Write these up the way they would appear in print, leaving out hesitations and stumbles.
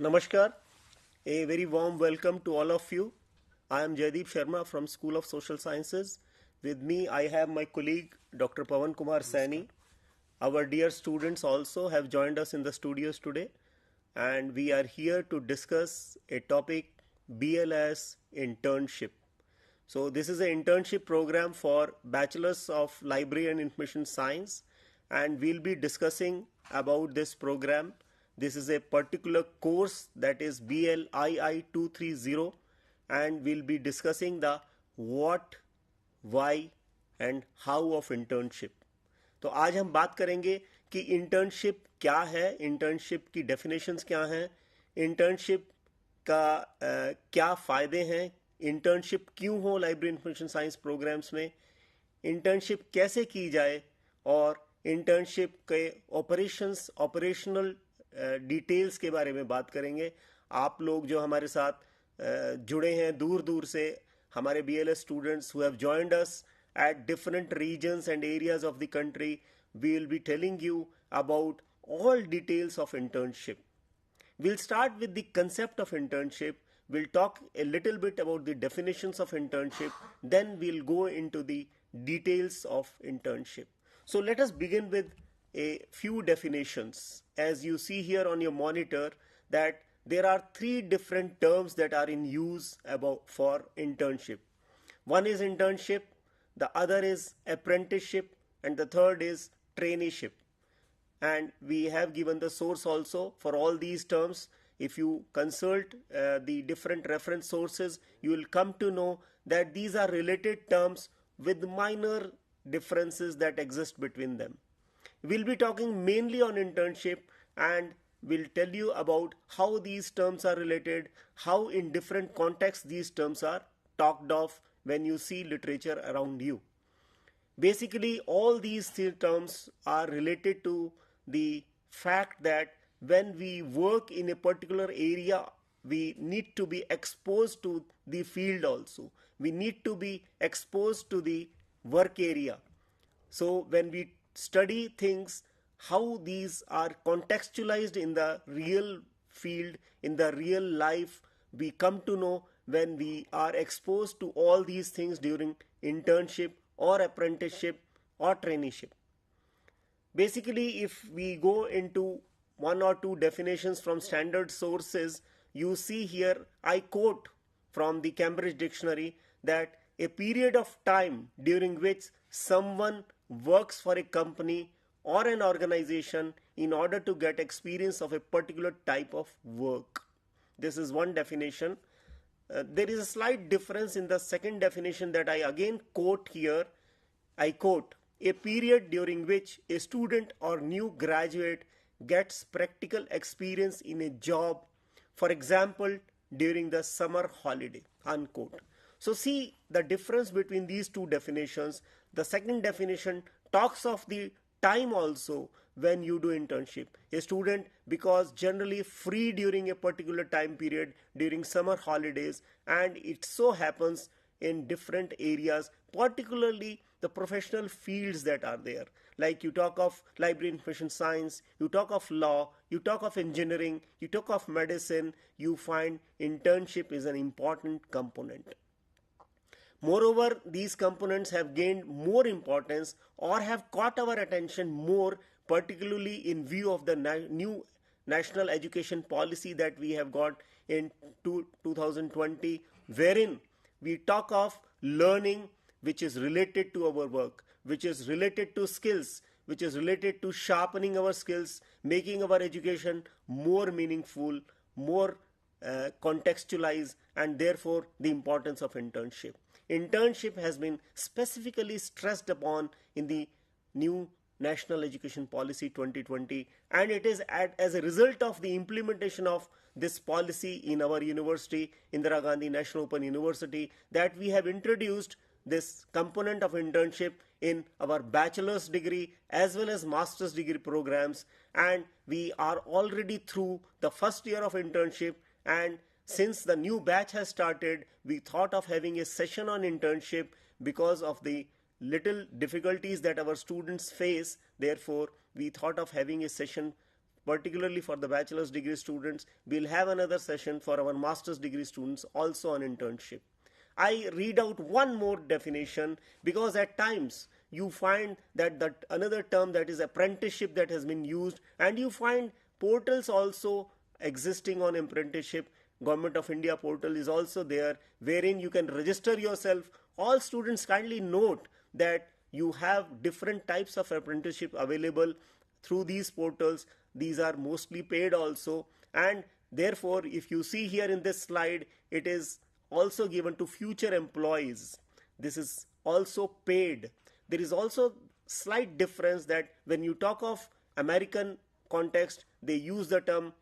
Namaskar, a very warm welcome to all of you. I am Jaideep Sharma from School of Social Sciences. With me, I have my colleague Dr. Pawan Kumar Saini. Our dear students also have joined us in the studios today, and we are here to discuss a topic BLIS internship. So, this is an internship program for Bachelors of Library and Information Science, and we'll be discussing about this program. This is a particular course that is BLII 230, and we'll be discussing the what, why and how of internship. तो आज हम बात करेंगे कि internship क्या है, internship की definitions क्या हैं, इंटर्नशिप का क्या फ़ायदे हैं, इंटर्नशिप क्यों हो लाइब्रेरी इंफॉर्मेशन साइंस प्रोग्राम्स में, इंटर्नशिप कैसे की जाए और इंटर्नशिप के ऑपरेशनल डिटेल्स के बारे में बात करेंगे. आप लोग जो हमारे साथ जुड़े हैं दूर दूर से, हमारे BLS students who have joined us at different regions and areas of the country, we will be telling you about all details of internship. We'll start with the concept of internship. We'll talk a little bit about the definitions of internship. Then we'll go into the details of internship. So let us begin with a few definitions. As you see here on your monitor, that there are three different terms that are in use for internship. One is internship, the other is apprenticeship, and the third is traineeship. And we have given the source also for all these terms. If you consult the different reference sources, you will come to know that these are related terms with minor differences that exist between them. We'll be talking mainly on internship, and we'll tell you about how these terms are related, how in different contexts these terms are talked of when you see literature around you. Basically, all these three terms are related to the fact that when we work in a particular area, we need to be exposed to the field also. We need to be exposed to the work area. So when we study things, how these are contextualized in the real field, in the real life, we come to know when we are exposed to all these things during internship or apprenticeship or traineeship. Basically, if we go into one or two definitions from standard sources, you see here I quote from the Cambridge Dictionary that a period of time during which someone works for a company or an organization in order to get experience of a particular type of work. This is one definition. There is a slight difference in the second definition that I again quote here. I quote, a period during which a student or new graduate gets practical experience in a job, for example, during the summer holiday, unquote. So see the difference between these two definitions. The second definition talks of the time also when you do internship. A student, because generally free during a particular time period during summer holidays, and it so happens in different areas, particularly the professional fields that are there. Like you talk of library information science, you talk of law, you talk of engineering, you talk of medicine, you find internship is an important component. Moreover, these components have gained more importance or have caught our attention more, particularly in view of the new national education policy that we have got in 2020, wherein we talk of learning which is related to our work, which is related to skills, which is related to sharpening our skills, making our education more meaningful, more contextualized, and therefore the importance of internship. Internship has been specifically stressed upon in the new National Education Policy 2020, and it is as a result of the implementation of this policy in our university, Indira Gandhi National Open University, that we have introduced this component of internship in our bachelor's degree as well as master's degree programs, and we are already through the first year of internship. And since the new batch has started, we thought of having a session on internship because of the little difficulties that our students face. Therefore, we thought of having a session particularly for the bachelor's degree students. We'll have another session for our master's degree students also on internship. I read out one more definition because at times you find that another term, that is apprenticeship, that has been used, and you find portals also existing on apprenticeship. Government of India portal is also there, wherein you can register yourself. All students, kindly note that you have different types of apprenticeship available through these portals. These are mostly paid also, and therefore if you see here in this slide, it is also given to future employees. This is also paid. There is also slight difference that when you talk of American context, they use the term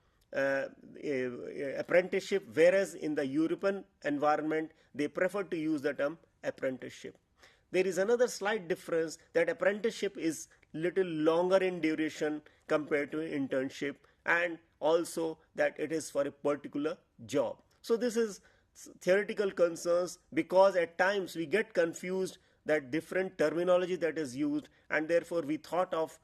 apprenticeship, whereas in the European environment they prefer to use the term apprenticeship. There is another slight difference, that apprenticeship is little longer in duration compared to internship, and also that it is for a particular job. So this is theoretical concerns, because at times we get confused that different terminology that is used, and therefore we thought of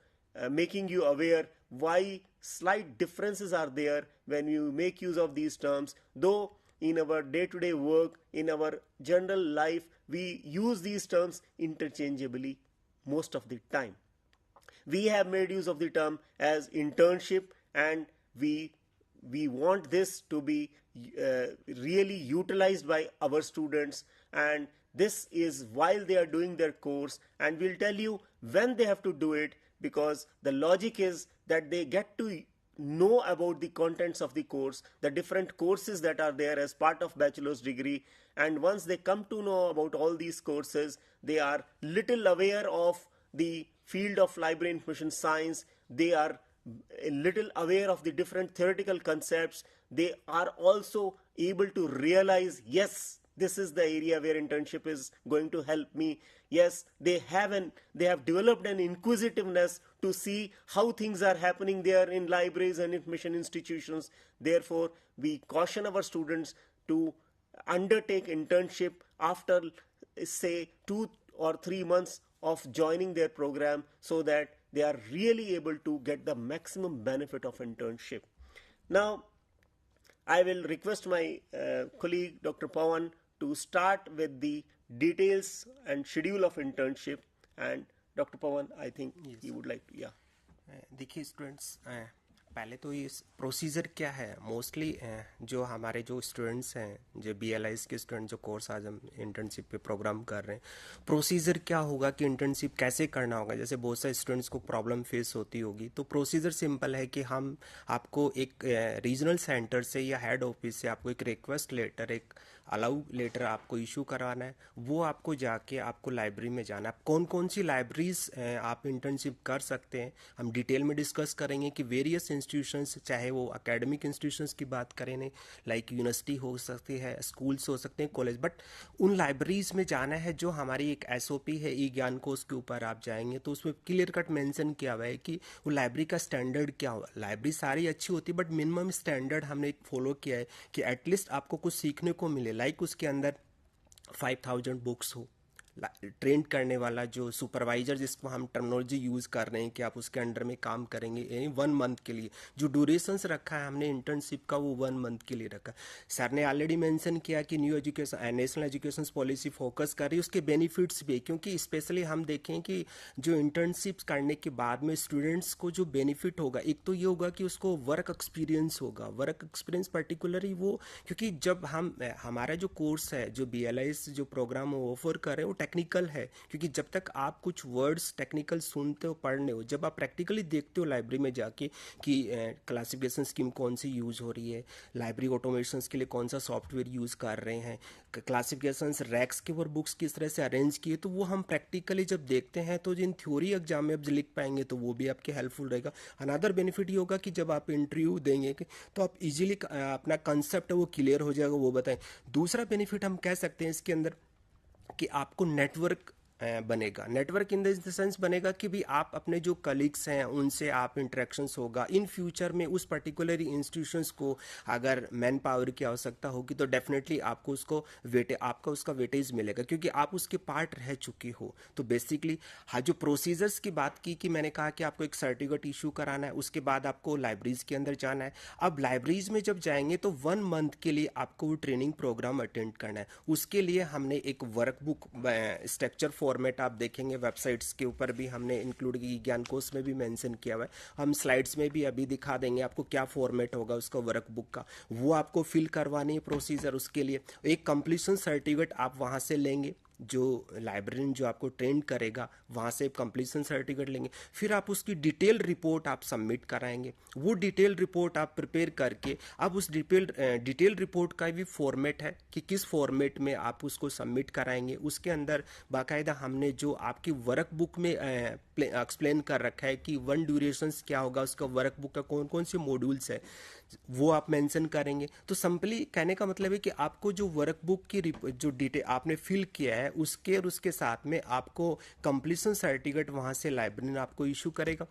making you aware why slight differences are there when you make use of these terms. Though in our day-to-day work, in our general life, we use these terms interchangeably most of the time. We have made use of the term as internship, and we want this to be really utilized by our students, and this is while they are doing their course, and we'll tell you when they have to do it, because the logic is that they get to know about the contents of the course, the different courses that are there as part of bachelor's degree, and once they come to know about all these courses, they are little aware of the field of library information science, they are a little aware of the different theoretical concepts, they are also able to realize, yes, this is the area where internship is going to help me. Yes, they have developed an inquisitiveness to see how things are happening there in libraries and information institutions. Therefore, we caution our students to undertake internship after, say, 2 or 3 months of joining their program, so that they are really able to get the maximum benefit of internship. Now, I will request my colleague Dr. Pawan to start with the details and schedule of internship, and Dr. Pawan, I think you would like to, देखिए students, पहले तो ये procedure क्या है. Mostly जो हमारे जो students हैं, जो BLIS के स्टूडेंट जो कोर्स आज हम इंटर्नशिप पे प्रोग्राम कर रहे हैं, प्रोसीजर क्या होगा कि इंटर्नशिप कैसे करना होगा. जैसे बहुत सारे स्टूडेंट्स को प्रॉब्लम फेस होती होगी, तो प्रोसीजर सिंपल है कि हम आपको एक रीजनल सेंटर से या हेड ऑफिस से आपको एक रिक्वेस्ट लेटर, एक अलाउ लेटर आपको इशू करवाना है. वो आपको जाके आपको लाइब्रेरी में जाना है. कौन कौन सी लाइब्रेरीज आप इंटर्नशिप कर सकते हैं, हम डिटेल में डिस्कस करेंगे कि वेरियस इंस्टीट्यूशंस, चाहे वो एकेडमिक इंस्टीट्यूशंस की बात करें, लाइक यूनिवर्सिटी हो सकती है, स्कूल्स हो सकते हैं, कॉलेज, बट उन लाइब्रेरीज में जाना है जो हमारी एक SOP है, ई ज्ञान कोर्स के ऊपर आप जाएंगे तो उसमें क्लियर कट मेंशन किया हुआ है कि वो लाइब्रेरी का स्टैंडर्ड क्या होगा. लाइब्रेरी सारी अच्छी होती है, बट मिनिमम स्टैंडर्ड हमने एक फॉलो किया है कि एटलीस्ट आपको कुछ सीखने को मिले. लाइक उसके अंदर 5000 बुक्स हो, ट्रेंड करने वाला जो सुपरवाइजर, जिसको हम टर्मिनोलॉजी यूज़ कर रहे हैं कि आप उसके अंडर में काम करेंगे 1 मंथ के लिए. जो ड्यूरेशंस रखा है हमने इंटर्नशिप का, वो 1 मंथ के लिए रखा. सर ने ऑलरेडी मेंशन किया कि new education, national education policy focus कर रही है, उसके बेनिफिट्स भी, क्योंकि स्पेशली हम देखें कि जो इंटर्नशिप करने के बाद में स्टूडेंट्स को जो बेनिफिट होगा, एक तो ये होगा कि उसको वर्क एक्सपीरियंस होगा. वर्क एक्सपीरियंस पर्टिकुलरली वो, क्योंकि जब हमारा जो कोर्स है, जो BLIS जो प्रोग्राम ऑफर कर रहे हैं, वो टेक्निकल है. क्योंकि जब तक आप कुछ वर्ड्स टेक्निकल सुनते हो, पढ़ने हो, जब आप प्रैक्टिकली देखते हो लाइब्रेरी में जाके कि क्लासिफिकेशन स्कीम कौन सी यूज़ हो रही है, लाइब्रेरी ऑटोमेशंस के लिए कौन सा सॉफ्टवेयर यूज़ कर रहे हैं, क्लासिफिकेशंस रैक्स के ऊपर बुक्स किस तरह से अरेंज किए, तो वो हम प्रैक्टिकली जब देखते हैं तो जिन थ्योरी एग्जाम में आप लिख पाएंगे तो वो भी आपके हेल्पफुल रहेगा. अनदर बेनिफिट ये होगा कि जब आप इंटरव्यू देंगे तो आप इजीली अपना कंसेप्ट है वो क्लियर हो जाएगा, वो बताएं. दूसरा बेनिफिट हम कह सकते हैं इसके अंदर कि आपको नेटवर्क बनेगा। नेटवर्क इन द सेंस बनेगा कि भी आप अपने जो कलीग्स हैं उनसे आप इंटरेक्शंस होगा। इन फ्यूचर में उस पर्टिकुलर इंस्टीट्यूशंस को अगर मैन पावर की आवश्यकता होगी तो डेफिनेटली आपको आपका उसका वेटेज मिलेगा, क्योंकि आप उसके पार्ट रह चुकी हो। तो बेसिकली हाँ, जो प्रोसीजर्स की बात की कि मैंने कहा कि आपको एक सर्टिफिकेट इशू कराना है, उसके बाद आपको लाइब्रेरीज के अंदर जाना है। अब लाइब्रेरीज में जब जाएंगे तो 1 मंथ के लिए आपको वो ट्रेनिंग प्रोग्राम अटेंड करना है। उसके लिए हमने एक वर्कबुक स्ट्रक्चर फॉर्मेट आप देखेंगे वेबसाइट्स के ऊपर भी हमने इंक्लूड की, ज्ञान कोश में भी मेंशन किया हुआ है, हम स्लाइड्स में भी अभी दिखा देंगे आपको क्या फॉर्मेट होगा उसका वर्कबुक का। वो आपको फिल करवानी है प्रोसीजर। उसके लिए एक कंप्लीशन सर्टिफिकेट आप वहाँ से लेंगे, जो लाइब्रेरियन जो आपको ट्रेन करेगा वहाँ से कंप्लीशन सर्टिफिकेट लेंगे। फिर आप उसकी डिटेल रिपोर्ट आप सबमिट कराएंगे। वो डिटेल रिपोर्ट आप प्रिपेयर करके अब उस डिटेल रिपोर्ट का भी फॉर्मेट है कि किस फॉर्मेट में आप उसको सबमिट कराएंगे। उसके अंदर बाकायदा हमने जो आपकी वर्क बुक में एक्सप्लेन कर रखा है कि वन ड्यूरेशंस क्या होगा, उसका वर्क बुक का कौन कौन से मॉड्यूल्स है वो आप मेंशन करेंगे। तो सिंपली कहने का मतलब है कि आपको जो वर्क बुक की जो डिटेल आपने फिल किया है उसके और उसके साथ में आपको कंप्लीशन सर्टिफिकेट वहां से लाइब्रेरियन आपको इशू करेगा।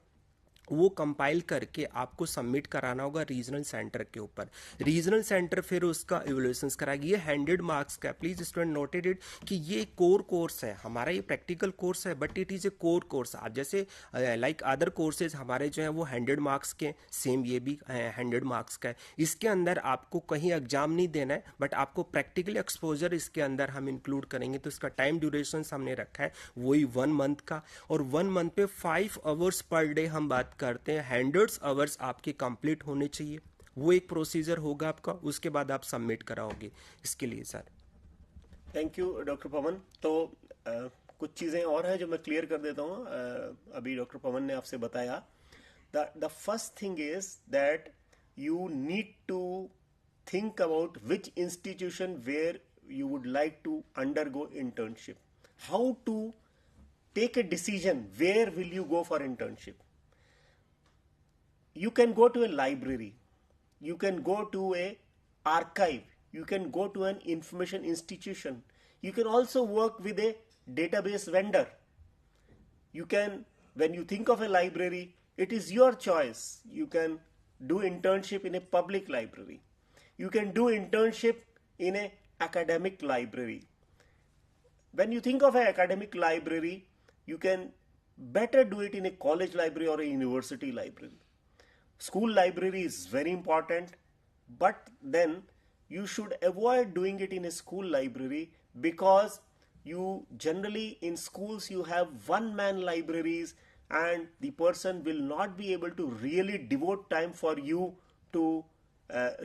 वो कंपाइल करके आपको सबमिट कराना होगा रीजनल सेंटर के ऊपर। रीजनल सेंटर फिर उसका इवैल्यूएशंस कराएगा। ये 100 मार्क्स का, प्लीज स्टूडेंट नोटेड इट कि ये कोर कोर्स है हमारा, ये प्रैक्टिकल कोर्स है but it is A core course. आप जैसे लाइक अदर कोर्सेज हमारे जो है वो 100 मार्क्स के, सेम ये भी 100 मार्क्स का है। इसके अंदर आपको कहीं एग्जाम नहीं देना है बट आपको प्रैक्टिकल एक्सपोजर इसके अंदर हम इंक्लूड करेंगे। तो इसका टाइम ड्यूरेशन हमने रखा है वही 1 मंथ का, और 1 मंथ पे 5 आवर्स पर डे हम बात करते हैं। 100 आवर्स आपके कंप्लीट होने चाहिए। वो एक प्रोसीजर होगा आपका, उसके बाद आप सबमिट कराओगे इसके लिए सर। थैंक यू डॉक्टर पवन। तो कुछ चीज़ें और हैं जो मैं क्लियर कर देता हूँ। अभी डॉक्टर पवन ने आपसे बताया। The first thing is that you need to think about which institution where you would like to undergo internship. How to take a decision where will you go for internship. You can go to a library, you can go to a archive, you can go to an information institution, you can also work with a database vendor. You can, when you think of a library, it is your choice. You can do internship in a public library, you can do internship in a academic library. When you think of an academic library, you can better do it in a college library or a university library. School library is very important, but then you should avoid doing it in a school library, because you generally in schools you have one-man libraries and the person will not be able to really devote time for you to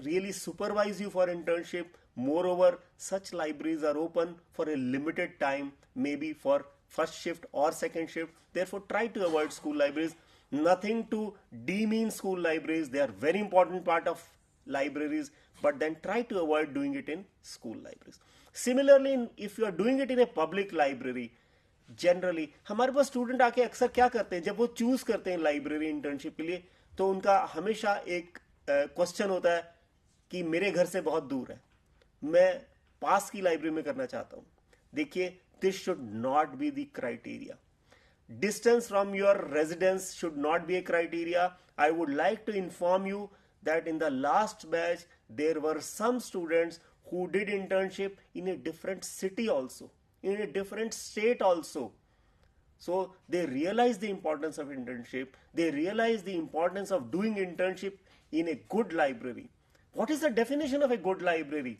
really supervise you for internship. Moreover, such libraries are open for a limited time, maybe for first shift or second shift. Therefore, try to avoid school libraries. Nothing to demean school libraries. They are very important part of libraries, but then try to avoid doing it in school libraries. Similarly, if you are doing it in a public library, generally हमारे पास student आके अक्सर क्या करते हैं, जब वो choose करते हैं लाइब्रेरी इंटर्नशिप के लिए, तो उनका हमेशा एक क्वेश्चन होता है कि मेरे घर से बहुत दूर है, मैं पास की लाइब्रेरी में करना चाहता हूं. देखिए, this should not be the criteria. Distance from your residence should not be a criteria. I would like to inform you that in the last batch there were some students who did internship in a different city also, in a different state also. So they realize the importance of internship. They realize the importance of doing internship in a good library. What is the definition of a good library?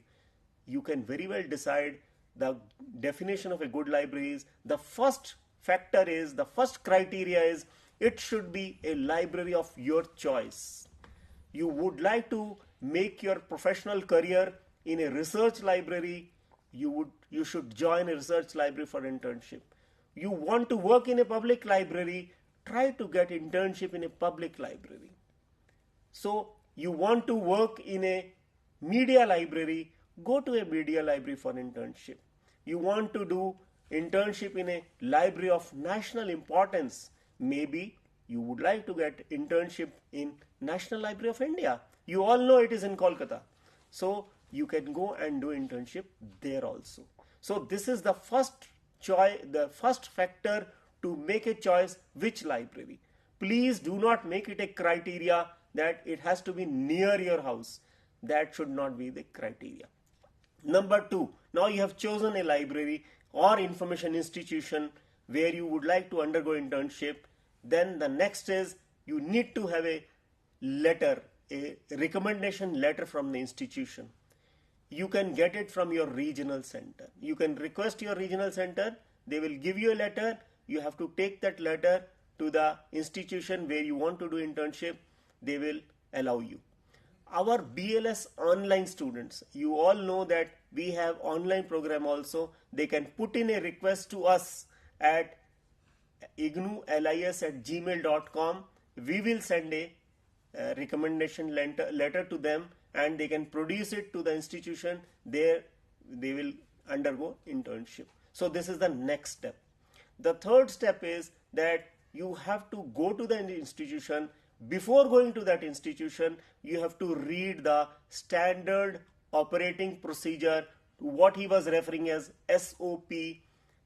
You can very well decide. The definition of a good library is, the first factor is, the first criteria is, it should be a library of your choice. You would like to make your professional career in a research library, you should join a research library for internship. You want to work in a public library, try to get internship in a public library. So you want to work in a media library, go to a media library for internship. You want to do internship in a library of national importance, maybe you would like to get internship in National Library of India. You all know it is in Kolkata, so you can go and do internship there also. So this is the first the first factor to make a choice which library. Please do not make it a criteria that it has to be near your house. That should not be the criteria. Number 2, now you have chosen a library or information institution where you would like to undergo internship. Then the next is you need to have a letter, a recommendation letter from the institution. You can get it from your regional center. You can request your regional center. They will give you a letter. You have to take that letter to the institution where you want to do internship. They will allow you. Our BLS online students, you all know that we have online program also. They can put in a request to us at ignoulis@gmail.com. We will send a recommendation letter to them, and they can produce it to the institution. There they will undergo internship. So this is the next step. The third step is that you have to go to the institution. Before going to that institution, you have to read the standard operating procedure, what he was referring as SOP.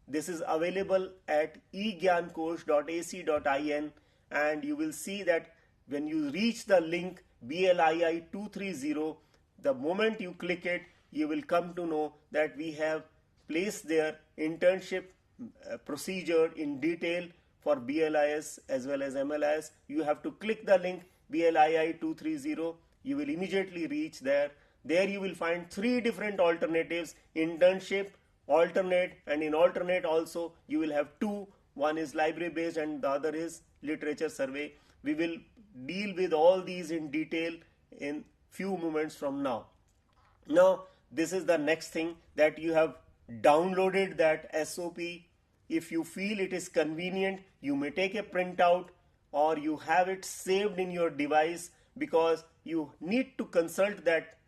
This is available at egyankosh.ac.in, and you will see that when you reach the link BLII 230, the moment you click it, you will come to know that we have placed their internship procedure in detail for BLIS as well as MLIS. You have to click the link BLII 230. You will immediately reach there. There you will find 3 different alternatives: internship, alternate, and in alternate also you will have 2. One is library based and the other is literature survey. We will deal with all these in detail in few moments from now. Now this is the next thing, that you have downloaded that SOP. If you feel it is convenient, you may take a printout or you have it saved in your device, because you need to consult that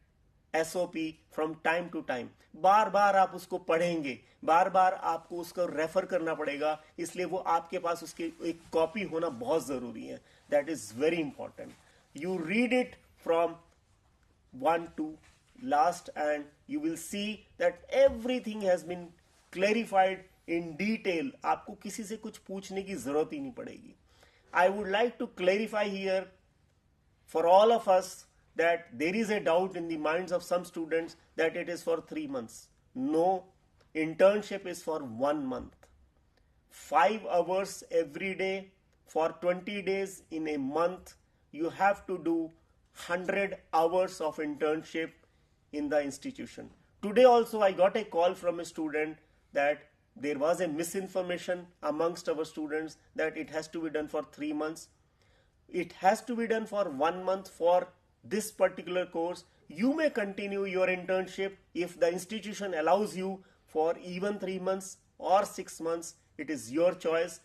SOP from time to time. बार बार आप उसको पढ़ेंगे, बार बार आपको उसको refer करना पड़ेगा, इसलिए वो आपके पास उसकी एक कॉपी होना बहुत जरूरी है. That is very important. You read it from 1 to last and you will see that everything has been clarified in detail. आपको किसी से कुछ पूछने की जरूरत ही नहीं पड़ेगी. I would like to clarify here for all of us that there is a doubt in the minds of some students that it is for 3 months. No, internship is for 1 month. 5 hours every day for 20 days in a month. You have to do 100 hours of internship in the institution. Today also I got a call from a student that there was a misinformation amongst our students that it has to be done for 3 months. It has to be done for 1 month for this particular course. You may continue your internship if the institution allows you for even 3 months or 6 months. It is your choice.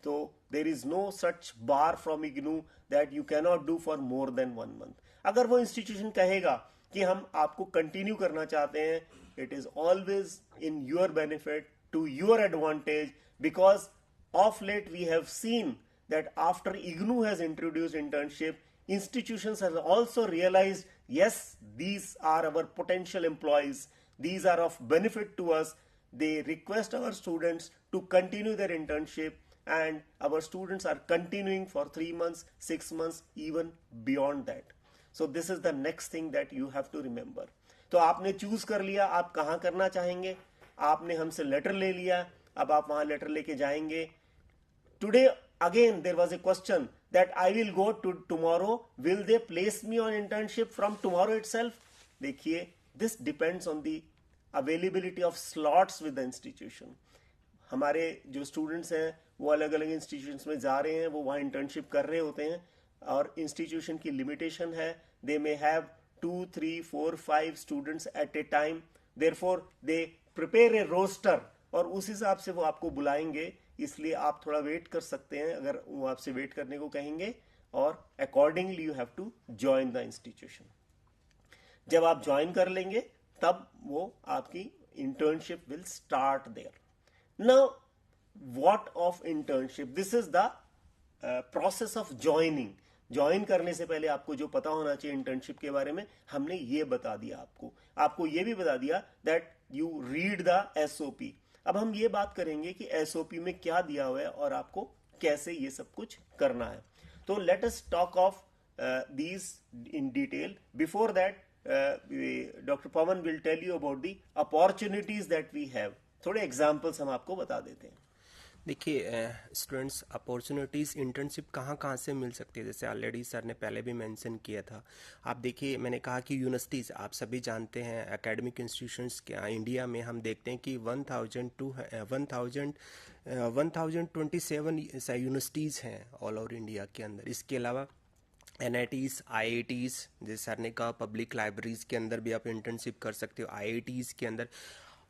So there is no such bar from Ignou that you cannot do for more than 1 month. अगर वो institution कहेगा कि हम आपको continue करना चाहते हैं, it is always in your benefit, to your advantage, because of late we have seen that after Ignou has introduced internship, institutions have also realized, yes, these are our potential employees, these are of benefit to us. They request our students to continue their internship, and our students are continuing for 3 months, 6 months, even beyond that. So this is the next thing that you have to remember. तो आपने choose कर लिया आप कहाँ करना चाहेंगे, आपने हमसे लेटर ले लिया, अब आप वहां लेटर लेके जाएंगे. Today again there was a question that I will go to tomorrow, will they place me on internship from tomorrow itself? देखिए, this depends on the availability of slots with the institution. हमारे जो students हैं वो अलग अलग institutions में जा रहे हैं, वो वहाँ इंटर्नशिप कर रहे होते हैं, और इंस्टीट्यूशन की लिमिटेशन है. They may have 2, 3, 4, 5 students at a time. Therefore they prepare a roster और उस हिसाब से वो आपको बुलाएंगे. इसलिए आप थोड़ा वेट कर सकते हैं अगर वो आपसे वेट करने को कहेंगे, और accordingly you have to join the institution. जब आप ज्वाइन कर लेंगे तब वो आपकी internship will start there. Now what of internship? This is the process of joining. Join करने से पहले आपको जो पता होना चाहिए इंटर्नशिप के बारे में, हमने ये बता दिया आपको. आपको ये भी बता दिया that you read the SOP. अब हम ये बात करेंगे कि एसओपी में क्या दिया हुआ है और आपको कैसे ये सब कुछ करना है. तो let us talk of these in detail. Before that, Dr. Pawan will tell you about the opportunities that we have. थोड़े एग्जाम्पल्स हम आपको बता देते हैं. देखिए स्टूडेंट्स, अपॉर्चुनिटीज़ इंटर्नशिप कहाँ कहाँ से मिल सकती है, जैसे ऑलरेडी सर ने पहले भी मेंशन किया था. आप देखिए, मैंने कहा कि यूनिवर्सिटीज़ आप सभी जानते हैं, एकेडमिक इंस्टीट्यूशंस के इंडिया में हम देखते हैं कि 1027 यूनिवर्सिटीज़ हैं ऑल ओवर इंडिया के अंदर. इसके अलावा NITs, IITs, जैसे सर ने कहा, पब्लिक लाइब्रेरीज के अंदर भी आप इंटर्नशिप कर सकते हो. IITs के अंदर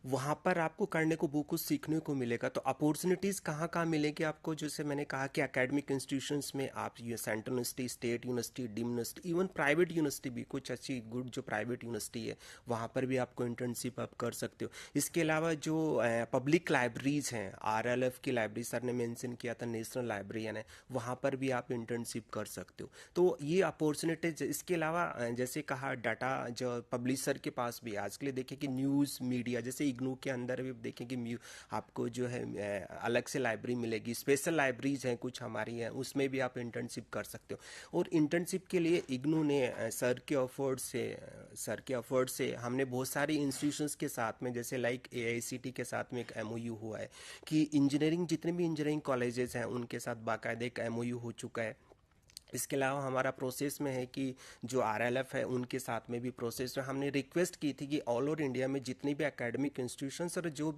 वहाँ पर आपको करने को बहुत कुछ सीखने को मिलेगा. तो अपॉर्चुनिटीज़ कहाँ कहाँ मिलेगी आपको, जैसे मैंने कहा कि एकेडमिक इंस्टीट्यूशंस में आप ये central university, state university, deemed university, even private university भी, कुछ अच्छी गुड जो प्राइवेट यूनिवर्सिटी है वहाँ पर भी आपको इंटर्नशिप आप कर सकते हो. इसके अलावा जो पब्लिक लाइब्रेरीज हैं, RLF की लाइब्रेरी सर ने मेंशन किया था, नेशनल लाइब्रेरियन है, वहाँ पर भी आप इंटर्नशिप कर सकते हो. तो ये अपॉर्चुनिटीज. इसके अलावा जैसे कहा, डाटा जो पब्लिशर के पास भी आज के लिए देखें कि न्यूज़ मीडिया, जैसे इग्नू के अंदर भी देखें कि आपको जो है अलग से लाइब्रेरी मिलेगी. स्पेशल लाइब्रेरीज हैं कुछ हमारी हैं, उसमें भी आप इंटर्नशिप कर सकते हो. और इंटर्नशिप के लिए इग्नू ने सर के अफोर्ड से हमने बहुत सारी इंस्टीट्यूशंस के साथ में, जैसे लाइक AICT के साथ में एक MOU हुआ है कि इंजीनियरिंग, जितने भी इंजीनियरिंग कॉलेजेस हैं उनके साथ बाकायदा एक MOU हो चुका है. इसके अलावा हमारा प्रोसेस में है कि जो RLF है उनके साथ में भी प्रोसेस में हमने रिक्वेस्ट की थी कि ऑल ओवर इंडिया में जितनी भी एकेडमिक इंस्टीट्यूशंस और जो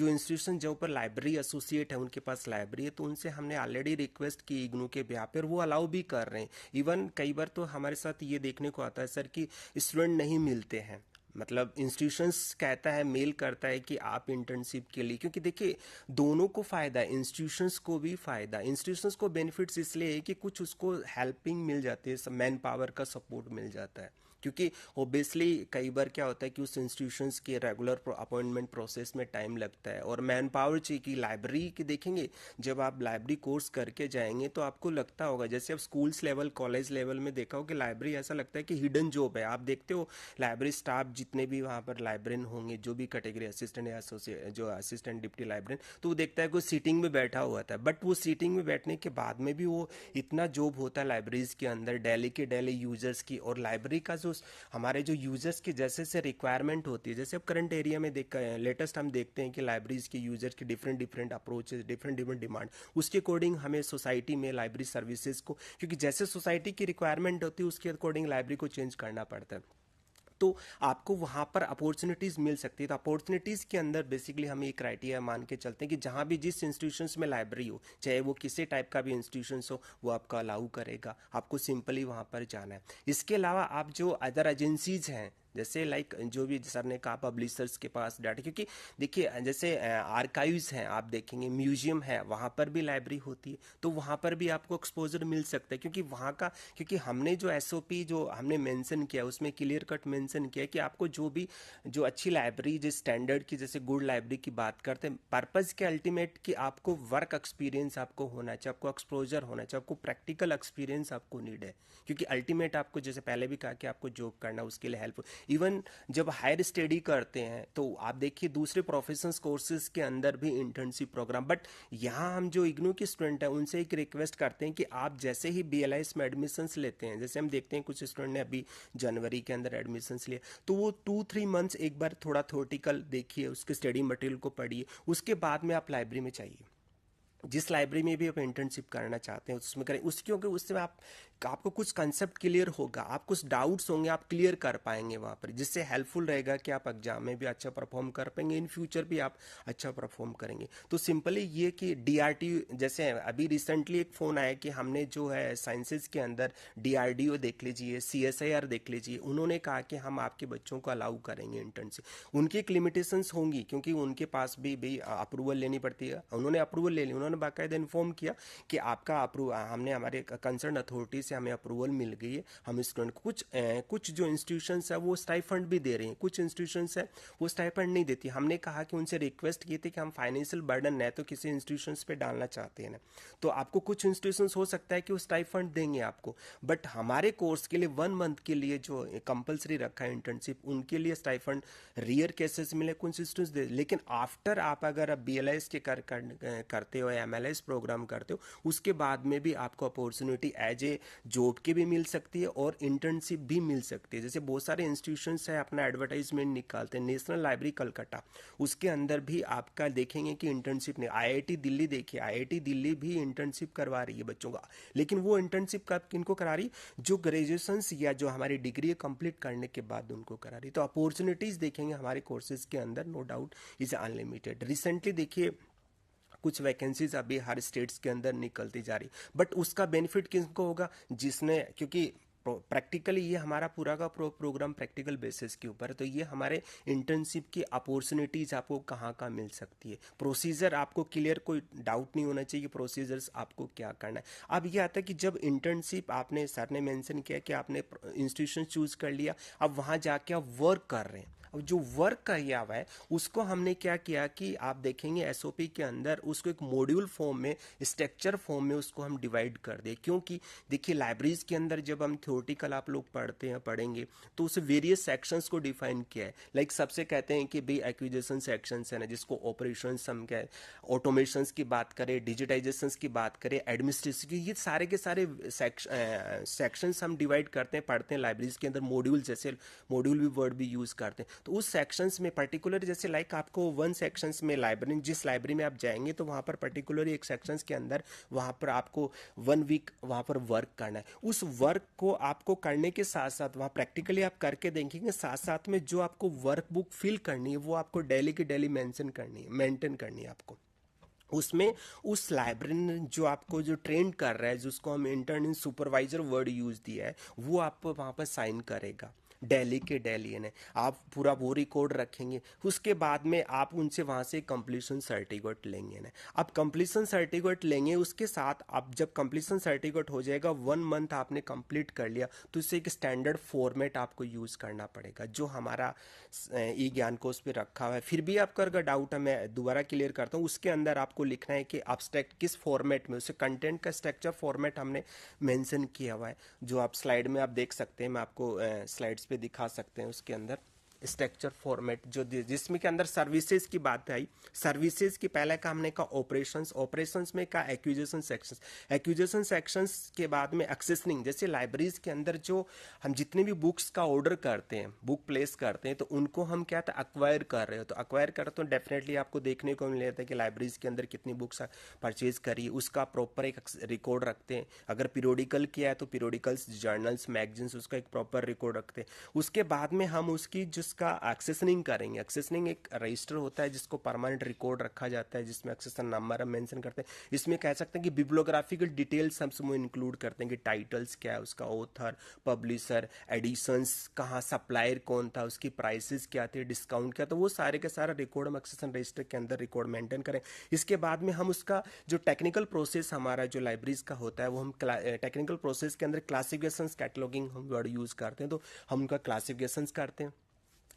इंस्टीट्यूशन जो ऊपर लाइब्रेरी एसोसिएट है उनके पास लाइब्रेरी है, तो उनसे हमने ऑलरेडी रिक्वेस्ट की इग्नू के बिहाफ पर, वो अलाउ भी कर रहे हैं. इवन कई बार तो हमारे साथ ये देखने को आता है सर कि स्टूडेंट नहीं मिलते हैं, मतलब इंस्टीट्यूशंस कहता है, मेल करता है कि आप इंटर्नशिप के लिए, क्योंकि देखिए दोनों को फ़ायदा है, इंस्टीट्यूशंस को भी फ़ायदा. इंस्टीट्यूशंस को बेनिफिट्स इसलिए है कि कुछ उसको हेल्पिंग मिल जाती है, मैन पावर का सपोर्ट मिल जाता है, क्योंकि ओबियसली कई बार क्या होता है कि उस इंस्टीट्यूशंस के रेगुलर अपॉइंटमेंट प्रोसेस में टाइम लगता है और मैन पावर चाहिए. कि लाइब्रेरी की देखेंगे, जब आप लाइब्रेरी कोर्स करके जाएंगे तो आपको लगता होगा, जैसे आप स्कूल्स लेवल, कॉलेज लेवल में देखा हो कि लाइब्रेरी ऐसा लगता है कि हिडन जॉब है. आप देखते हो लाइब्रेरी स्टाफ जितने भी वहाँ पर लाइब्रेरियन होंगे, जो भी कैटेगरी असिस्टेंट या जो असिस्टेंट डिप्टी लाइब्रेरियन, तो वो देखता है कि वो सीटिंग में बैठा हुआ था, बट वो सीटिंग में बैठने के बाद में भी वो इतना जॉब होता है लाइब्रेरीज के अंदर, डेली के डेली यूजर्स की. और लाइब्रेरी का जो हमारे जो यूजर्स की जैसे से रिक्वायरमेंट होती है, जैसे अब करंट एरिया में लेटेस्ट हम देखते हैं कि लाइब्रेरीज के यूजर्स की डिफरेंट अप्रोचेस, डिफरेंट डिमांड, उसके अकॉर्डिंग हमें सोसाइटी में लाइब्रेरी सर्विसेज को, क्योंकि जैसे सोसाइटी की रिक्वायरमेंट होती है उसके अकॉर्डिंग लाइब्रेरी को चेंज करना पड़ता है. तो आपको वहाँ पर अपॉर्चुनिटीज़ मिल सकती है. तो अपॉर्चुनिटीज़ के अंदर बेसिकली हम ये क्राइटेरिया मान के चलते हैं कि जहाँ भी जिस इंस्टीट्यूशंस में लाइब्रेरी हो, चाहे वो किसी टाइप का भी इंस्टीट्यूशंस हो, वो आपका अलाउ करेगा. आपको सिंपली वहाँ पर जाना है. इसके अलावा आप जो अदर एजेंसीज हैं, जैसे लाइक जो भी सर ने कहा पब्लिशर्स के पास डाटा, क्योंकि देखिए जैसे आर्काइव्स हैं, आप देखेंगे म्यूजियम है, वहाँ पर भी लाइब्रेरी होती है, तो वहाँ पर भी आपको एक्सपोजर मिल सकता है. क्योंकि वहाँ का, क्योंकि हमने जो SOP जो हमने मेंशन किया उसमें क्लियर कट मेंशन किया कि आपको जो अच्छी लाइब्रेरी, जिस स्टैंडर्ड की, जैसे गुड लाइब्रेरी की बात करते हैं, पर्पज़ के अल्टीमेट कि आपको वर्क एक्सपीरियंस आपको होना चाहिए, आपको एक्सपोजर होना चाहिए, आपको प्रैक्टिकल एक्सपीरियंस आपको नीड है. क्योंकि अल्टीमेट आपको, जैसे पहले भी कहा कि आपको जॉब करना, उसके लिए हेल्प. इवन जब हायर स्टडी करते हैं तो आप देखिए दूसरे प्रोफेशनल्स कोर्सेज के अंदर भी इंटर्नशिप प्रोग्राम. बट यहाँ हम जो इग्नू के स्टूडेंट हैं उनसे एक रिक्वेस्ट करते हैं कि आप जैसे ही BLIS में एडमिशन्स लेते हैं, जैसे हम देखते हैं कुछ स्टूडेंट ने अभी जनवरी के अंदर एडमिशन्स लिए, तो वो 2-3 मंथ्स एक बार थोड़ा थ्योरेटिकल देखिए, उसके स्टडी मटेरियल को पढ़िए, उसके बाद में आप लाइब्रेरी में चाहिए, जिस लाइब्रेरी में भी आप इंटर्नशिप करना चाहते हैं उसमें करें. उसकी क्योंकि उससे आपको कुछ कंसेप्ट क्लियर होगा, आप कुछ डाउट्स होंगे आप क्लियर कर पाएंगे वहाँ पर, जिससे हेल्पफुल रहेगा कि आप एग्जाम में भी अच्छा परफॉर्म कर पाएंगे, इन फ्यूचर भी आप अच्छा परफॉर्म करेंगे. तो सिंपली ये कि DRT, जैसे अभी रिसेंटली एक फ़ोन आया कि हमने जो है साइंसेज के अंदर DRDO देख लीजिए, CSIR देख लीजिए, उन्होंने कहा कि हम आपके बच्चों को अलाउ करेंगे इंटर्नशिप. उनकी एक लिमिटेशंस होंगी क्योंकि उनके पास भी अप्रूवल लेनी पड़ती है. उन्होंने अप्रूवल ले ली, उन्होंने उन्होंने बाकायदा इन्फॉर्म किया कि आपका अप्रूव, हमने हमारे कंसर्न अथॉरिटी से हमें अप्रूवल मिल गई है, हम स्टूडेंट को कुछ जो इंस्टीट्यूशंस है वो स्टाइफंड भी दे रही हैं, कुछ इंस्टीट्यूशंस है वो स्टाइफंड नहीं देती। हमने कहा कि उनसे रिक्वेस्ट की थी कि हम फाइनेंशियल बर्डन न तो किसी इंस्टीट्यूशंस पे डालना चाहते हैं ना, तो आपको कुछ इंस्टीट्यूशंस हो सकता है कि वो स्टाइफंड देंगे आपको, बट हमारे कोर्स के लिए 1 मंथ के लिए जो कंपलसरी रखा है इंटर्नशिप, उनके लिए स्टाइफंड रेयर केसेस मिले कुछ इंस्टीट्यूट दे। लेकिन आफ्टर आप अगर BLIS के करते हो या MLS प्रोग्राम करते हो, उसके बाद में भी आपको अपॉर्चुनिटी एज ए जॉब की भी मिल सकती है और इंटर्नशिप भी मिल सकती है। जैसे बहुत सारे इंस्टीट्यूशंस है अपना एडवर्टाइजमेंट निकालते हैं, नेशनल लाइब्रेरी कलकत्ता, उसके अंदर भी आपका देखेंगे कि इंटर्नशिप नहीं, IIT दिल्ली देखिए, IIT दिल्ली भी इंटर्नशिप करवा रही है बच्चों का, लेकिन वो इंटर्नशिप कब किनको करा रही, जो ग्रेजुएशन या जो हमारी डिग्री कंप्लीट करने के बाद उनको करा रही। तो अपॉर्चुनिटीज देखेंगे हमारे कोर्सेज के अंदर no doubt is unlimited. Recently देखिए कुछ वैकेंसीज अभी हर स्टेट्स के अंदर निकलती जा रही, बट उसका बेनिफिट किसको होगा, जिसने, क्योंकि प्रैक्टिकली ये हमारा पूरा का प्रोग्राम प्रैक्टिकल बेसिस के ऊपर है, तो ये हमारे इंटर्नशिप की अपॉर्चुनिटीज आपको कहाँ कहाँ मिल सकती है। प्रोसीजर आपको क्लियर, कोई डाउट नहीं होना चाहिए प्रोसीजर्स आपको क्या करना है। अब ये आता है कि जब इंटर्नशिप आपने, सर ने मेंशन किया कि आपने इंस्टीट्यूशन चूज कर लिया, अब वहाँ जाके आप वर्क कर रहे हैं, अब जो वर्क किया हुआ है उसको हमने क्या किया कि आप देखेंगे SOP के अंदर उसको एक मॉड्यूल फॉर्म में, स्ट्रक्चर फॉर्म में उसको हम डिवाइड कर दे। क्योंकि देखिए लाइब्रेरीज के अंदर जब हम थ्योरेटिकल आप लोग पढ़ेंगे तो उसे वेरियस सेक्शंस को डिफाइन किया है। लाइक सबसे कहते हैं कि भाई एक्विजिशन सेक्शंस है ना, जिसको ऑपरेशंस हम क्या है, ऑटोमेशंस की बात करें, डिजिटाइजेशंस की बात करें, एडमिनिस्ट्रेशन की, ये सारे के सारे सेक्शंस हम डिवाइड करते हैं, पढ़ते हैं लाइब्रेरीज के अंदर। मॉड्यूल, जैसे मॉड्यूल भी वर्ड भी यूज करते हैं, तो उस सेक्शंस में पर्टिकुलर, जैसे लाइक आपको वन सेक्शंस में लाइब्रेरी, जिस लाइब्रेरी में आप जाएंगे तो वहां पर पर्टिकुलर एक सेक्शंस के अंदर वहां पर आपको 1 वीक वहां पर वर्क करना है। उस वर्क को आपको करने के साथ साथ वहां प्रैक्टिकली आप करके देखेंगे, साथ साथ में जो आपको वर्क बुक फिल करनी है वो आपको डेली की डेली मेंशन करनी है, मेंटेन करनी है आपको। उसमें उस लाइब्रेरी जो आपको जो ट्रेन कर रहा है, जिसको हम इंटर्न सुपरवाइजर वर्ड यूज दिया है, वो आपको वहां पर साइन करेगा डेली के डेली है। आप पूरा वो रिकॉर्ड रखेंगे, उसके बाद में आप उनसे वहां से कंप्लीशन सर्टिफिकेट लेंगे ना। अब कंप्लीशन सर्टिफिकेट लेंगे, उसके साथ आप जब कंप्लीशन सर्टिफिकेट हो जाएगा, 1 मंथ आपने कंप्लीट कर लिया, तो इससे एक स्टैंडर्ड फॉर्मेट आपको यूज करना पड़ेगा जो हमारा ई ज्ञान कोर्स पे रखा हुआ है। फिर भी आपका अगर डाउट है, मैं दोबारा क्लियर करता हूँ, उसके अंदर आपको लिखना है कि एब्स्ट्रैक्ट किस फॉर्मेट में, उसे कंटेंट का स्ट्रक्चर फॉर्मेट हमने मेंशन किया हुआ है, जो आप स्लाइड में आप देख सकते हैं, मैं आपको स्लाइड्स पे दिखा सकते हैं। उसके अंदर स्ट्रक्चर फॉर्मेट जो जिसमें के अंदर सर्विसेज की बात आई, सर्विसेज की पहले का हमने कहा ऑपरेशंस, ऑपरेशंस में कहा एक्विजिशन सेक्शंस, एक्विजिशन सेक्शंस के बाद में एक्सेसनिंग। जैसे लाइब्रेरीज के अंदर जो हम जितने भी बुक्स का ऑर्डर करते हैं, बुक प्लेस करते हैं, तो उनको हम क्या था अक्वायर कर रहे हो, तो अक्वायर करते हो डेफिनेटली आपको देखने को मिल जाता है कि लाइब्रेरीज के अंदर कितनी बुक्स परचेज करी, उसका प्रॉपर एक रिकॉर्ड रखते हैं। अगर पीरियोडिकल किया है तो पीरियोडिकल्स, जर्नल्स, मैगजीन्स, उसका एक प्रॉपर रिकॉर्ड रखते हैं। उसके बाद में हम उसकी जिसका एक्सेसनिंग करेंगे, एक्सेसनिंग एक रजिस्टर होता है जिसको परमानेंट रिकॉर्ड रखा जाता है, जिसमें एक्सेसन नंबर हम मेंशन करते हैं। इसमें कह सकते हैं कि बिब्लियोग्राफिकल डिटेल्स हम सब इंक्लूड करते हैं कि टाइटल्स क्या है उसका, ऑथर, पब्लिशर, एडिशंस, कहाँ सप्लायर कौन था, उसकी प्राइसेस क्या थे, डिस्काउंट क्या, तो वो सारे के सारा रिकॉर्ड हम एक्सेसन रजिस्टर के अंदर रिकॉर्ड मेंटेन करें। इसके बाद में हम उसका जो टेक्निकल प्रोसेस हमारा जो लाइब्रेरीज का होता है, वो हम टेक्निकल प्रोसेस के अंदर क्लासिफिकेशंस, कैटलॉगिंग हम वर्ड यूज करते हैं, तो हम उनका क्लासिफिकेशंस करते हैं।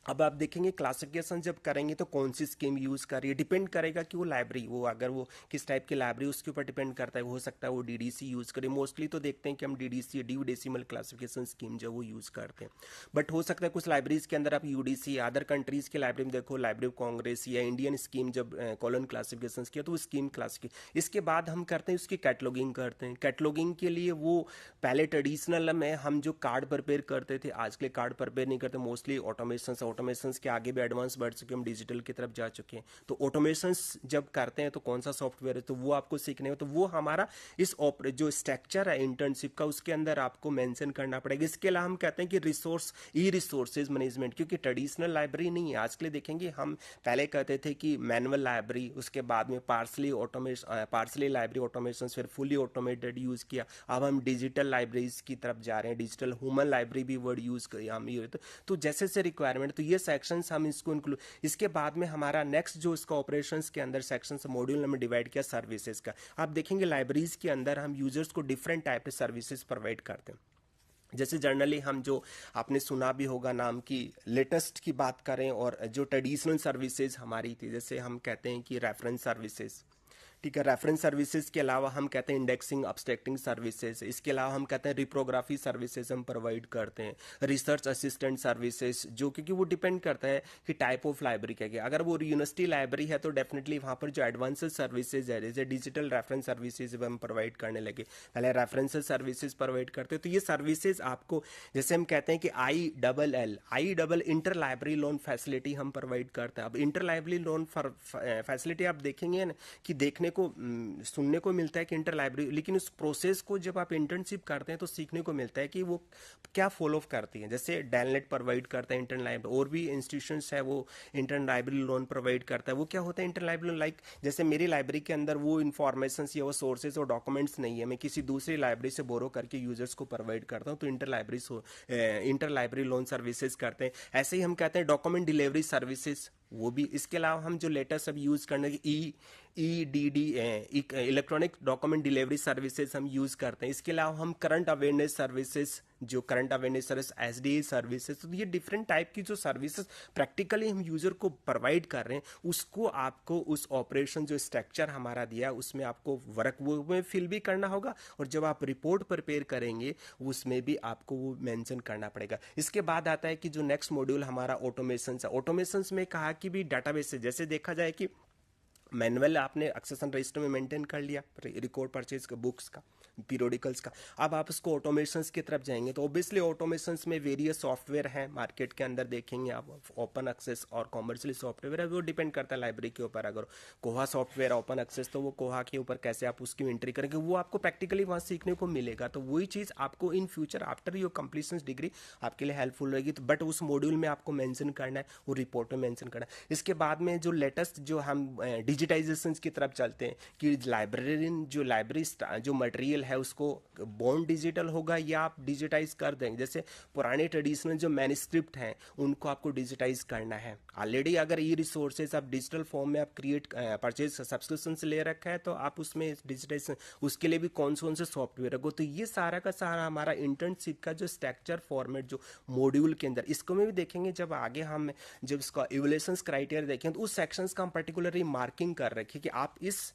अब आप देखेंगे क्लासिफिकेशन जब करेंगे तो कौन सी स्कीम यूज कर रही है, डिपेंड करेगा कि वो लाइब्रेरी, वो अगर वो किस टाइप की लाइब्रेरी, उसके ऊपर डिपेंड करता है। हो सकता है वो DDC यूज करे, मोस्टली तो देखते हैं कि हम DDC, due decimal classification scheme जो वो यूज करते हैं। बट हो सकता है कुछ लाइब्रेरीज के अंदर आप UDC, अदर कंट्रीज के लाइब्रेरी में देखो, लाइब्रेरी ऑफ कांग्रेस या इंडियन स्कीम जब कॉलन क्लासिफिकेशन किया तो वो स्कीम क्लासिफिकेशन। इसके बाद हम करते हैं उसकी कैटलॉगिंग करते हैं। कैटलॉगिंग के लिए वो पहले ट्रेडिशनल में हम जो कार्ड प्रिपेयर करते थे, आज के कार्ड प्रिपेयर नहीं करते, मोस्टली ऑटोमेशन के आगे भी एडवांस बढ़ चुके, हम डिजिटल की तरफ जा चुके हैं। तो ऑटोमेशंस जब करते हैं तो कौन सा सॉफ्टवेयर है, तो वो आपको सीखने हो, तो वो हमारा इस जो स्ट्रक्चर है इंटर्नशिप का, उसके अंदर आपको मेंशन करना पड़ेगा। इसके अलावा हम कहते हैं कि रिसोर्सेज मैनेजमेंट, क्योंकि ट्रेडिशनल लाइब्रेरी नहीं है आज के लिए। देखेंगे हम पहले कहते थे कि मैनुअल लाइब्रेरी, उसके बाद में पार्सली लाइब्रेरी ऑटोमेशन, फिर फुली ऑटोमेटेड यूज किया। अब हम डिजिटल लाइब्रेरीज की तरफ जा रहे हैं, डिजिटल ह्यूमन लाइब्रेरी भी वर्ड यूज हम तो जैसे से रिक्वायरमेंट, तो ये सेक्शंस हम इसको इंक्लूड, इसके बाद में हमारा नेक्स्ट जो इसका ऑपरेशंस के अंदर सेक्शंस मॉड्यूल में डिवाइड किया सर्विसेज का। आप देखेंगे लाइब्रेरीज के अंदर हम यूजर्स को डिफरेंट टाइप के सर्विसेज प्रोवाइड करते हैं। जैसे जनरली हम जो आपने सुना भी होगा नाम की लेटेस्ट की बात करें, और जो ट्रेडिशनल सर्विसेज हमारी थी, जैसे हम कहते हैं कि रेफरेंस सर्विसेज, ठीक है, रेफरेंस सर्विसेज के अलावा हम कहते हैं इंडेक्सिंग अब्स्ट्रैक्टिंग सर्विसेज, इसके अलावा हम कहते हैं रिप्रोग्राफी सर्विसेज हम प्रोवाइड करते हैं, रिसर्च असिस्टेंट सर्विसेज, जो क्योंकि वो डिपेंड करता है कि टाइप ऑफ लाइब्रेरी क्या है। अगर वो यूनिवर्सिटी लाइब्रेरी है तो डेफिनेटली वहाँ पर जो एडवांसेड सर्विसेज है, जैसे डिजिटल रेफरेंस सर्विसेज हम प्रोवाइड करने लगे, पहले रेफरेंसेज सर्विसेज प्रोवाइड करते हैं। तो ये सर्विसेज आपको, जैसे हम कहते हैं कि I double inter library loan facility हम प्रोवाइड करते हैं। अब इंटर लाइब्रेरी लोन फैसिलिटी आप देखेंगे ना कि देखने को सुनने को मिलता है कि इंटर लाइब्रेरी, लेकिन उस प्रोसेस को जब आप इंटर्नशिप करते हैं तो सीखने को मिलता है कि वो क्या फॉलो करती है। जैसे डेलनेट प्रोवाइड करता है इंटर लाइब्रेरी, और भी इंस्टीट्यूशंस है वो इंटर लाइब्रेरी लोन प्रोवाइड करता है। वो क्या होता है इंटर लाइब्रेरी, लाइक जैसे मेरी लाइब्रेरी के अंदर वो इन्फॉर्मेशन या वो सोर्सेज और डॉक्यूमेंट्स नहीं है, मैं किसी दूसरी लाइब्रेरी से बोरो करके यूजर्स को प्रोवाइड करता हूँ, तो इंटर लाइब्रेरी लोन सर्विसेज करते हैं। ऐसे ही हम कहते हैं डॉक्यूमेंट डिलीवरी सर्विसेज, वो भी। इसके अलावा हम जो लेटेस्ट अब यूज करने की EDD electronic document delivery services हम यूज करते हैं। इसके अलावा हम करंट अवेयरनेस सर्विसेज, जो current awareness service, SDA services, तो ये डिफरेंट टाइप की जो सर्विसेज प्रैक्टिकली हम यूजर को प्रोवाइड कर रहे हैं, उसको आपको उस ऑपरेशन जो स्ट्रक्चर हमारा दिया उसमें आपको वर्क वो में फिल भी करना होगा, और जब आप रिपोर्ट प्रिपेयर करेंगे उसमें भी आपको वो मेंशन करना पड़ेगा। इसके बाद आता है कि जो नेक्स्ट मॉड्यूल हमारा ऑटोमेशन है। ऑटोमेशन में कहा कि भी डाटाबेस से, जैसे देखा जाए कि मैनुअल आपने एक्सेशन रजिस्टर में मेंटेन कर लिया, रिकॉर्ड परचेज का, बुक्स का, पीरियोडिकल्स का, अब आप इसको ऑटोमेशंस की तरफ जाएंगे तो ऑब्वियसली ऑटोमेशंस में वेरियस सॉफ्टवेयर हैं मार्केट के अंदर, देखेंगे आप ओपन एक्सेस और कॉमर्शियल सॉफ्टवेयर है, वो डिपेंड करता है लाइब्रेरी के ऊपर। अगर कोहा सॉफ्टवेयर ओपन एक्सेस तो वो कोहा के ऊपर कैसे आप उसकी एंट्री करेंगे वो आपको प्रैक्टिकली वहाँ सीखने को मिलेगा। तो वही चीज़ आपको in future after your completion degree आपके लिए हेल्पफुल रहेगी। तो बट उस मॉड्यूल में आपको मेंशन करना है, वो रिपोर्ट में मेंशन करना है। इसके बाद में जो लेटेस्ट जो हम डिजिटाइजेशन की तरफ चलते हैं कि लाइब्रेरियन जो लाइब्रेरी जो मटेरियल है उसको बॉन्ड डिजिटल होगा या आप डिजिटाइज कर देंगे। जैसे पुराने ट्रेडिशनल जो मैन्युस्क्रिप्ट हैं उनको आपको डिजिटाइज करना है। ऑलरेडी अगर ई रिसोर्सेज आप डिजिटल फॉर्म में आप क्रिएट परचेज सब्सक्रिप्शन से ले रखा है तो आप उसमें डिजिटाइज, उसके लिए भी कौन से सॉफ्टवेयर है। तो ये सारा का सारा हमारा इंटर्नशिप का जो स्ट्रक्चर फॉर्मेट जो मॉड्यूल के अंदर, इसको में भी देखेंगे जब आगे हम जब इसका इवैल्यूएशन क्राइटेरिया देखेंगे तो उस सेक्शंस का हम पर्टिकुलरली मार्किंग कर रखे कि आप इस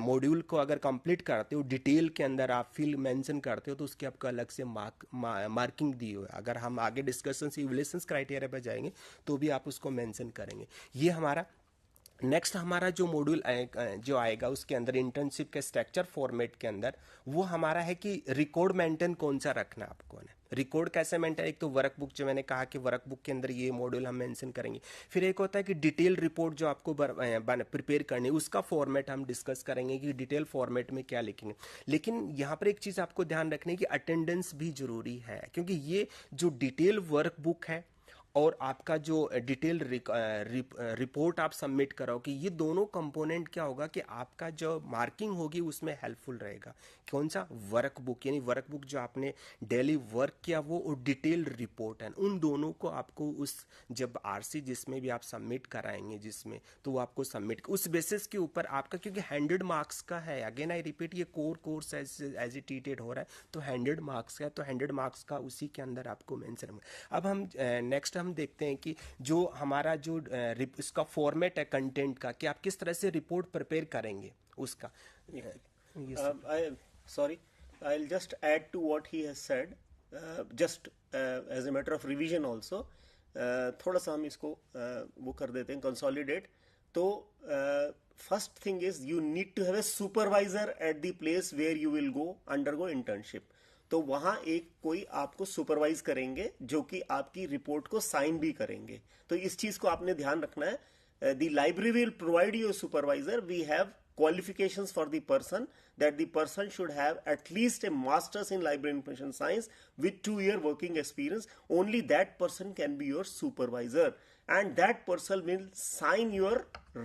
मॉड्यूल को अगर कंप्लीट करते हो, डिटेल के अंदर आप फील्ड मेंशन करते हो तो उसकी आपको अलग से मार्किंग दी हुई है। अगर हम आगे डिस्कशन इवैल्यूएशन क्राइटेरिया पर जाएंगे तो भी आप उसको मेंशन करेंगे। ये हमारा नेक्स्ट हमारा जो मॉड्यूल जो आएगा उसके अंदर इंटर्नशिप के स्ट्रक्चर फॉर्मेट के अंदर वो हमारा है कि रिकॉर्ड मेंटेन कौन सा रखना आपको है, रिकॉर्ड कैसे मेंटेन। एक तो वर्क बुक, जो मैंने कहा कि वर्क बुक के अंदर ये मॉड्यूल हम मेंशन करेंगे। फिर एक होता है कि डिटेल रिपोर्ट जो आपको प्रिपेयर करनी है उसका फॉर्मेट हम डिस्कस करेंगे कि डिटेल फॉर्मेट में क्या लिखेंगे। लेकिन यहाँ पर एक चीज़ आपको ध्यान रखनी है कि अटेंडेंस भी जरूरी है, क्योंकि ये जो डिटेल वर्क बुक है और आपका जो डिटेल रिपोर्ट आप सबमिट करोगे, ये दोनों कंपोनेंट क्या होगा कि आपका जो मार्किंग होगी उसमें हेल्पफुल रहेगा। कौन सा, वर्क बुक, यानी वर्क बुक जो आपने डेली वर्क किया वो, और डिटेल रिपोर्ट है, उन दोनों को आपको उस जब आरसी जिसमें भी आप सबमिट कराएंगे जिसमें, तो वो आपको सबमिट उस बेसिस के ऊपर आपका, क्योंकि 100 मार्क्स का है, अगेन आई रिपीट, ये core course as a treated हो रहा है तो 100 मार्क्स का है, तो 100 मार्क्स का उसी के अंदर आपको मेंशन होगा। अब हम नेक्स्ट हम देखते हैं कि जो हमारा जो इसका फॉर्मेट है कंटेंट का, कि आप किस तरह से रिपोर्ट प्रिपेयर करेंगे उसका। Sorry, I'll just add to what he has said, just as a matter of revision also. थोड़ा सा हम इसको वो कर देते हैं कंसोलिडेट। तो first thing is you need to have a supervisor at the place where you will go undergo internship. तो वहां एक कोई आपको सुपरवाइज करेंगे जो कि आपकी रिपोर्ट को साइन भी करेंगे। तो इस चीज को आपने ध्यान रखना है। The library will provide you supervisor. We have qualifications for the person, that the person should have at least a master's in library information science with 2-year working experience. Only that person can be your supervisor and that person will sign your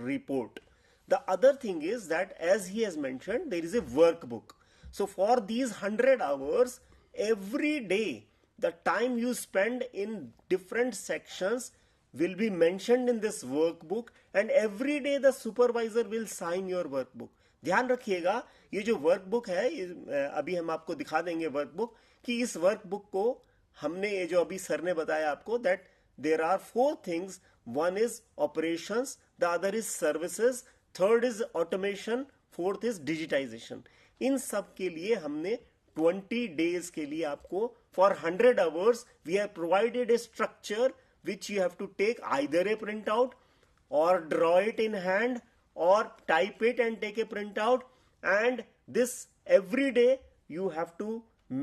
report. The other thing is that, as he has mentioned, there is a workbook. So for these 100 hours every day, the time you spend in different sections, will be mentioned in this workbook and every day the supervisor will sign your workbook. ध्यान रखिएगा, ये जो workbook है, अभी हम आपको दिखा देंगे वर्कबुक, कि इस वर्कबुक को हमने, ये जो अभी सर ने बताया आपको, that there are 4 things. One is operations, the other is services, third is automation, fourth is digitisation. इन सब के लिए हमने 20 डेज के लिए आपको for 100 hours we have provided a structure which you have to take either a printout or draw it in hand or type it and take a printout, and this every day you have to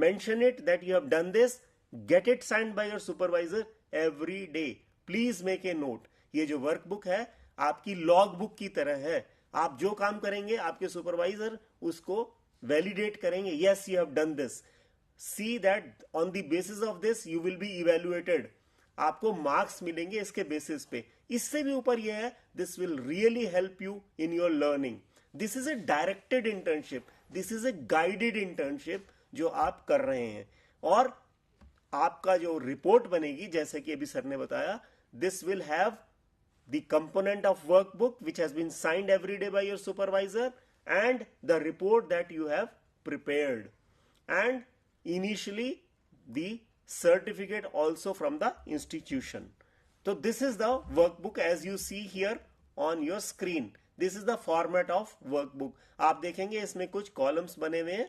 mention it that you have done this, get it signed by your supervisor every day. Please make a note. ये जो workbook है आपकी log book की तरह है. आप जो काम करेंगे आपके सुपरवाइजर उसको वैलिडेट करेंगे. Yes, you have done this. See that on the basis of this you will be evaluated. आपको मार्क्स मिलेंगे इसके बेसिस पे. इससे भी ऊपर यह है, this will really help you in your learning. This is a directed internship, this is a guided internship जो आप कर रहे हैं. और आपका जो रिपोर्ट बनेगी, जैसे कि अभी सर ने बताया, this will have the component of workbook which has been signed every day by your supervisor and the report that you have prepared, and initially the certificate also from the institution. So this is the workbook as you see here on your screen. This is the format of workbook. आप देखेंगे इसमें कुछ columns बने हुए हैं.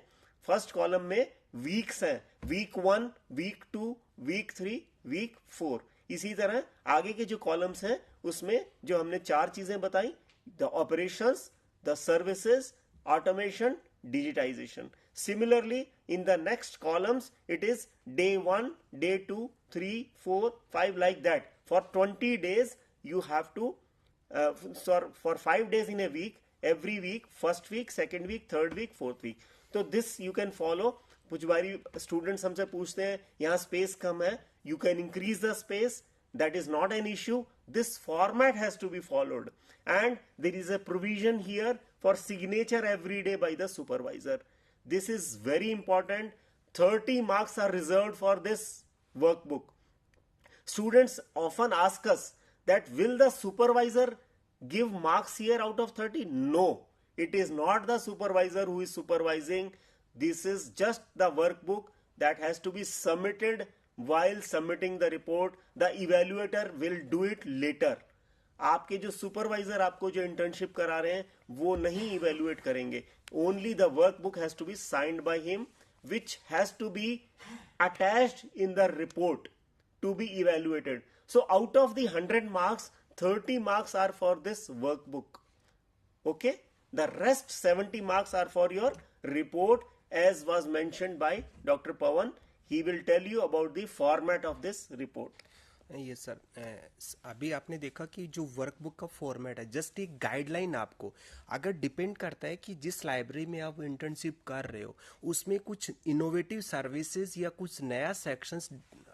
First column में weeks हैं, week 1, week 2, week 3, week 4. इसी तरह आगे के जो कॉलम्स हैं उसमें जो हमने 4 चीजें बताई, the operations, the services, automation, digitization. Similarly, in the next columns, it is day 1, day 2, 3, 4, 5, like that. For 20 days, you have to, for 5 days in a week, every week, first week, second week, third week, fourth week. So this you can follow. कुछ बारी students हमसे पूछते हैं, यहाँ space कम है, you can increase the space. That is not an issue. This format has to be followed. And there is a provision here for signature every day by the supervisor. This is very important. 30 marks are reserved for this workbook. Students often ask us that will the supervisor give marks here out of 30? No, it is not the supervisor who is supervising. This is just the workbook that has to be submitted. While submitting the report, the evaluator will do it later. आपके जो supervisor आपको जो internship करा रहे हैं वो नहीं evaluate करेंगे. Only the workbook has to be signed by him, which has to be attached in the report to be evaluated. So out of the 100 marks, 30 marks are for this workbook. Okay, the rest 70 marks are for your report, as was mentioned by Dr. Pawan. He will tell you about the format of this report. ये sir, अभी आपने देखा कि जो workbook का format है just एक guideline आपको, अगर डिपेंड करता है कि जिस लाइब्रेरी में आप इंटर्नशिप कर रहे हो उसमें कुछ इनोवेटिव सर्विसेज या कुछ नया सेक्शंस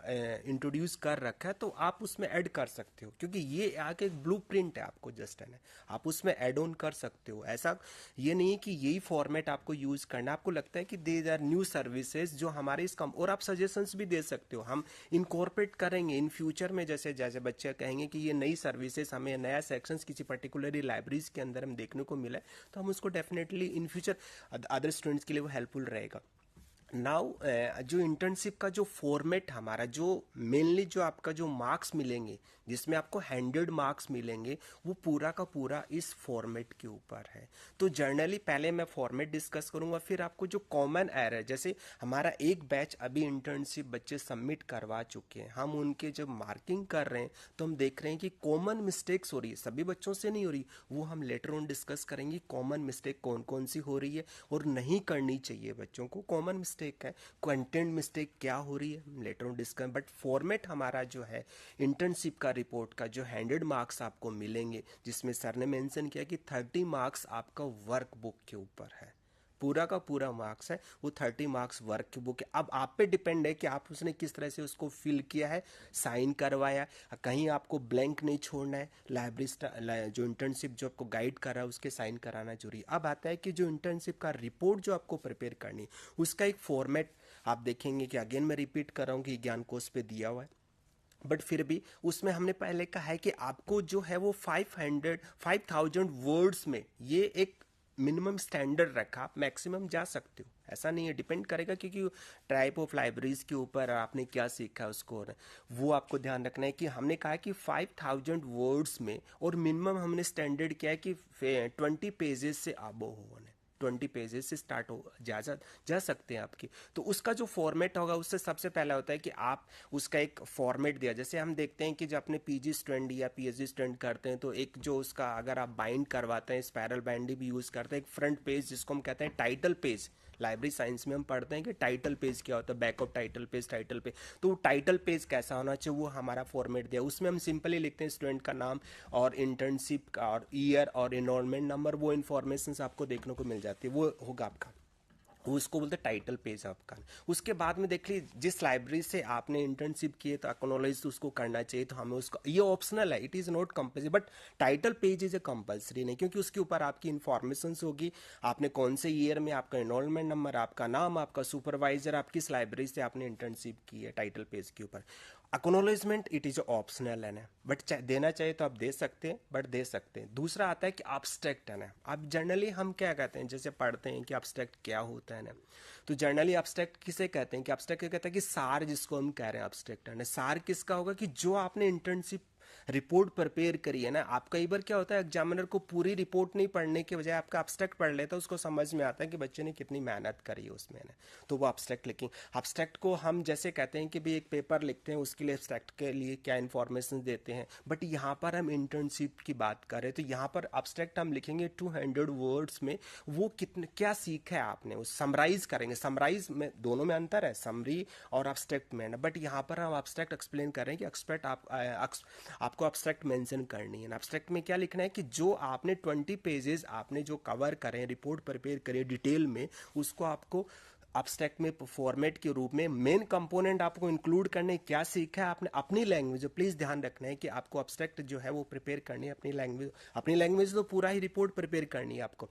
इंट्रोड्यूस कर रखा है तो आप उसमें ऐड कर सकते हो, क्योंकि ये आगे एक ब्लूप्रिंट है आपको जस्ट है ना, आप उसमें ऐड ऑन कर सकते हो. ऐसा ये नहीं है कि यही फॉर्मेट आपको यूज करना. आपको लगता है कि देयर आर न्यू सर्विसेज जो हमारे इस कम, और आप सजेशंस भी दे सकते हो, हम इनकॉर्पोरेट करेंगे इन फ्यूचर में. जैसे जैसे बच्चे कहेंगे कि ये नई सर्विसेज हमें नया सेक्शंस किसी पर्टिकुलरली लाइब्रेरीज के अंदर हम देखने को मिला है तो हम उसको definitely in future other students के लिए वो हेल्पफुल रहेगा. नाउ जो इंटर्नशिप का जो फॉर्मेट हमारा, जो मेनली जो आपका जो मार्क्स मिलेंगे जिसमें आपको 100 मार्क्स मिलेंगे वो पूरा का पूरा इस फॉर्मेट के ऊपर है. तो जर्नली पहले मैं फॉर्मेट डिस्कस करूंगा, फिर आपको जो कॉमन एरर, जैसे हमारा एक बैच अभी इंटर्नशिप बच्चे सबमिट करवा चुके हैं, हम उनके जब मार्किंग कर रहे हैं तो हम देख रहे हैं कि कॉमन मिस्टेक्स हो रही है, सभी बच्चों से नहीं हो रही, वो हम लेटर ऑन डिस्कस करेंगे कॉमन मिस्टेक कौन कौन सी हो रही है और नहीं करनी चाहिए बच्चों को. कॉमन मिस्टेक है, कंटेंट मिस्टेक क्या हो रही है later on discuss. But format हमारा जो है इंटर्नशिप का रिपोर्ट का जो 100 मार्क्स आपको मिलेंगे, जिसमें सर ने मेंशन किया कि 30 मार्क्स आपका वर्कबुक के ऊपर है, पूरा का पूरा मार्क्स है वो 30 मार्क्स वर्कबुक है. अब आप पे डिपेंड है कि आप उसने किस तरह से उसको फिल किया है, साइन करवाया, कहीं आपको ब्लैंक नहीं छोड़ना है. लाइब्रेरी जो इंटर्नशिप जो आपको गाइड कर रहा है उसके साइन कराना जरूरी. अब आता है कि जो इंटर्नशिप का रिपोर्ट जो आपको प्रिपेयर करनी है उसका एक फॉर्मेट आप देखेंगे कि अगेन मैं रिपीट कर रहा हूँ कि ज्ञान कोश पे दिया हुआ है. बट फिर भी उसमें हमने पहले कहा है कि आपको जो है वो 5000 वर्ड्स में ये एक मिनिमम स्टैंडर्ड रखा, आप मैक्सिमम जा सकते हो, ऐसा नहीं है, डिपेंड करेगा क्योंकि टाइप ऑफ लाइब्रेरीज के ऊपर आपने क्या सीखा है उसको, वो आपको ध्यान रखना है कि हमने कहा कि 5000 वर्ड्स में, और मिनिमम हमने स्टैंडर्ड किया है कि 20 पेजेस से अबव होने, 20 पेजेस से स्टार्ट हो जा सकते हैं आपकी। तो उसका जो फॉर्मेट होगा उससे सबसे पहला होता है कि आप उसका एक फॉर्मेट दिया, जैसे हम देखते हैं कि जब अपने पीजी स्टूडेंट या पीएचडी स्टूडेंट करते हैं तो एक जो उसका अगर आप बाइंड करवाते हैं, स्पायरल बाइंडिंग भी यूज़ करते हैं, एक फ्रंट पेज जिसको हम कहते हैं टाइटल पेज, लाइब्रेरी साइंस में हम पढ़ते हैं कि टाइटल पेज क्या होता है, बैक ऑफ टाइटल पेज, तो टाइटल पेज कैसा होना चाहिए वो हमारा फॉर्मेट दिया, उसमें हम सिंपली लिखते हैं स्टूडेंट का नाम और इंटर्नशिप का और ईयर और एनरोलमेंट नंबर, वो इन्फॉर्मेशन आपको देखने को मिल जाती है, वो होगा आपका, वो इसको बोलते हैं टाइटल पेज आपका। उसके बाद में देख लीजिए जिस लाइब्रेरी से आपने इंटर्नशिप किए तो एक्नॉलेज तो उसको करना चाहिए, तो हमें उसको, ये ऑप्शनल है, it is not compulsory, but title page is a compulsory नहीं, क्योंकि उसके ऊपर आपकी इन्फॉर्मेशन होगी, आपने कौन से ईयर में, आपका एनरोलमेंट नंबर, आपका नाम, आपका सुपरवाइजर, आप किस लाइब्रेरी से आपने इंटर्नशिप की है, टाइटल पेज के ऊपर। एक्नॉलेजमेंट इट इज ऑप्शनल है ना, बट देना चाहिए तो आप दे सकते हैं, बट दे सकते हैं। दूसरा आता है कि एब्स्ट्रैक्ट है ना, अब जनरली हम क्या कहते हैं, जैसे पढ़ते हैं कि एब्स्ट्रैक्ट क्या होता है ना, तो जनरली एब्स्ट्रैक्ट किसे कहते हैं, कि एब्स्ट्रैक्ट क्या कहते हैं कि सार, जिसको हम कह रहे हैं एब्स्ट्रैक्ट है ना, सार किसका होगा कि जो आपने इंटर्नशिप रिपोर्ट प्रिपेयर करी है ना, आप कई बार क्या होता है एग्जामिनर को पूरी रिपोर्ट नहीं पढ़ने के बजाय आपका एब्स्ट्रैक्ट पढ़ लेता है, उसको समझ में आता है कि बच्चे ने कितनी मेहनत करी है उसमें ना, तो वो एब्स्ट्रैक्ट लिखेंगे। एब्स्ट्रैक्ट को हम जैसे कहते हैं कि भाई एक पेपर लिखते हैं, उसके लिए एब्स्ट्रैक्ट के लिए क्या इन्फॉर्मेशन देते हैं, बट यहाँ पर हम इंटर्नशिप की बात कर रहे हैं, तो यहाँ पर एब्स्ट्रैक्ट हम लिखेंगे 200 वर्ड्स में, वो कितने क्या सीखा है आपने, वो समराइज करेंगे। समराइज में दोनों में अंतर है, समरी और एब्स्ट्रैक्ट में, बट यहाँ पर हम एब्स्ट्रैक्ट एक्सप्लेन कर रहे हैं कि एक्सपेक्ट आपको एब्स्ट्रैक्ट मेंशन करनी है। एब्स्ट्रैक्ट में क्या लिखना है कि जो आपने 20 पेजेस आपने जो कवर करें, रिपोर्ट प्रिपेयर करें डिटेल में, उसको आपको एब्स्ट्रैक्ट में फॉर्मेट के रूप में मेन कंपोनेंट आपको इंक्लूड करने, क्या सीखा है आपने अपनी लैंग्वेज, प्लीज ध्यान रखना है कि आपको एब्स्ट्रैक्ट जो है वो प्रिपेयर करनी है अपनी लैंग्वेज तो पूरा ही रिपोर्ट प्रिपेयर करनी है आपको।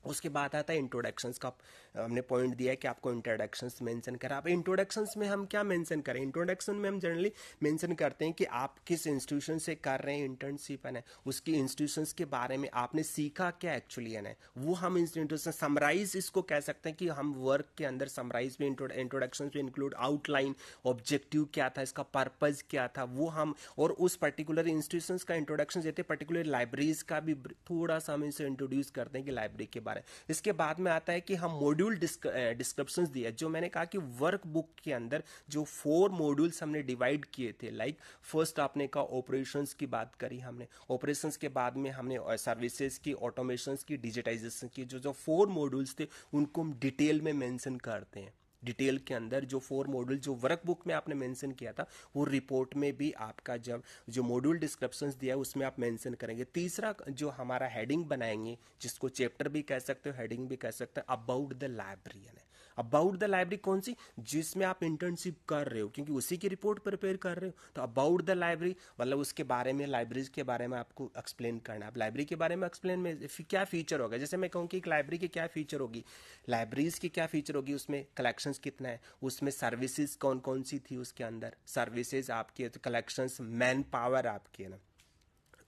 उसके बाद आता है इंट्रोडक्शंस का, हमने पॉइंट दिया है कि आपको इंट्रोडक्शंस मेंशन करा। अब इंट्रोडक्शंस में हम क्या मेंशन करें, इंट्रोडक्शन में हम जनरली मेंशन करते हैं कि आप किस इंस्टीट्यूशन से कर रहे हैं इंटर्नशिप है ना, उसकी इंस्टीट्यूशंस के बारे में आपने सीखा क्या एक्चुअली है ना, वो हम इंस्टीट्यूशन समराइज इसको कह सकते हैं कि हम वर्क के अंदर समराइज में इंट्रोडक्शन में इंक्लूड आउटलाइन, ऑब्जेक्टिव क्या था, इसका पर्पज क्या था, वो हम, और उस पर्टिकुलर इंस्टीट्यूशंस का इंट्रोडक्शन देते हैं, पर्टिकुलर लाइब्रेरीज का भी थोड़ा सा हम इसे इंट्रोड्यूस करते हैं कि लाइब्रेरी के बारे। इसके बाद में आता है कि हम मॉड्यूल डिस्क्रिप्शंस दिया, जो मैंने कहा कि वर्क बुक के अंदर जो 4 मॉड्यूल्स हमने डिवाइड किए थे, लाइक फर्स्ट आपने कहा ऑपरेशंस की बात करी हमने, ऑपरेशंस के बाद में हमने सर्विसेज की, ऑटोमेशंस की, डिजिटाइजेशन की, जो 4 मॉड्यूल्स थे उनको हम डिटेल में मेंशन करते हैं। डिटेल के अंदर जो 4 मॉड्यूल जो वर्क बुक में आपने मेंशन किया था, वो रिपोर्ट में भी आपका जब जो मॉड्यूल डिस्क्रिप्शंस दिया है उसमें आप मेंशन करेंगे। तीसरा जो हमारा हेडिंग बनाएंगे, जिसको चैप्टर भी कह सकते हो, हेडिंग भी कह सकते हैं, अबाउट द लाइब्रेरी है। अबाउट द लाइब्रेरी कौन सी, जिसमें आप इंटर्नशिप कर रहे हो, क्योंकि उसी की रिपोर्ट प्रिपेयर कर रहे हो, तो अबाउट द लाइब्रेरी मतलब उसके बारे में, लाइब्रेरीज के बारे में आपको एक्सप्लेन करना है। अब लाइब्रेरी के बारे में एक्सप्लेन में क्या फीचर होगा, जैसे मैं कहूँ कि एक लाइब्रेरी की क्या फीचर होगी, लाइब्रेरीज की क्या फीचर होगी, उसमें कलेक्शंस कितना है, उसमें सर्विसेज कौन कौन सी थी, उसके अंदर सर्विसेज आपकी, तो कलेक्शंस, मैन पावर आपकी है ना,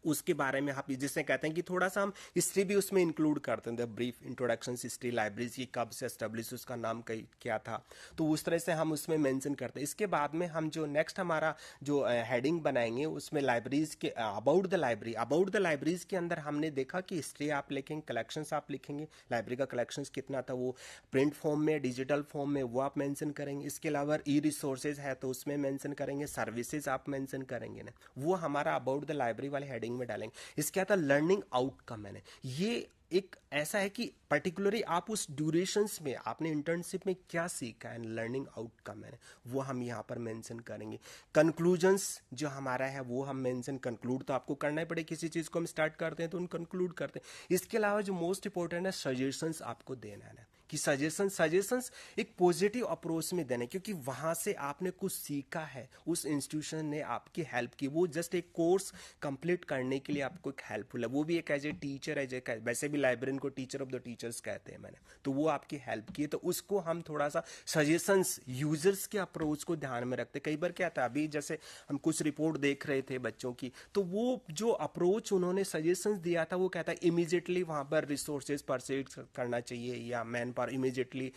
उसके बारे में आप जिससे कहते हैं कि थोड़ा सा हम हिस्ट्री भी उसमें इंक्लूड करते हैं, ब्रीफ इंट्रोडक्शन हिस्ट्री, लाइब्रेरीज की कब से एस्टेब्लिश, उसका नाम क्या था, तो उस तरह से हम उसमें मेंशन करते हैं। इसके बाद में हम जो नेक्स्ट हमारा जो हेडिंग बनाएंगे उसमें लाइब्रेरीज के about the library, about the libraries के अंदर हमने देखा कि हिस्ट्री आप लिखेंगे, कलेक्शंस आप लिखेंगे, लाइब्रेरी का कलेक्शंस कितना था, वो प्रिंट फॉर्म में, डिजिटल फॉर्म में, वो आप मेंशन करेंगे। इसके अलावा ई रिसोर्सेज है तो उसमें मेंशन करेंगे, सर्विसेज आप मेंशन करेंगे ना, वो हमारा अबाउट द लाइब्रेरी वाले हेडिंग में डालेंगे। इसके आता लर्निंग आउटकम है, ये एक ऐसा है कि पर्टिकुलरली आप उस ड्यूरेशंस में आपने इंटर्नशिप में क्या सीखा है, लर्निंग आउटकम है वो हम यहाँ पर मेंशन करेंगे। कंक्लूजन्स जो हमारा है वो हम मेंशन, कंक्लूड तो आपको करना ही पड़े, किसी चीज को हम स्टार्ट करते हैं तो उन कंक्लूड करते हैं। इसके अलावा जो मोस्ट इंपॉर्टेंट है, सजेशंस आपको देना है, कि सजेशंस एक पॉजिटिव अप्रोच में देने, क्योंकि वहां से आपने कुछ सीखा है, उस इंस्टीट्यूशन ने आपकी हेल्प की, वो जस्ट एक कोर्स कंप्लीट करने के लिए आपको एक हेल्पफुल है, वो भी एक एज ए टीचर, वैसे भी लाइब्रेरियन को टीचर ऑफ द टीचर्स कहते हैं मैंने, तो वो आपकी हेल्प की है, तो उसको हम थोड़ा सा सजेशंस यूजर्स के अप्रोच को ध्यान में रखते। कई बार क्या था, अभी जैसे हम कुछ रिपोर्ट देख रहे थे बच्चों की, तो वो जो अप्रोच उन्होंने सजेशंस दिया था, वो कहता है इमीडिएटली वहां पर रिसोर्सेज परसेज करना चाहिए या मैन पावर इमीडिएटली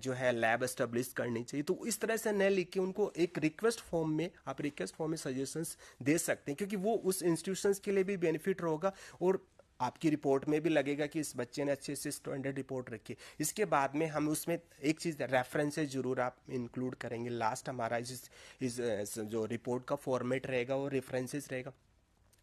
जो है लैब एस्टेब्लिश करनी चाहिए। तो इस तरह से न लिख के उनको एक रिक्वेस्ट फॉर्म में, आप रिक्वेस्ट फॉर्म में सजेशंस दे सकते हैं, क्योंकि वो उस इंस्टीट्यूशंस के लिए भी बेनिफिट होगा और आपकी रिपोर्ट में भी लगेगा कि इस बच्चे ने अच्छे से स्टैंडर्ड रिपोर्ट रखी। इसके बाद में हम उसमें एक चीज़ रेफरेंसेस जरूर आप इंक्लूड करेंगे। लास्ट हमारा इस जो रिपोर्ट का फॉर्मेट रहेगा वो रेफरेंसेस रहेगा।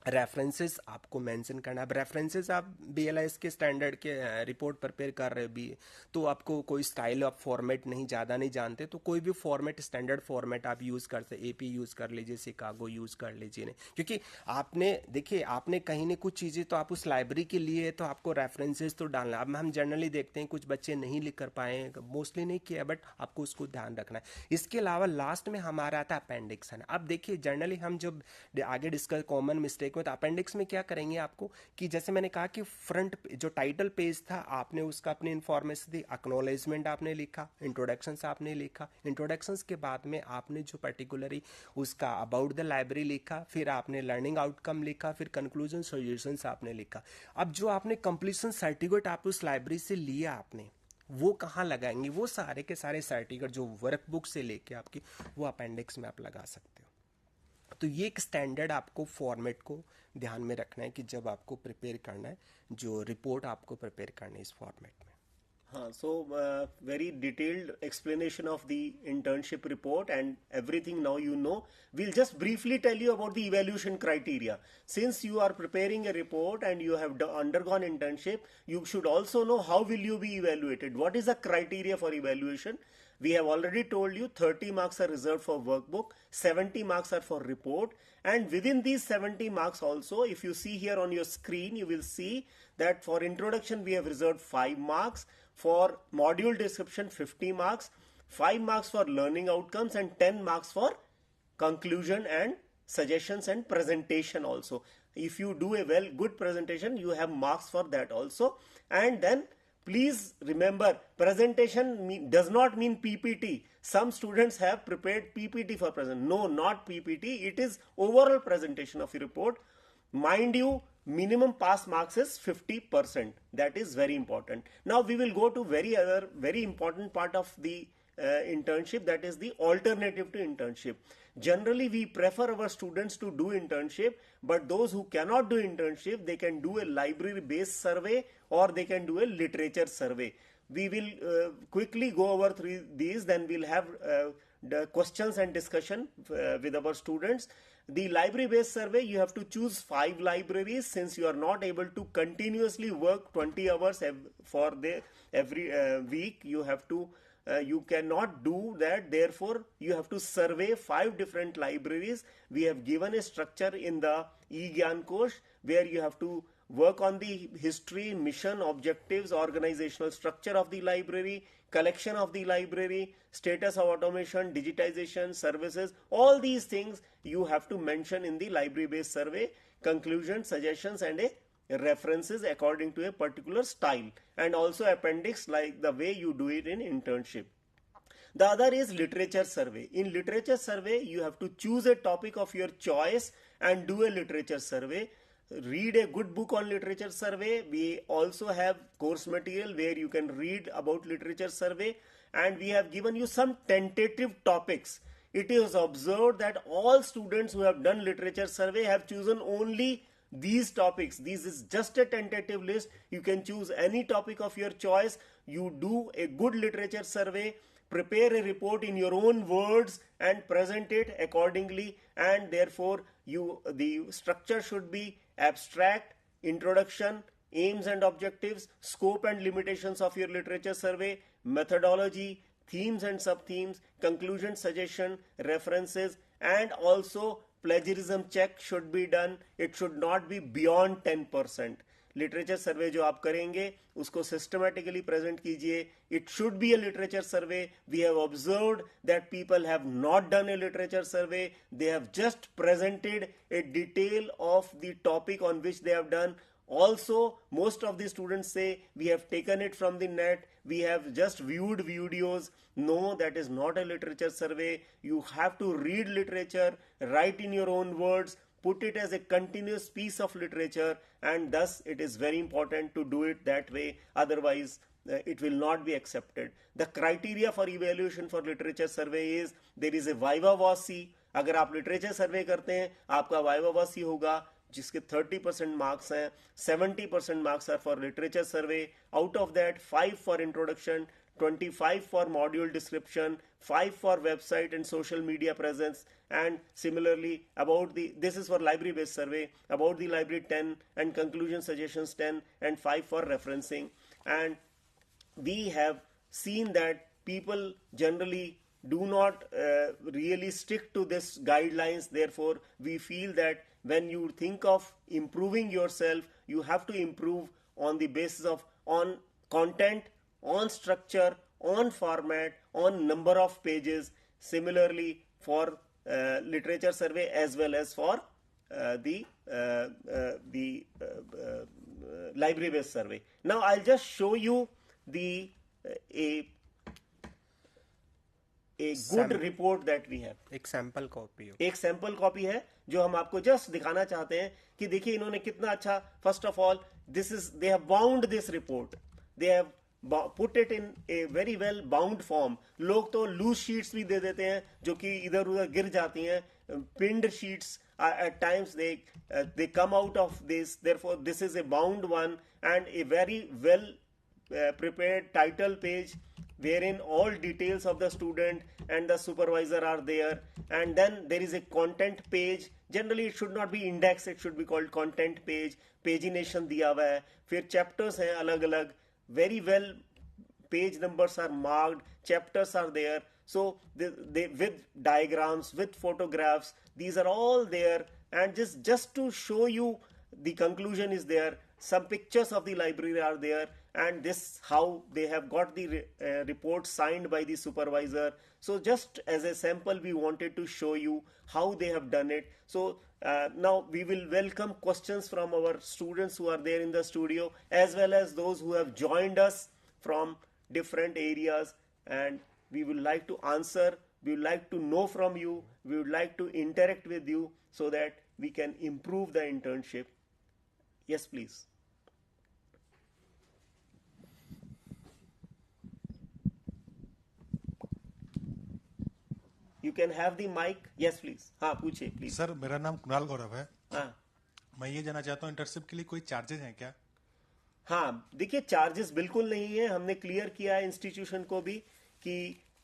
रेफरेंसेस आपको मेंशन करना। अब रेफरेंसेस आप बीएलआईएस के स्टैंडर्ड के रिपोर्ट प्रिपेयर कर रहे भी, तो आपको कोई स्टाइल ऑफ फॉर्मेट नहीं, ज़्यादा नहीं जानते, तो कोई भी फॉर्मेट, स्टैंडर्ड फॉर्मेट आप यूज़ कर सकते। एपी यूज़ कर लीजिए, शिकागो यूज़ कर लीजिए, नहीं क्योंकि आपने देखिए आपने कहीं ना कुछ चीज़ें तो आप उस लाइब्रेरी के लिए तो आपको रेफरेंसेस तो डालना। अब हम जनरली देखते हैं कुछ बच्चे नहीं लिख कर पाए, मोस्टली नहीं किया, बट आपको उसको ध्यान रखना है। इसके अलावा लास्ट में हमारा आता है अपेंडिक्स है ना। अब देखिए जनरली हम जब आगे डिस्कस कॉमन मिस्टेक में, तो अपेंडिक्स में क्या करेंगे आपको कि जैसे मैंने कहा कि फ्रंट जो टाइटल पेज था आपने उसका अपनी इंफॉर्मेशन दी, एक्नॉलेजमेंट आपने लिखा, इंट्रोडक्शंस आपने लिखा, इंट्रोडक्शंस के बाद में आपने जो पर्टिकुलरली उसका अबाउट द लाइब्रेरी लिखा, फिर आपने लर्निंग आउटकम लिखा, फिर कंक्लूजन सजेशंस आपने लिखा। अब जो आपने कंप्लीशन सर्टिफिकेट आप उस लाइब्रेरी से लिया आपने, वो कहाँ लगाएंगे? वो सारे के सारे सर्टिफिकेट जो वर्कबुक से लेके आपकी, वो अपेंडिक्स में आप लगा सकते हो। तो ये एक स्टैंडर्ड आपको फॉर्मेट को ध्यान में रखना है कि जब आपको प्रिपेयर करना है, जो रिपोर्ट आपको प्रिपेयर करना है इस फॉर्मेट में। हाँ, so very detailed explanation of the internship report and everything now you know. We'll just briefly tell you about the evaluation criteria. Since you are preparing a report and you have undergone internship, you should also know how will you be evaluated. What is the criteria for evaluation? We have already told you 30 marks are reserved for workbook, 70 marks are for report, and within these 70 marks also, if you see here on your screen, you will see that for introduction we have reserved 5 marks, for module description 50 marks, 5 marks for learning outcomes, and 10 marks for conclusion and suggestions and presentation also. If you do a good presentation, you have marks for that also. And then please remember, presentation does not mean PPT. Some students have prepared PPT for present. No, not PPT. It is overall presentation of your report. Mind you, minimum pass marks is 50%. That is very important. Now we will go to very important part of the internship, that is the alternative to internship. Generally we prefer our students to do internship, but those who cannot do internship, they can do a library based survey or they can do a literature survey. We will quickly go over through these, then we'll have the questions and discussion with our students. The library based survey, you have to choose 5 libraries, since you are not able to continuously work 20 hours for every week. You cannot do that, therefore you have to survey 5 different libraries. We have given a structure in the e-Gyan Kosh where you have to work on the history, mission, objectives, organizational structure of the library, collection of the library, status of automation, digitization, services. All these things you have to mention in the library based survey, conclusions, suggestions, and a references according to a particular style, and also appendix like the way you do it in internship. The other is literature survey. In literature survey, you have to choose a topic of your choice and do a literature survey. Read a good book on literature survey. We also have course material where you can read about literature survey, and we have given you some tentative topics. It is observed that all students who have done literature survey have chosen only these topics. This is just a tentative list. You can choose any topic of your choice. You do a good literature survey, prepare a report in your own words and present it accordingly, and therefore the structure should be abstract, introduction, aims and objectives, scope and limitations of your literature survey, methodology, themes and sub-themes, conclusion, suggestion, references, and also plagiarism check should be done. It should not be beyond 10%. Literature survey जो आप करेंगे उसको systematically present कीजिए. It should be a literature survey. We have observed that people have not done a literature survey. They have just presented a detail of the topic on which they have done. Also, most of the students say we have taken it from the net, we have just viewed videos. No, that is not a literature survey. You have to read literature, write in your own words, put it as a continuous piece of literature, and thus it is very important to do it that way. Otherwise, it will not be accepted. The criteria for evaluation for literature survey is there is a viva voce. अगर आप literature सर्वे करते हैं आपका viva वॉसी होगा जिसके 30% marks हैं. 70% marks are for literature survey. Out of that 5 for introduction, 25 for module description, 5 for website and social media presence, and similarly about the, this is for library based survey, about the library 10, and conclusion suggestions 10, and 5 for referencing. And we have seen that people generally do not really stick to this guidelines. Therefore we feel that when you think of improving yourself, you have to improve on the basis of on content, on structure, on format, on number of pages. Similarly for literature survey as well as for the library based survey. Now I'll just show you the a good report that we have. एक sample copy हो, एक sample copy है जो हम आपको just दिखाना चाहते हैं कि देखिए इन्होंने कितना अच्छा. First of all this is they have bound this report. They have put it in a very well bound form. लोग तो लूज शीट्स भी दे देते हैं जो कि इधर उधर गिर जाती हैं. पिंड sheets at times they come out of this. Therefore this is a bound one and a very well prepared title page wherein all details of the student and the supervisor are there. And then there is a content page. Generally it should not be index, it should be called content page. pagination दिया हुआ है. फिर chapters हैं अलग अलग. Very well page numbers are marked, chapters are there. So they with diagrams, with photographs, these are all there. And just to show you the conclusion is there. Some pictures of the library are there, and this how they have got the report signed by the supervisor. So just as a sample we wanted to show you how they have done it. So now we will welcome questions from our students who are there in the studio as well as those who have joined us from different areas, and we would like to answer, we would like to know from you, we would like to interact with you so that we can improve the internship. Yes, please. You can have the mic. Yes, please. हाँ पूछिए please. Sir मेरा नाम कुणाल गौरव है. हाँ मैं ये जानना चाहता हूँ इंटर्नशिप के लिए कोई चार्जेस हैं क्या? हाँ देखिए चार्जेस बिल्कुल नहीं है. हमने क्लियर किया है इंस्टीट्यूशन को भी कि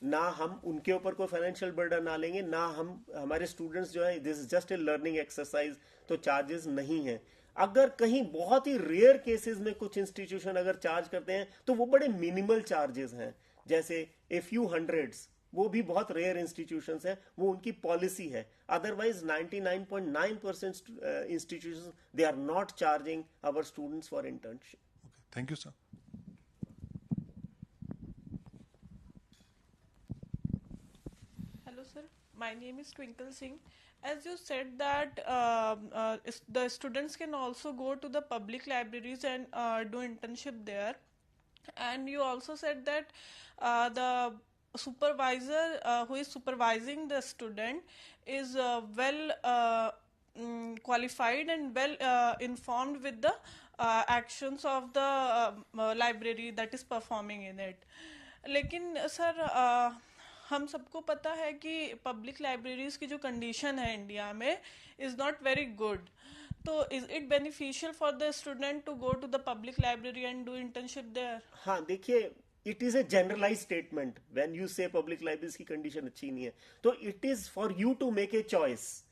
ना हम उनके ऊपर कोई फाइनेंशियल बर्डन ना लेंगे, ना हम हमारे स्टूडेंट्स जो है this is just a learning exercise. तो चार्जेस नहीं है. अगर कहीं बहुत ही रेयर केसेस में कुछ इंस्टीट्यूशन अगर चार्ज करते हैं तो वो बड़े मिनिमल चार्जेस हैं, जैसे ए फ्यू हंड्रेड्स. वो भी बहुत रेयर इंस्टीट्यूशंस हैं, वो उनकी पॉलिसी है. Otherwise 99.9% institutions they are not charging our students for internship. Thank you sir. Hello sir, my name is Twinkle Singh. As you said that the students can also go to the public libraries and do internship there, and you also said that the supervisor who is supervising the student is qualified and well informed with the actions of the library that is performing in it. लेकिन sir हम सबको पता है कि public libraries की जो condition है India में इज नॉट वेरी गुड. तो is it beneficial for the student to go to the public library and do internship there? हाँ देखिए it is a generalize statement. When you say public libraries की condition अच्छी नहीं है तो it is for you to make a choice.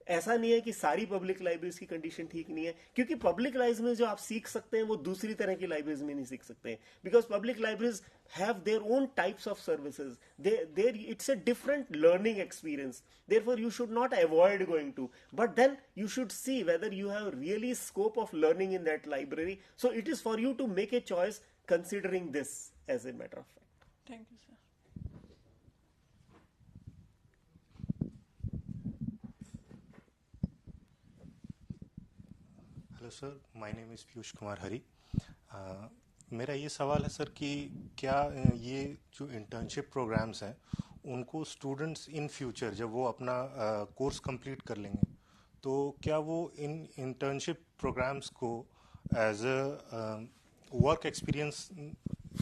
ऐसा नहीं है कि सारी पब्लिक लाइब्रेरीज की कंडीशन ठीक नहीं है, क्योंकि पब्लिक लाइब्रेरीज में जो आप सीख सकते हैं वो दूसरी तरह की लाइब्रेरीज में नहीं सीख सकते, because public libraries have their own types of services, there it's a different learning experience, therefore you should not avoid going to, but then you should see whether you have really scope of learning in that library. So it is for you to make a choice considering this as a matter of fact. Thank you, sir. Hello sir, my name is Piyush Kumar Hari. मेरा ये सवाल है sir कि क्या ये जो internship programmes हैं उनको स्टूडेंट्स इन फ्यूचर जब वो अपना कोर्स कंप्लीट कर लेंगे तो क्या वो इन इंटर्नशिप प्रोग्राम्स को as a work experience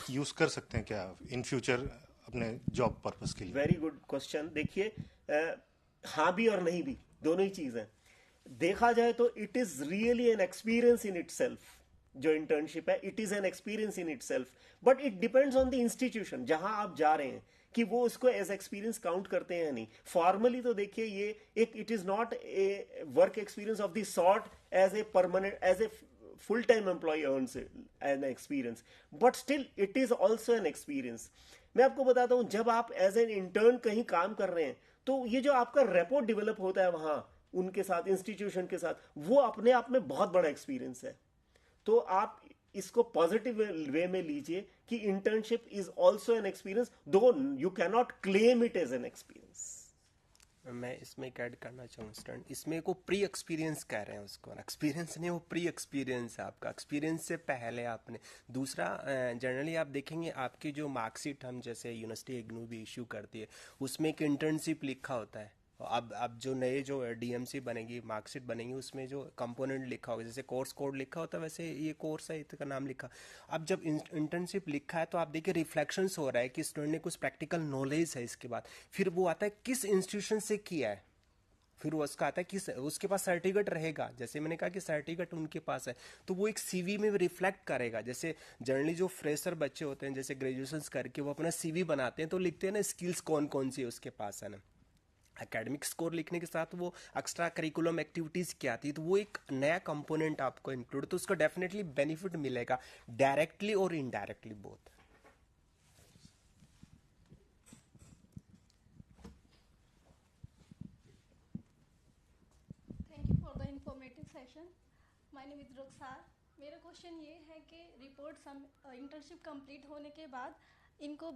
use कर सकते हैं क्या इन फ्यूचर अपने जॉब पर्पस के लिए? Very good question. देखिए, हाँ भी और नहीं भी, दोनों ही चीज़ हैं। देखा जाए तो it is really an experience in it self. जो इंटर्नशिप है it is an experience in it self, but it depends on the institution जहां आप जा रहे हैं कि वो उसको एज एक्सपीरियंस काउंट करते हैं या नहीं। फॉर्मली तो देखिए ये एक it is not a work experience of the sort as a permanent as a full time employee earns an experience, but still it is also an experience. मैं आपको बताता हूं, जब आप एज एन इंटर्न कहीं काम कर रहे हैं तो ये जो आपका रेपो डेवलप होता है वहां उनके साथ, इंस्टीट्यूशन के साथ, वो अपने आप में बहुत बड़ा एक्सपीरियंस है। तो आप इसको पॉजिटिव वे में लीजिए कि internship is also an experience, though you can not claim it as an experience. मैं इसमें एक ऐड करना चाहूँ स्टूडेंट, इसमें को प्री एक्सपीरियंस कह रहे हैं उसको, एक्सपीरियंस नहीं, वो प्री एक्सपीरियंस है आपका, एक्सपीरियंस से पहले आपने। दूसरा, जनरली आप देखेंगे आपकी जो मार्कशीट हम जैसे यूनिवर्सिटी इग्नू भी इशू करती है उसमें एक इंटर्नशिप लिखा होता है। अब जो नए जो डीएमसी बनेगी, मार्कशीट बनेगी, उसमें जो कंपोनेंट लिखा होगा, जैसे कोर्स कोड लिखा होता है वैसे ये कोर्स है इसका नाम लिखा। अब जब इंटर्नशिप लिखा है तो आप देखिए रिफ्लेक्शंस हो रहा है कि स्टूडेंट ने कुछ प्रैक्टिकल नॉलेज है। इसके बाद फिर वो आता है किस इंस्टीट्यूशन से किया है, फिर वो उसका आता है कि उसके पास सर्टिफिकेट रहेगा, जैसे मैंने कहा कि सर्टिफिकेट उनके पास है तो वो एक सीवी में रिफ्लेक्ट करेगा। जैसे जनरली जो फ्रेशर बच्चे होते हैं जैसे ग्रेजुएशन करके वो अपना सीवी बनाते हैं तो लिखते हैं ना स्किल्स कौन कौन सी है उसके पास, है ना। एकेडमिक स्कोर लिखने के साथ वो एक्स्ट्रा करिकुलम एक्टिविटीज़ क्या थी तो वो एक नया कंपोनेंट आपको इंक्लूड, तो उसको डेफिनेटली बेनिफिट मिलेगा डायरेक्टली और indirectly both. Thank you for the informative session. My name is Rukhsar. मेरा क्वेश्चन ये है कि रिपोर्ट इंटर्नशिप कंप्लीट होने के बाद इनको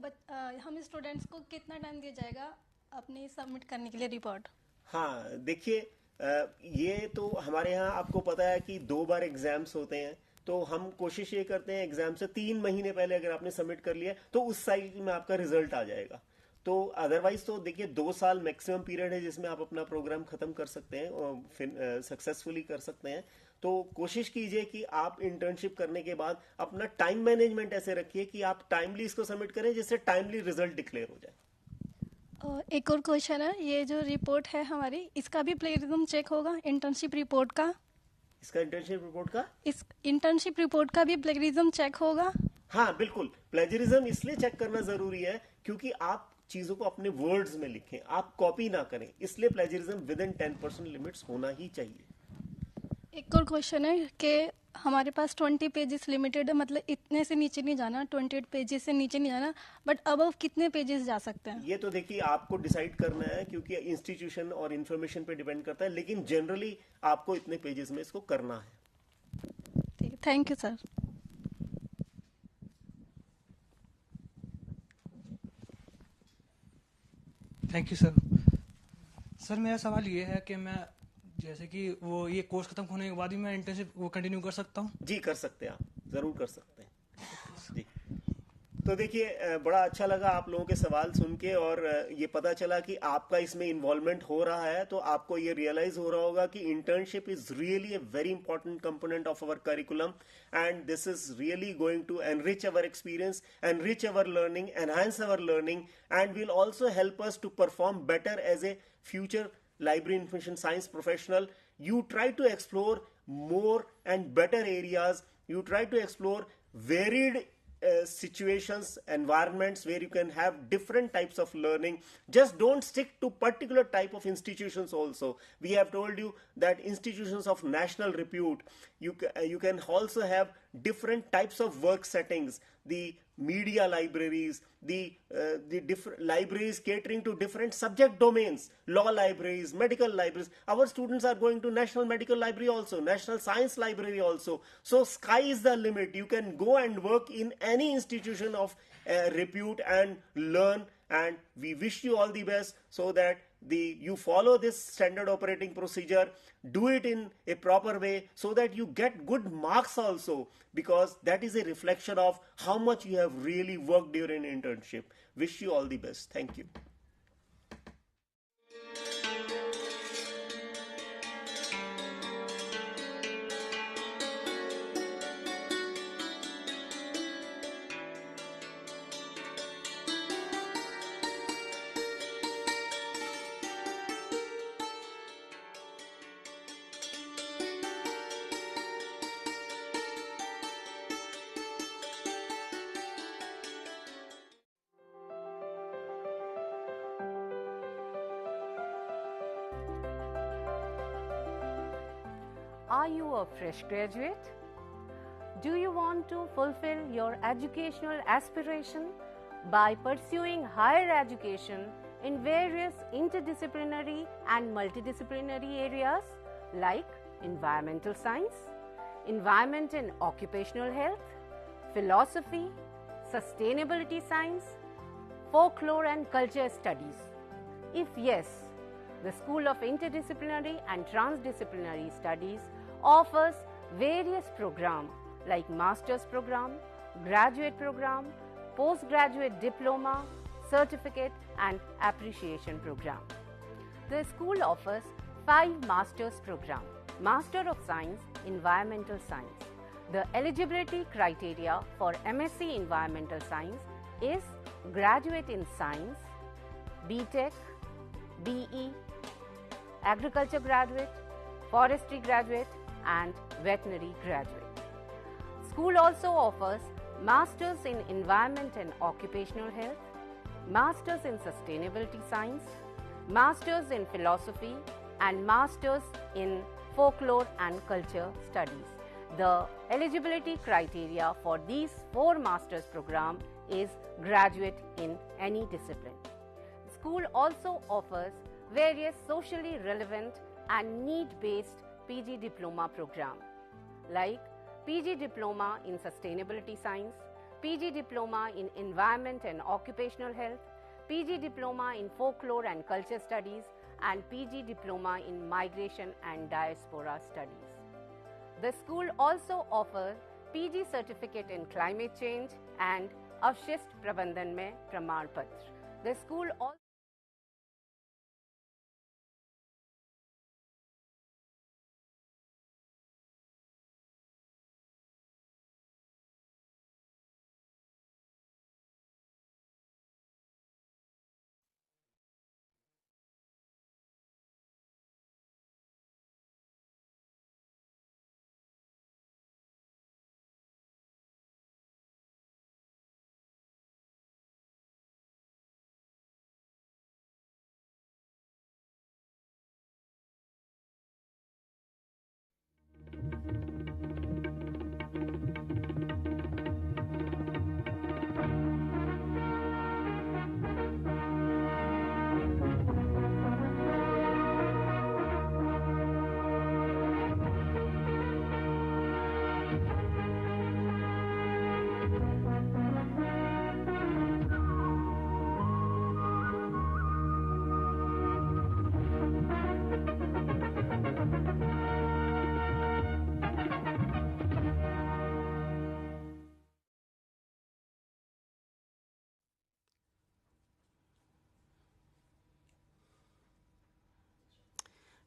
हम स्टूडेंट्स को कितना टाइम दिया जाएगा अपने सबमिट करने के लिए रिपोर्ट? हाँ, देखिए, ये तो हमारे यहाँ आपको पता है कि 2 बार एग्जाम्स होते हैं, तो हम कोशिश ये करते हैं एग्जाम से 3 महीने पहले अगर आपने सबमिट कर लिया तो उस साइकिल में आपका रिजल्ट आ जाएगा। तो अदरवाइज तो देखिए 2 साल मैक्सिमम पीरियड है जिसमें आप अपना प्रोग्राम खत्म कर सकते हैं और फिर सक्सेसफुली कर सकते हैं। तो कोशिश कीजिए कि आप इंटर्नशिप करने के बाद अपना टाइम मैनेजमेंट ऐसे रखिए कि आप टाइमली इसको सबमिट करें जिससे टाइमली रिजल्ट डिक्लेयर हो जाए। एक और क्वेश्चन है, ये जो रिपोर्ट है हमारी इसका भी प्लेगरिज्म चेक होगा इंटर्नशिप रिपोर्ट का? इसका इंटर्नशिप रिपोर्ट का, इस इंटर्नशिप रिपोर्ट का भी प्लेगरिज्म चेक होगा? हाँ बिल्कुल। प्लेजरिज्म इसलिए चेक करना जरूरी है क्योंकि आप चीजों को अपने वर्ड्स में लिखें, आप कॉपी ना करें, इसलिए प्लेजरिज्म विद इन 10% लिमिट्स होना ही चाहिए। एक और क्वेश्चन है कि हमारे पास 20 पेजेस लिमिटेड है, मतलब इतने से नीचे नहीं जाना, 28 पेजेस से नीचे नहीं जाना, बट अबव कितने पेजेस जा सकते हैं? ये तो देखिए आपको डिसाइड करना है क्योंकि इंस्टीट्यूशन और इन्फॉर्मेशन पे डिपेंड करता है, लेकिन जनरली आपको इतने पेजेस में इसको करना है। ठीक है, thank you sir. Thank you sir. Sir मेरा सवाल ये है कि मैं जैसे कि वो ये कोर्स खत्म होने के बाद भी मैं इंटर्नशिप वो कंटिन्यू कर सकता हूँ? जी कर सकते हैं, आप जरूर कर सकते हैं जी। तो देखिए बड़ा अच्छा लगा आप लोगों के सवाल सुन के, और ये पता चला कि आपका इसमें इन्वॉल्वमेंट हो रहा है, तो आपको ये रियलाइज हो रहा होगा कि internship is really a very important component of our curriculum, and this is really going to enrich our experience, enrich our learning, enhance our learning, and will also help us to perform better as a future library information science professional. You try to explore more and better areas. You try to explore varied situations, environments where you can have different types of learning. Just don't stick to particular type of institutions also. We have told you that institutions of national repute, you can also have different types of work settings, the media libraries, the different libraries catering to different subject domains, law libraries, medical libraries. Our students are going to National Medical Library also, National Science Library also. So sky is the limit. You can go and work in any institution of repute and learn, and we wish you all the best so that you follow this standard operating procedure, do it in a proper way so that you get good marks also, because that is a reflection of how much you have really worked during internship. Wish you all the best. Thank you. Are you a fresh graduate? Do you want to fulfill your educational aspiration by pursuing higher education in various interdisciplinary and multidisciplinary areas like environmental science, environment and occupational health, philosophy, sustainability science, folklore and culture studies? If yes, the School of Interdisciplinary and Trans-Disciplinary Studies offers various programs like Master's Program, Graduate Program, Postgraduate Diploma, Certificate and Appreciation Program. The school offers 5 Master's Programs. Master of Science, Environmental Science. The eligibility criteria for MSc Environmental Science is Graduate in Science, BTech, BE, Agriculture Graduate, Forestry Graduate and Veterinary Graduate. School also offers Masters in Environment and Occupational Health, Masters in Sustainability Science, Masters in Philosophy and Masters in Folklore and Culture Studies. The eligibility criteria for these 4 Masters program is graduate in any discipline. School also offers various socially relevant and need-based PG Diploma program like PG Diploma in Sustainability Science, PG Diploma in Environment and Occupational Health, PG Diploma in Folklore and Culture Studies and PG Diploma in Migration and Diaspora Studies. The school also offers PG Certificate in Climate Change and Avshist Prabandhan mein Praman Patra. The school also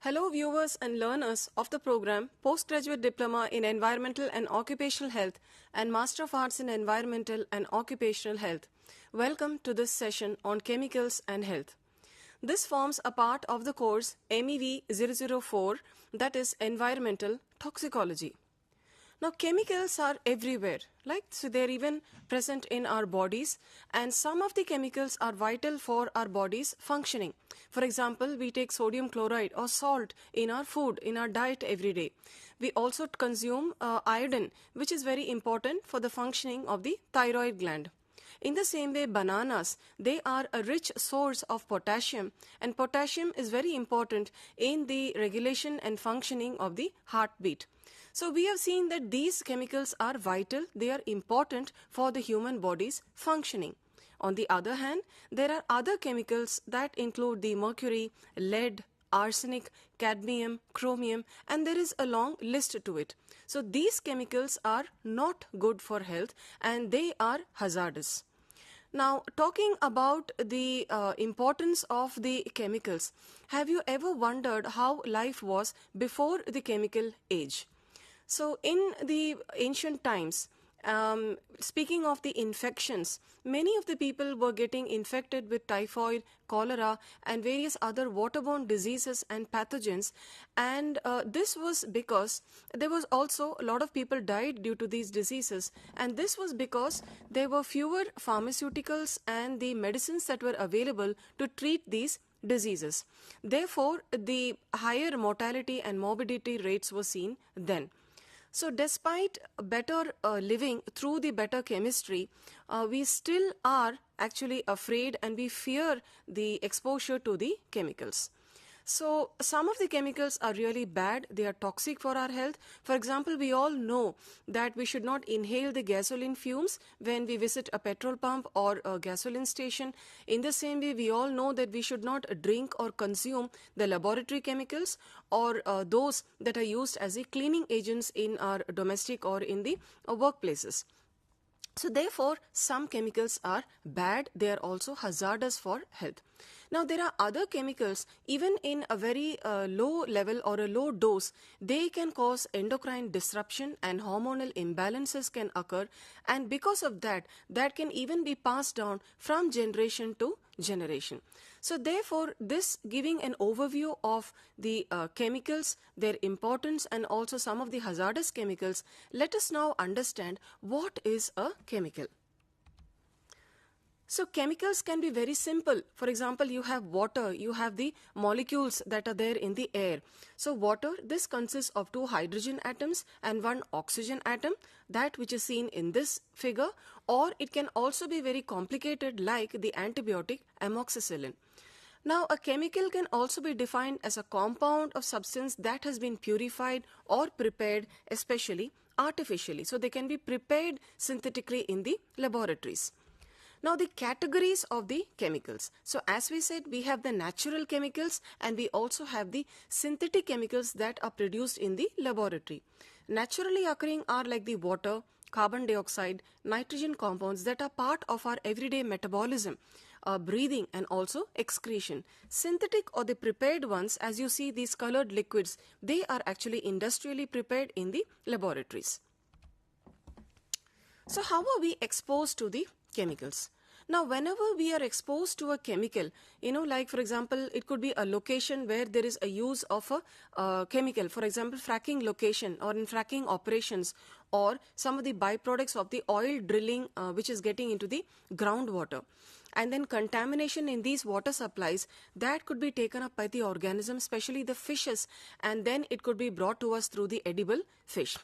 Hello viewers and learners of the program Postgraduate Diploma in Environmental and Occupational Health and Master of Arts in Environmental and Occupational Health. Welcome to this session on Chemicals and Health. This forms a part of the course MEV 004, that is Environmental Toxicology. Now, chemicals are everywhere, so they're even present in our bodies, and some of the chemicals are vital for our body's functioning. For example, we take sodium chloride or salt in our food, in our diet every day. We also consume iodine, which is very important for the functioning of the thyroid gland. In the same way, bananas, they are a rich source of potassium, and potassium is very important in the regulation and functioning of the heartbeat. So we have seen that these chemicals are vital, they are important for the human body's functioning. On the other hand, there are other chemicals that include the mercury, lead, arsenic, cadmium, chromium, and there is a long list to it. So these chemicals are not good for health and they are hazardous. Now, talking about the importance of the chemicals, have you ever wondered how life was before the chemical age? So in the ancient times, speaking of the infections, many of the people were getting infected with typhoid, cholera, and various other waterborne diseases and pathogens. And this was because there was also a lot of people died due to these diseases. And this was because there were fewer pharmaceuticals and the medicines that were available to treat these diseases. Therefore, the higher mortality and morbidity rates were seen then. So despite better living through the better chemistry, we still are actually afraid and we fear the exposure to the chemicals. So some of the chemicals are really bad, they are toxic for our health. For example, we all know that we should not inhale the gasoline fumes when we visit a petrol pump or a gasoline station. In the same way, we all know that we should not drink or consume the laboratory chemicals or those that are used as a cleaning agents in our domestic or in the workplaces. So therefore, some chemicals are bad, they are also hazardous for health. Now, there are other chemicals, even in a very low level or a low dose, they can cause endocrine disruption and hormonal imbalances can occur, and because of that, that can even be passed down from generation to generation. So therefore, this giving an overview of the chemicals, their importance, and also some of the hazardous chemicals, let us now understand what is a chemical. So chemicals can be very simple. For example, you have water, you have the molecules that are there in the air. So water, this consists of 2 hydrogen atoms and 1 oxygen atom, that which is seen in this figure, or it can also be very complicated like the antibiotic amoxicillin. Now, a chemical can also be defined as a compound of substance that has been purified or prepared, especially artificially. So they can be prepared synthetically in the laboratories. Now, the categories of the chemicals. So, as we said, we have the natural chemicals and we also have the synthetic chemicals that are produced in the laboratory. Naturally occurring are like the water, carbon dioxide, nitrogen compounds that are part of our everyday metabolism, breathing and also excretion. Synthetic or the prepared ones, as you see these colored liquids, they are actually industrially prepared in the laboratories. So, how are we exposed to the chemicals? Now, whenever we are exposed to a chemical, like for example, it could be a location where there is a use of a chemical, for example, fracking location or in fracking operations, or some of the byproducts of the oil drilling which is getting into the groundwater. And then contamination in these water supplies, that could be taken up by the organism, especially the fishes, and then it could be brought to us through the edible fish.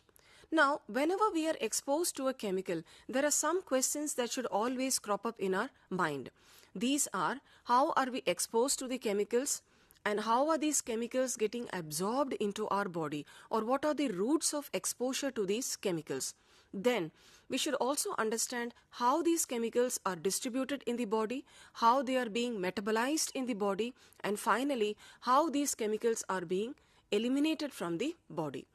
Now, whenever we are exposed to a chemical, there are some questions that should always crop up in our mind. These are, how are we exposed to the chemicals, and how are these chemicals getting absorbed into our body, or what are the routes of exposure to these chemicals? Then, we should also understand how these chemicals are distributed in the body, how they are being metabolized in the body, and finally, how these chemicals are being eliminated from the body.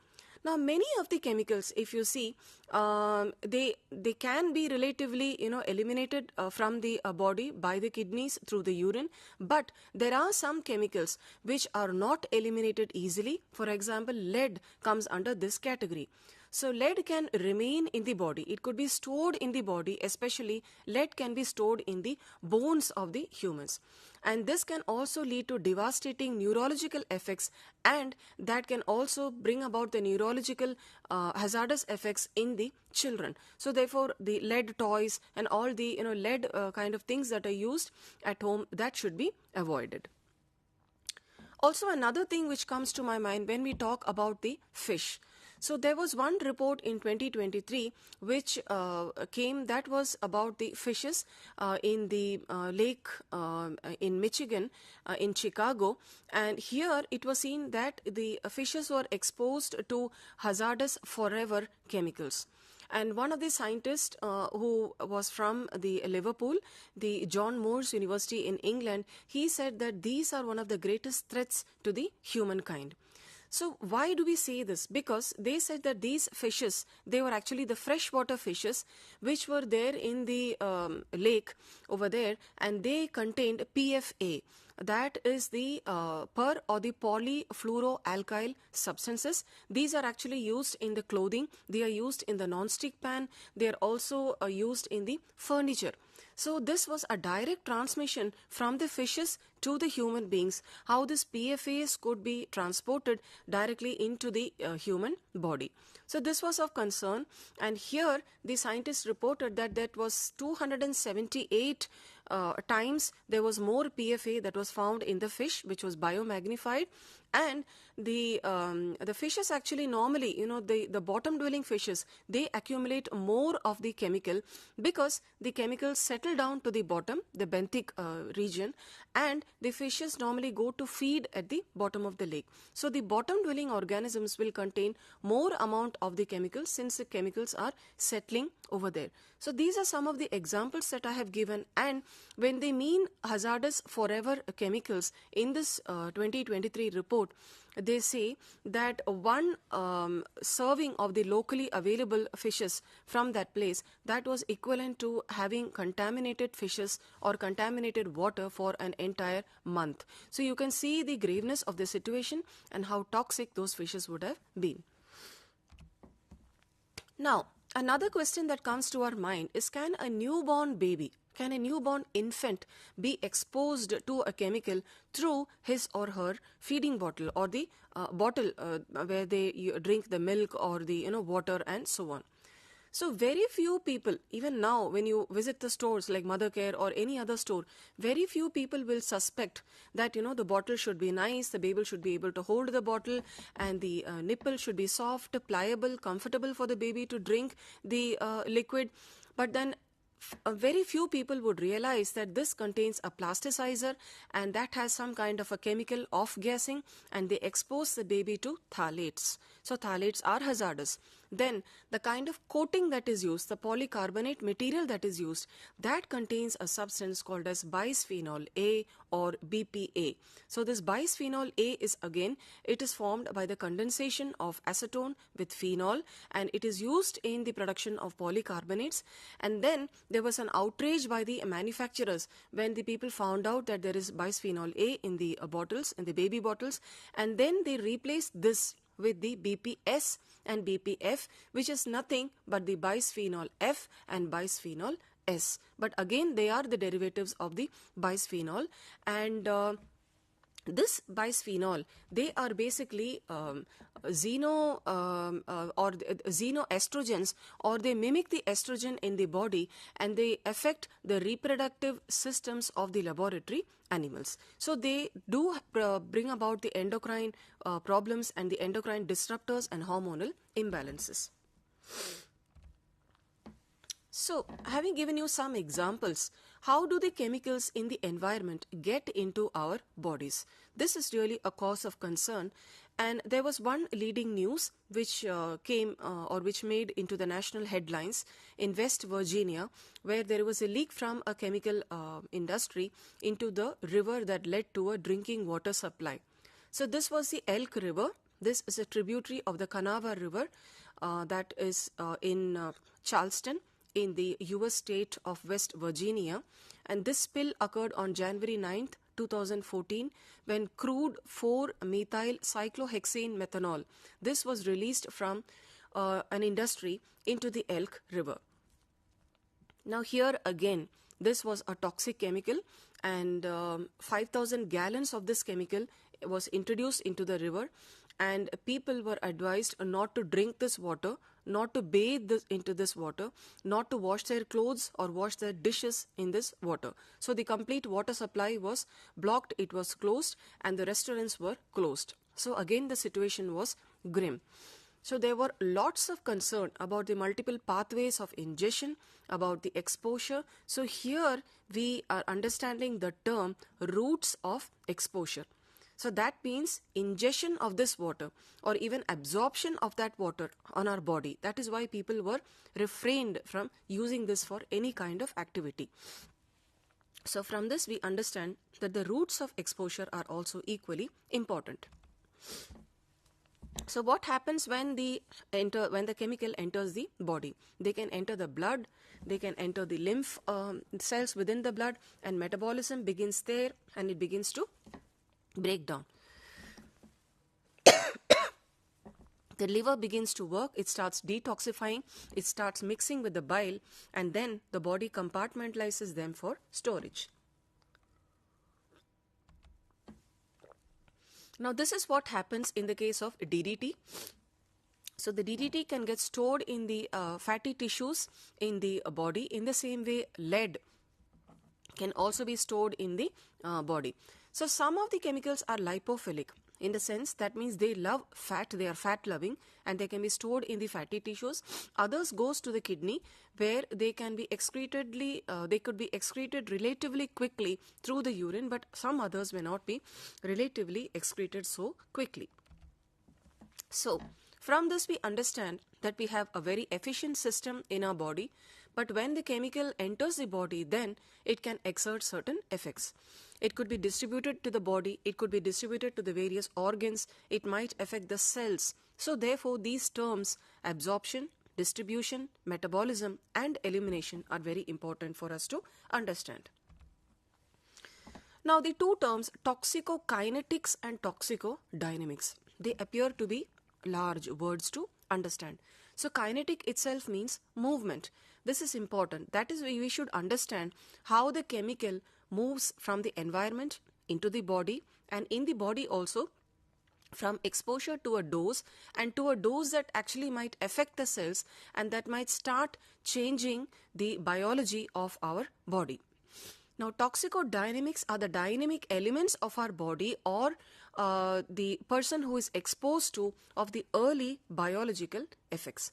Now, many of the chemicals, if you see, they can be relatively, eliminated from the body by the kidneys through the urine. But there are some chemicals which are not eliminated easily. For example, lead comes under this category. So lead can remain in the body. It could be stored in the body, especially lead can be stored in the bones of the humans. And this can also lead to devastating neurological effects, and that can also bring about the neurological hazardous effects in the children. So therefore the lead toys and all the lead kind of things that are used at home, that should be avoided. Also, another thing which comes to my mind when we talk about the fish. So there was one report in 2023 which came, that was about the fishes in the lake in Michigan, in Chicago, and here it was seen that the fishes were exposed to hazardous forever chemicals. And one of the scientists who was from the Liverpool, the John Moores University in England, he said that these are one of the greatest threats to the humankind. So why do we say this? Because they said that these fishes, they were actually the freshwater fishes which were there in the lake over there, and they contained PFA. That is the per or the polyfluoroalkyl substances. These are actually used in the clothing. They are used in the non-stick pan. They are also used in the furniture. So this was a direct transmission from the fishes to the human beings, how this PFAs could be transported directly into the human body. So this was of concern, and here the scientists reported that that was 278 times there was more PFA that was found in the fish, which was biomagnified. And the fishes actually normally, the bottom dwelling fishes, they accumulate more of the chemical because the chemicals settle down to the bottom, the benthic region, and the fishes normally go to feed at the bottom of the lake. So the bottom dwelling organisms will contain more amount of the chemicals since the chemicals are settling over there. So these are some of the examples that I have given, and when they mean hazardous forever chemicals in this 2023 report, they say that one serving of the locally available fishes from that place, that was equivalent to having contaminated fishes or contaminated water for an entire month. So you can see the graveness of the situation and how toxic those fishes would have been. Now, another question that comes to our mind is, can a newborn infant be exposed to a chemical through his or her feeding bottle or the bottle where they drink the milk or the water and so on? So very few people, even now when you visit the stores like Mother Care or any other store, very few people will suspect that the bottle should be nice, the baby should be able to hold the bottle, and the nipple should be soft, pliable, comfortable for the baby to drink the liquid. But then very few people would realize that this contains a plasticizer and that has some kind of a chemical off-gassing, and they expose the baby to phthalates. So phthalates are hazardous. Then the kind of coating that is used, the polycarbonate material that is used, that contains a substance called as bisphenol A or BPA. So this bisphenol A is, again, it is formed by the condensation of acetone with phenol, and it is used in the production of polycarbonates. And then there was an outrage by the manufacturers when the people found out that there is bisphenol A in the bottles, in the baby bottles, and then they replaced this with the BPS and BPF, which is nothing but the bisphenol F and bisphenol S. But again, they are the derivatives of the bisphenol, and this bisphenol, they are basically xenoestrogens, or they mimic the estrogen in the body, and they affect the reproductive systems of the laboratory animals. So they do bring about the endocrine problems and the endocrine disruptors and hormonal imbalances. So, having given you some examples, how do the chemicals in the environment get into our bodies? This is really a cause of concern, and there was one leading news which which made into the national headlines in West Virginia, where there was a leak from a chemical industry into the river that led to a drinking water supply. So this was the Elk River. This is a tributary of the Kanawha River that is in Charleston, in the US state of West Virginia, and this spill occurred on January 9th, 2014, when crude 4-methyl cyclohexane methanol, this was released from an industry into the Elk River. Now here again, this was a toxic chemical, and 5,000 gallons of this chemical was introduced into the river, and people were advised not to drink this water, not to bathe into this water, not to wash their clothes or wash their dishes in this water. So the complete water supply was blocked, it was closed, and the restaurants were closed. So again the situation was grim. So there were lots of concern about the multiple pathways of ingestion, about the exposure. So here we are understanding the term routes of exposure. So that means ingestion of this water or even absorption of that water on our body. That is why people were refrained from using this for any kind of activity. So from this we understand that the routes of exposure are also equally important. So what happens when the chemical enters the body? They can enter the blood, they can enter the lymph cells within the blood, and metabolism begins there, and it begins to break down. The liver begins to work, it starts detoxifying, it starts mixing with the bile, and then the body compartmentalizes them for storage. Now this is what happens in the case of DDT. So the DDT can get stored in the fatty tissues in the body. In the same way, lead can also be stored in the body. So some of the chemicals are lipophilic, in the sense that means they love fat, they are fat loving, and they can be stored in the fatty tissues. Others goes to the kidney, where they can be they could be excreted relatively quickly through the urine, but some others may not be relatively excreted so quickly. So from this we understand that we have a very efficient system in our body, but when the chemical enters the body, then it can exert certain effects. It could be distributed to the body, it could be distributed to the various organs, it might affect the cells. So therefore these terms, absorption, distribution, metabolism and elimination, are very important for us to understand. Now the two terms toxicokinetics and toxicodynamics, they appear to be large words to understand. So kinetic itself means movement. This is important. That is why we should understand how the chemical moves from the environment into the body, and in the body also from exposure to a dose, and to a dose that actually might affect the cells and that might start changing the biology of our body. Now toxicodynamics are the dynamic elements of our body, or the person who is exposed to of the early biological effects.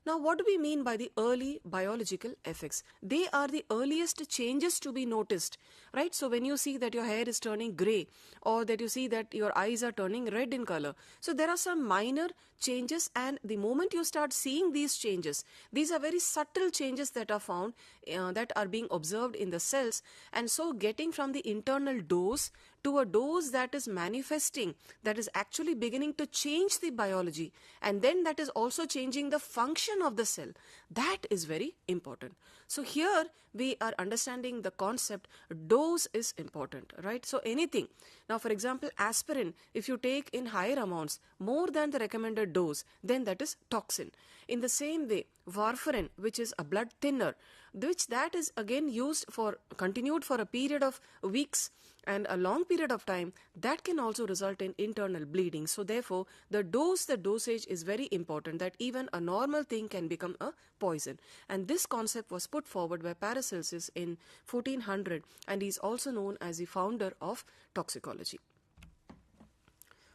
Now what do we mean by the early biological effects? They are the earliest changes to be noticed, right? So when you see that your hair is turning grey, or that you see that your eyes are turning red in color, so there are some minor changes, and the moment you start seeing these changes, these are very subtle changes that are found, that are being observed in the cells, and so getting from the internal dose to a dose that is manifesting, that is actually beginning to change the biology, and then that is also changing the function of the cell. That is very important. So here we are understanding the concept dose is important, right? So anything. Now for example, aspirin, if you take in higher amounts, more than the recommended dose, then that is toxin. In the same way, warfarin, which is a blood thinner, which that is again used for, continued for a period of weeks and a long period of time, that can also result in internal bleeding. So therefore the dosage is very important, that even a normal thing can become a poison. And this concept was put forward by Paracelsus in 1400, and he is also known as the founder of toxicology.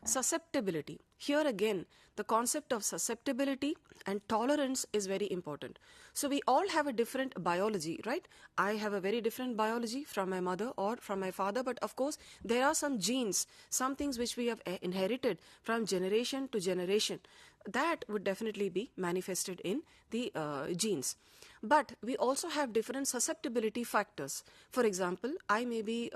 Susceptibility. Here again, the concept of susceptibility and tolerance is very important. So we all have a different biology, right? I have a very different biology from my mother or from my father, but of course there are some genes, some things which we have inherited from generation to generation. That would definitely be manifested in the genes. But we also have different susceptibility factors. For example, I may be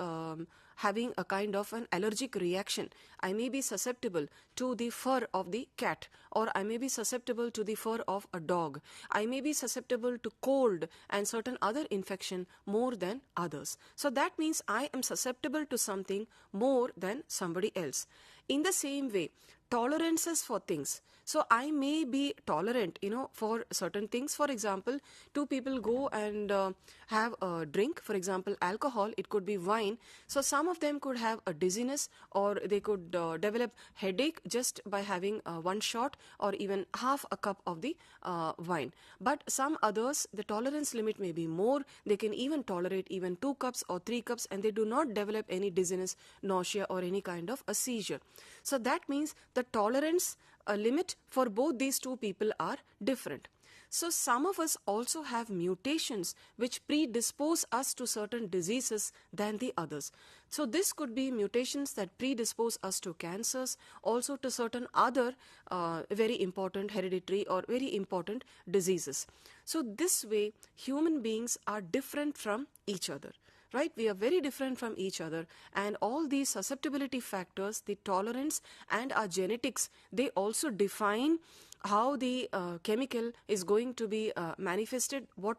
having a kind of an allergic reaction. I may be susceptible to the fur of the cat, or I may be susceptible to the fur of a dog. I may be susceptible to cold and certain other infection more than others. So that means I am susceptible to something more than somebody else. In the same way, tolerances for things. So I may be tolerant, for certain things. For example, two people go and have a drink, for example, alcohol, it could be wine. So some of them could have a dizziness, or they could develop headache just by having one shot or even half a cup of the wine. But some others, the tolerance limit may be more. They can even tolerate even 2 cups or 3 cups, and they do not develop any dizziness, nausea, or any kind of a seizure. So that means the tolerance limit for both these two people are different. So some of us also have mutations which predispose us to certain diseases than the others. So this could be mutations that predispose us to cancers, also to certain other very important hereditary or very important diseases. So this way, human beings are different from each other. Right? We are very different from each other, and all these susceptibility factors, the tolerance and our genetics, they also define how the chemical is going to be manifested, what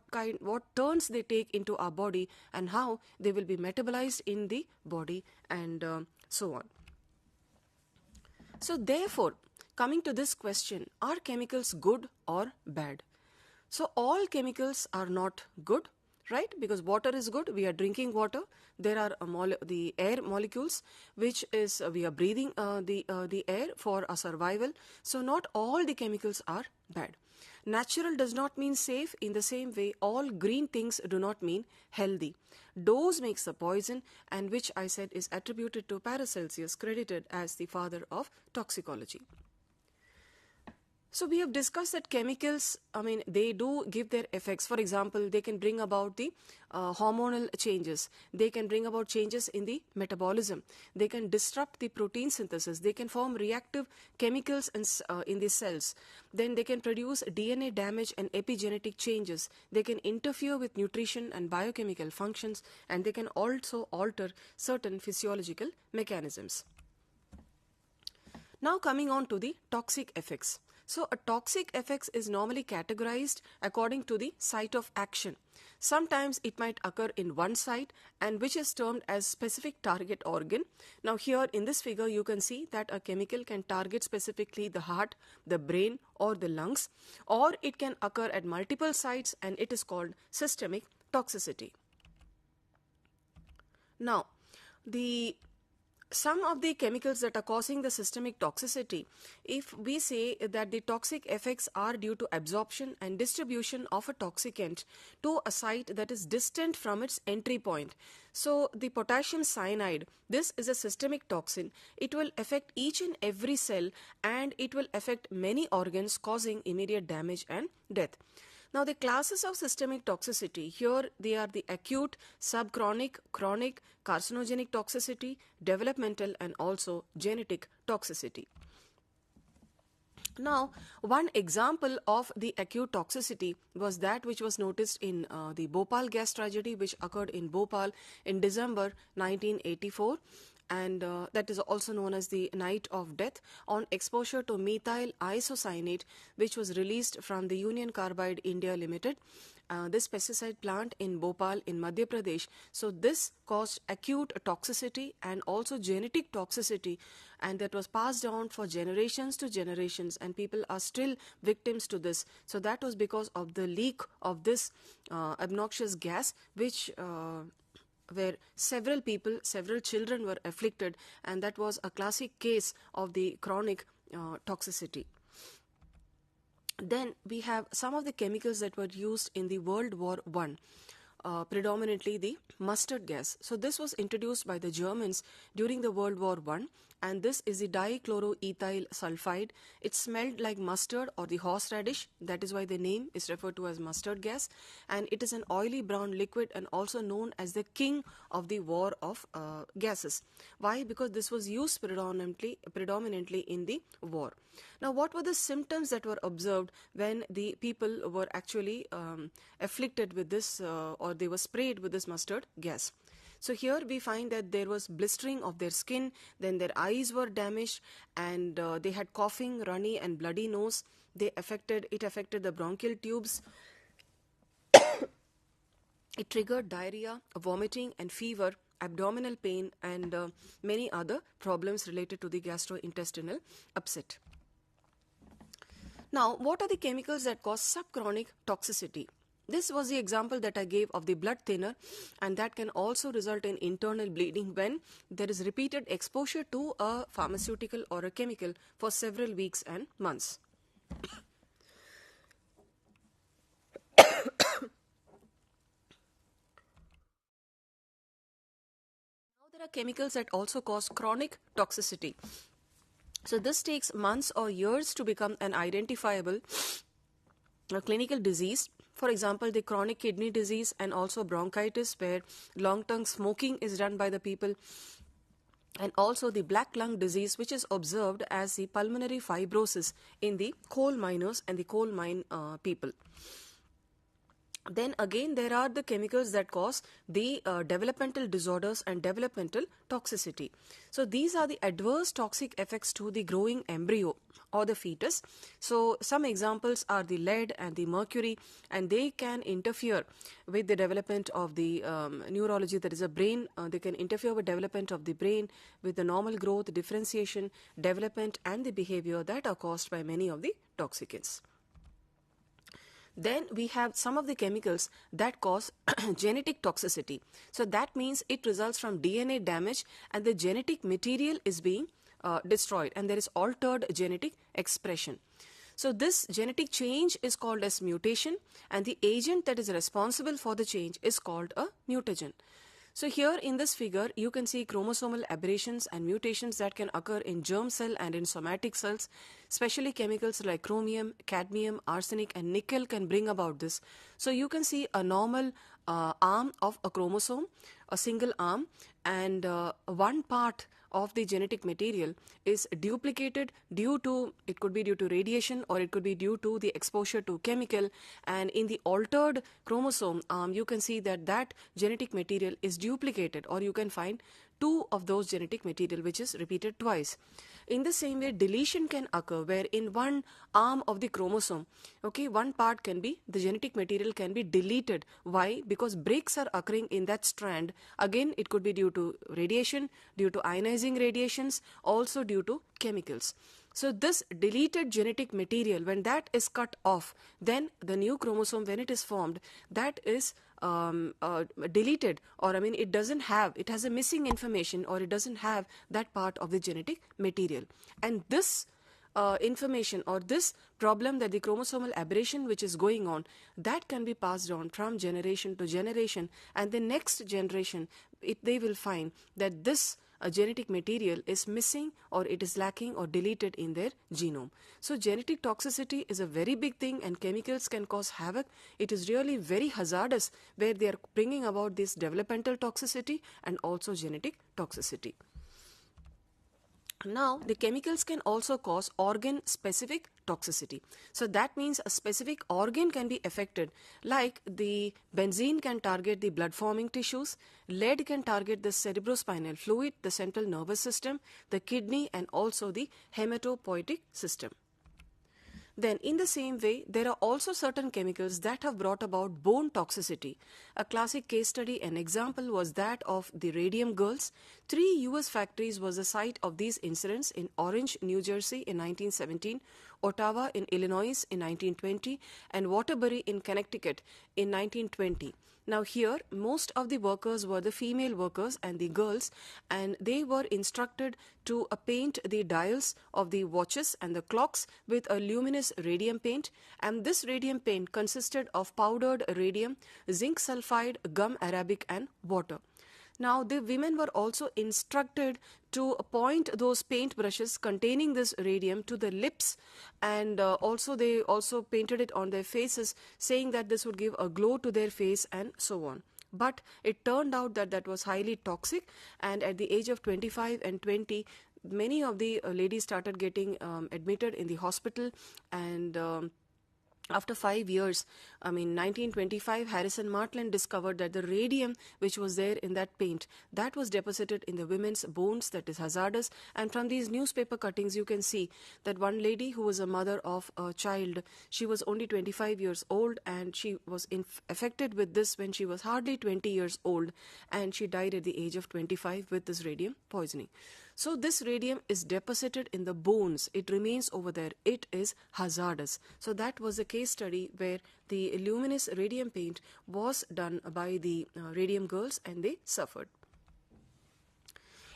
turns they take into our body, and how they will be metabolized in the body, and so on. So therefore, coming to this question, are chemicals good or bad? So all chemicals are not good, right? Because water is good. We are drinking water. There are the air molecules, which is we are breathing the air for our survival. So not all the chemicals are bad. Natural does not mean safe. In the same way, all green things do not mean healthy. Dose makes the poison, and which I said is attributed to Paracelsus, credited as the father of toxicology. So we have discussed that chemicals, they do give their effects. For example, they can bring about the hormonal changes. They can bring about changes in the metabolism. They can disrupt the protein synthesis. They can form reactive chemicals in the cells. Then they can produce DNA damage and epigenetic changes. They can interfere with nutrition and biochemical functions, and they can also alter certain physiological mechanisms. Now coming on to the toxic effects. So a toxic effects is normally categorized according to the site of action. Sometimes it might occur in one site, and which is termed as specific target organ. Now here in this figure you can see that a chemical can target specifically the heart, the brain, or the lungs, or it can occur at multiple sites, and it is called systemic toxicity. Now some of the chemicals that are causing the systemic toxicity, if we say that the toxic effects are due to absorption and distribution of a toxicant to a site that is distant from its entry point. So the potassium cyanide, this is a systemic toxin. It will affect each and every cell, and it will affect many organs, causing immediate damage and death. Now the classes of systemic toxicity, here they are the acute, subchronic, chronic, carcinogenic toxicity, developmental, and also genetic toxicity. Now, one example of the acute toxicity was that which was noticed in the Bhopal gas tragedy, which occurred in Bhopal in December 1984. And that is also known as the night of death, on exposure to methyl isocyanate, which was released from the Union Carbide India Limited, this pesticide plant in Bhopal in Madhya Pradesh. So this caused acute toxicity and also genetic toxicity, and that was passed down for generations to generations, and people are still victims to this. So that was because of the leak of this obnoxious gas, which where several children were afflicted, and that was a classic case of the chronic toxicity. Then we have some of the chemicals that were used in the World War I, predominantly the mustard gas. So this was introduced by the Germans during the World War I, and this is the dichloroethyl sulfide. It smelled like mustard or the horseradish. That is why the name is referred to as mustard gas, and it is an oily brown liquid and also known as the king of the war of gases. Why? Because this was used predominantly in the war. Now, what were the symptoms that were observed when the people were actually afflicted with this or they were sprayed with this mustard gas? So here we find that there was blistering of their skin, then their eyes were damaged, and they had coughing, runny and bloody nose. It affected the bronchial tubes. It triggered diarrhea, vomiting and fever, abdominal pain, and many other problems related to the gastrointestinal upset. Now, what are the chemicals that cause subchronic toxicity? This was the example that I gave of the blood thinner, and that can also result in internal bleeding when there is repeated exposure to a pharmaceutical or a chemical for several weeks and months. Now there are chemicals that also cause chronic toxicity. So this takes months or years to become an identifiable clinical disease. For example, the chronic kidney disease and also bronchitis, where long-term smoking is done by the people, and also the black lung disease, which is observed as the pulmonary fibrosis in the coal miners and the coal mine people. Then again, there are the chemicals that cause the developmental disorders and developmental toxicity. So these are the adverse toxic effects to the growing embryo or the fetus. So some examples are the lead and the mercury, and they can interfere with the development of the neurology, that is a brain. They can interfere with development of the brain, with the normal growth, differentiation, development, and the behavior that are caused by many of the toxicants. Then we have some of the chemicals that cause genetic toxicity. So that means it results from DNA damage and the genetic material is being destroyed, and there is altered genetic expression. So this genetic change is called as mutation, and the agent that is responsible for the change is called a mutagen. So here in this figure, you can see chromosomal aberrations and mutations that can occur in germ cell and in somatic cells. Especially chemicals like chromium, cadmium, arsenic, and nickel can bring about this. So you can see a normal arm of a chromosome, a single arm, and one part of the genetic material is duplicated due to, it could be due to radiation or it could be due to the exposure to chemical, and in the altered chromosome you can see that that genetic material is duplicated, or you can find two of those genetic material which is repeated twice. In the same way, deletion can occur where in one arm of the chromosome, okay, one part can be, the genetic material can be deleted. Why? Because breaks are occurring in that strand. Again, it could be due to radiation, due to ionizing radiations, also due to chemicals. So this deleted genetic material, when that is cut off, then the new chromosome, when it is formed, that is deleted, or it doesn't have, it has a missing information, or it doesn't have that part of the genetic material. And this information or this problem, that the chromosomal aberration which is going on, that can be passed on from generation to generation, and the next generation, they will find that this genetic material is missing, or it is lacking or deleted in their genome. So genetic toxicity is a very big thing, and chemicals can cause havoc. It is really very hazardous where they are bringing about this developmental toxicity and also genetic toxicity. Now, the chemicals can also cause organ-specific toxicity. So that means a specific organ can be affected, like the benzene can target the blood-forming tissues, lead can target the cerebrospinal fluid, the central nervous system, the kidney, and also the hematopoietic system. Then in the same way, there are also certain chemicals that have brought about bone toxicity. A classic case study, an example, was that of the radium girls. 3 US factories was the site of these incidents: in Orange, New Jersey in 1917, Ottawa in Illinois in 1920, and Waterbury in Connecticut in 1920. Now here, most of the workers were the female workers and the girls, and they were instructed to paint the dials of the watches and the clocks with a luminous radium paint, and this radium paint consisted of powdered radium, zinc sulfide, gum arabic, and water. Now, the women were also instructed to point those paint brushes containing this radium to the lips, and they also painted it on their faces, saying that this would give a glow to their face and so on. But it turned out that that was highly toxic, and at the age of 25 and 20, many of the ladies started getting admitted in the hospital, and After 5 years, 1925, Harrison Martland discovered that the radium which was there in that paint, that was deposited in the women's bones, that is hazardous. And from these newspaper cuttings, you can see that one lady who was a mother of a child, she was only 25 years old, and she was affected with this when she was hardly 20 years old, and she died at the age of 25 with this radium poisoning. So this radium is deposited in the bones. It remains over there. It is hazardous. So that was a case study where the luminous radium paint was done by the radium girls, and they suffered.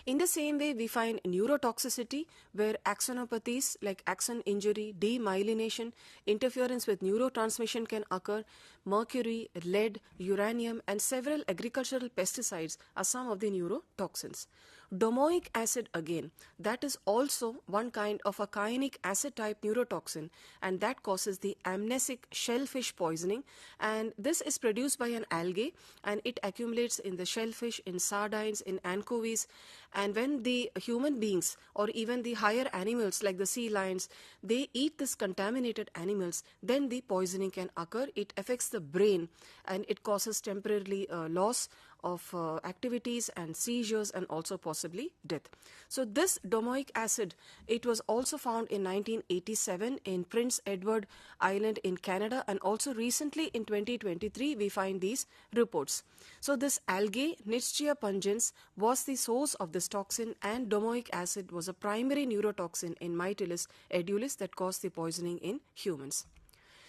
In the same way, we find neurotoxicity, where axonopathies like axon injury, demyelination, interference with neurotransmission can occur. Mercury, lead, uranium, and several agricultural pesticides are some of the neurotoxins. Domoic acid, again, that is also one kind of a kyanic acid type neurotoxin, and that causes the amnesic shellfish poisoning, and this is produced by an algae, and it accumulates in the shellfish, in sardines, in anchovies, and when the human beings or even the higher animals like the sea lions, they eat this contaminated animals, then the poisoning can occur. It affects the brain, and it causes temporarily loss of activities and seizures, and also possibly death. So this domoic acid, it was also found in 1987 in Prince Edward Island in Canada, and also recently in 2023 we find these reports. So this algae, Nitzschia pungens, was the source of this toxin, and domoic acid was a primary neurotoxin in Mytilus edulis that caused the poisoning in humans.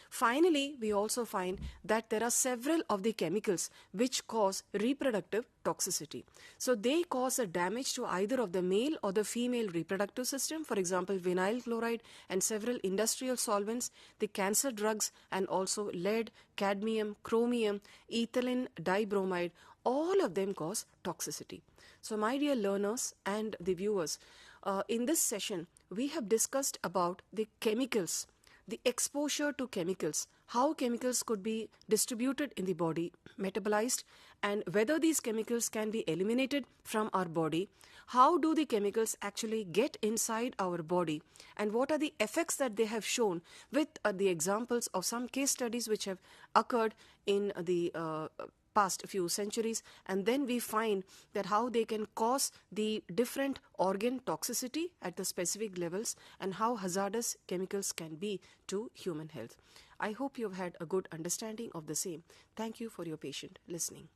Finally, we also find that there are several of the chemicals which cause reproductive toxicity. So they cause a damage to either of the male or the female reproductive system. For example, vinyl chloride and several industrial solvents, the cancer drugs, and also lead, cadmium, chromium, ethylene dibromide, all of them cause toxicity. So my dear learners and the viewers, in this session, we have discussed about the chemicals, the exposure to chemicals, how chemicals could be distributed in the body, metabolized, and whether these chemicals can be eliminated from our body, how do the chemicals actually get inside our body, and what are the effects that they have shown with the examples of some case studies which have occurred in the past few centuries, and then we find that how they can cause the different organ toxicity at the specific levels, and how hazardous chemicals can be to human health. I hope you have had a good understanding of the same. Thank you for your patient listening.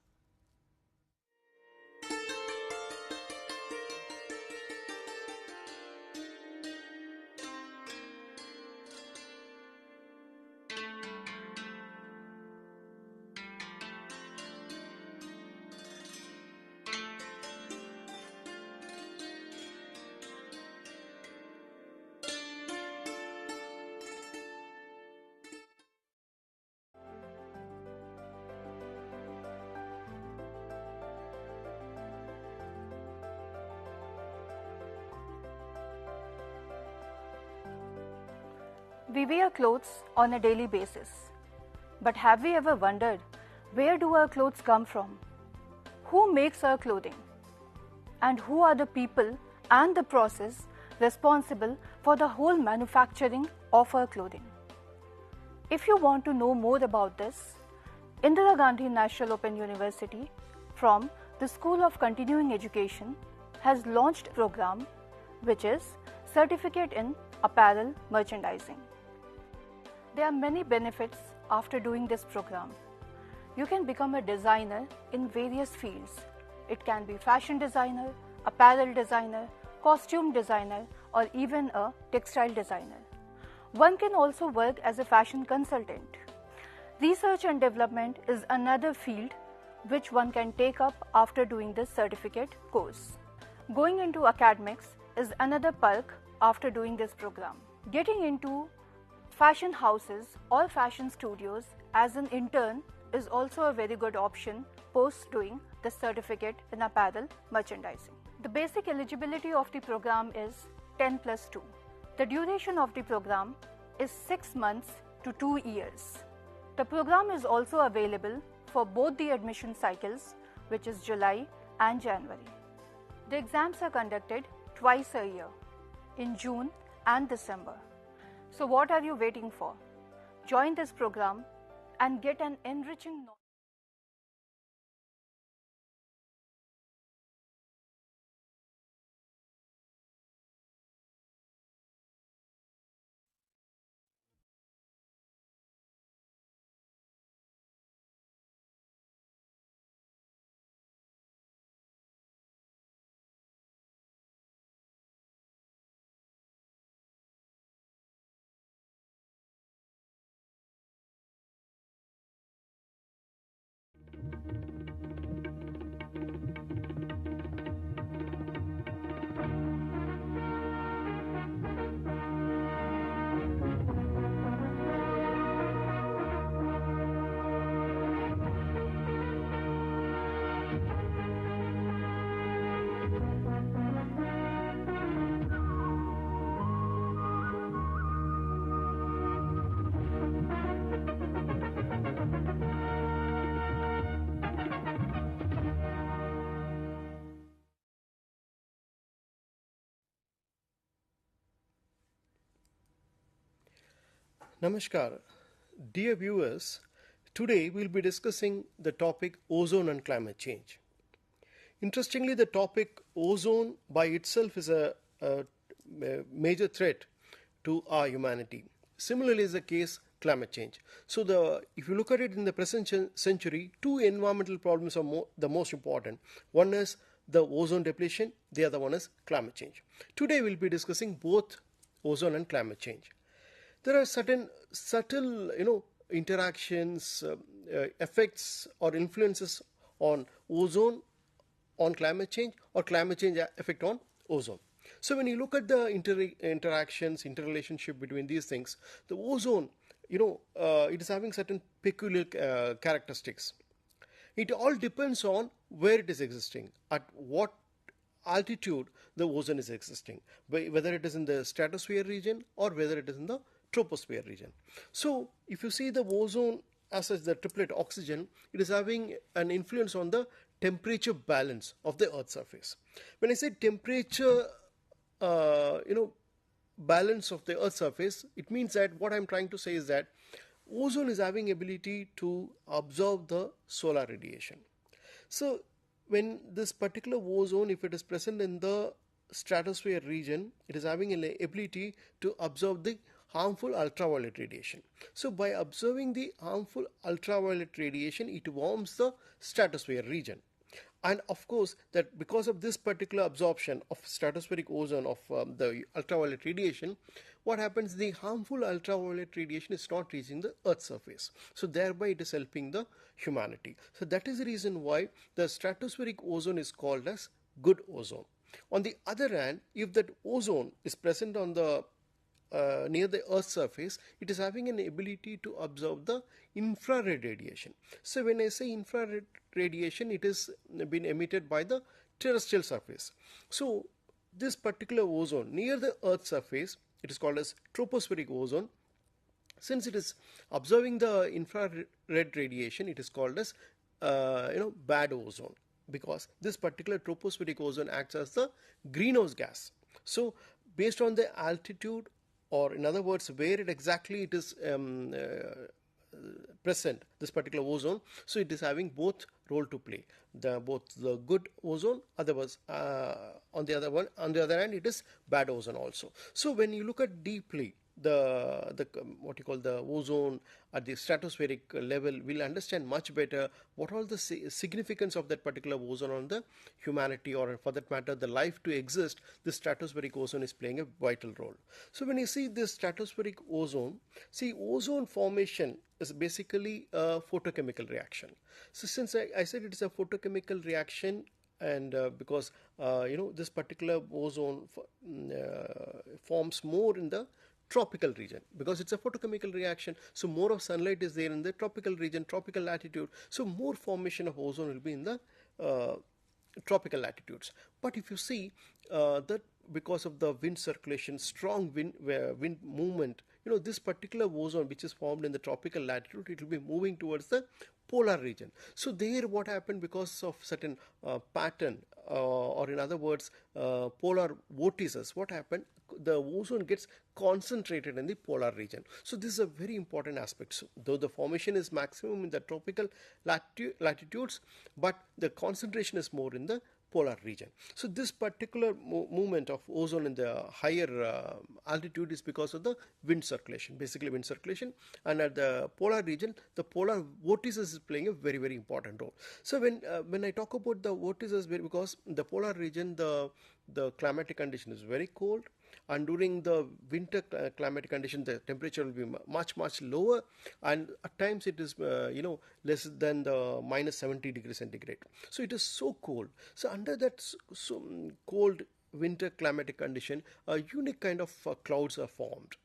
We wear clothes on a daily basis, but have we ever wondered, where do our clothes come from? Who makes our clothing? And who are the people and the process responsible for the whole manufacturing of our clothing? If you want to know more about this, Indira Gandhi National Open University from the School of Continuing Education has launched a program which is Certificate in Apparel Merchandising. There are many benefits after doing this program. You can become a designer in various fields. It can be fashion designer, apparel designer, costume designer, or even a textile designer. One can also work as a fashion consultant. Research and development is another field which one can take up after doing this certificate course. Going into academics is another perk after doing this program. Getting into fashion houses or fashion studios as an intern is also a very good option post doing the certificate in apparel merchandising. The basic eligibility of the program is 10+2. The duration of the program is 6 months to 2 years. The program is also available for both the admission cycles, which is July and January. The exams are conducted twice a year, in June and December. So what are you waiting for? join this program and get an enriching knowledge. Namaskar, dear viewers. Today we'll be discussing the topic ozone and climate change. Interestingly, the topic ozone by itself is a major threat to our humanity. Similarly is the case climate change. So if you look at it in the present century, two environmental problems are the most important. One is the ozone depletion, the other one is climate change. Today we'll be discussing both ozone and climate change. There are certain subtle, interactions, effects or influences on ozone, on climate change, or climate change effect on ozone. So when you look at the interactions, interrelationship between these things, the ozone, it is having certain peculiar characteristics. It all depends on where it is existing, at what altitude the ozone is existing, whether it is in the stratosphere region or whether it is in the troposphere region. So if you see the ozone as the triplet oxygen, it is having an influence on the temperature balance of the Earth's surface. When I say temperature, balance of the Earth's surface, it means that what I'm trying to say is that ozone is having ability to absorb the solar radiation. So when this particular ozone, if it is present in the stratosphere region, it is having an ability to absorb the harmful ultraviolet radiation. So by observing the harmful ultraviolet radiation, it warms the stratosphere region. And of course, that because of this particular absorption of stratospheric ozone of the ultraviolet radiation, what happens, the harmful ultraviolet radiation is not reaching the Earth's surface. So thereby it is helping the humanity. So that is the reason why the stratospheric ozone is called as good ozone. On the other hand, if that ozone is present on the near the Earth's surface, it is having an ability to absorb the infrared radiation. So when I say infrared radiation, it is been emitted by the terrestrial surface. So this particular ozone near the Earth's surface, it is called as tropospheric ozone. Since it is observing the infrared radiation, it is called as bad ozone, because this particular tropospheric ozone acts as the greenhouse gas. So based on the altitude, or in other words, where exactly it is present, this particular ozone, so it is having both role to play. Both the good ozone, otherwise on the other hand, it is bad ozone also. So when you look at deeply the what you call the ozone at the stratospheric level, we'll understand much better what all the significance of that particular ozone on the humanity, or for that matter the life to exist. The stratospheric ozone is playing a vital role. So when you see this stratospheric ozone, see, ozone formation is basically a photochemical reaction. So since I said it is a photochemical reaction, and because this particular ozone forms more in the tropical region, because it's a photochemical reaction, so more of sunlight is there in the tropical region, tropical latitude, so more formation of ozone will be in the tropical latitudes. But if you see that because of the wind circulation, strong wind movement, this particular ozone which is formed in the tropical latitude, it will be moving towards the polar region. So there what happened, because of certain pattern or in other words, polar vortices, what happened? The ozone gets concentrated in the polar region. So this is a very important aspect. So, though the formation is maximum in the tropical latitudes, but the concentration is more in the polar region. So this particular movement of ozone in the higher altitude is because of the wind circulation, basically wind circulation, and at the polar region, the polar vortices is playing a very, very important role. So when I talk about the vortices, because the polar region, the climatic condition is very cold, and during the winter climatic condition, the temperature will be much, much lower, and at times it is less than the minus 70 degrees centigrade. So it is so cold. So under that cold winter climatic condition, a unique kind of clouds are formed,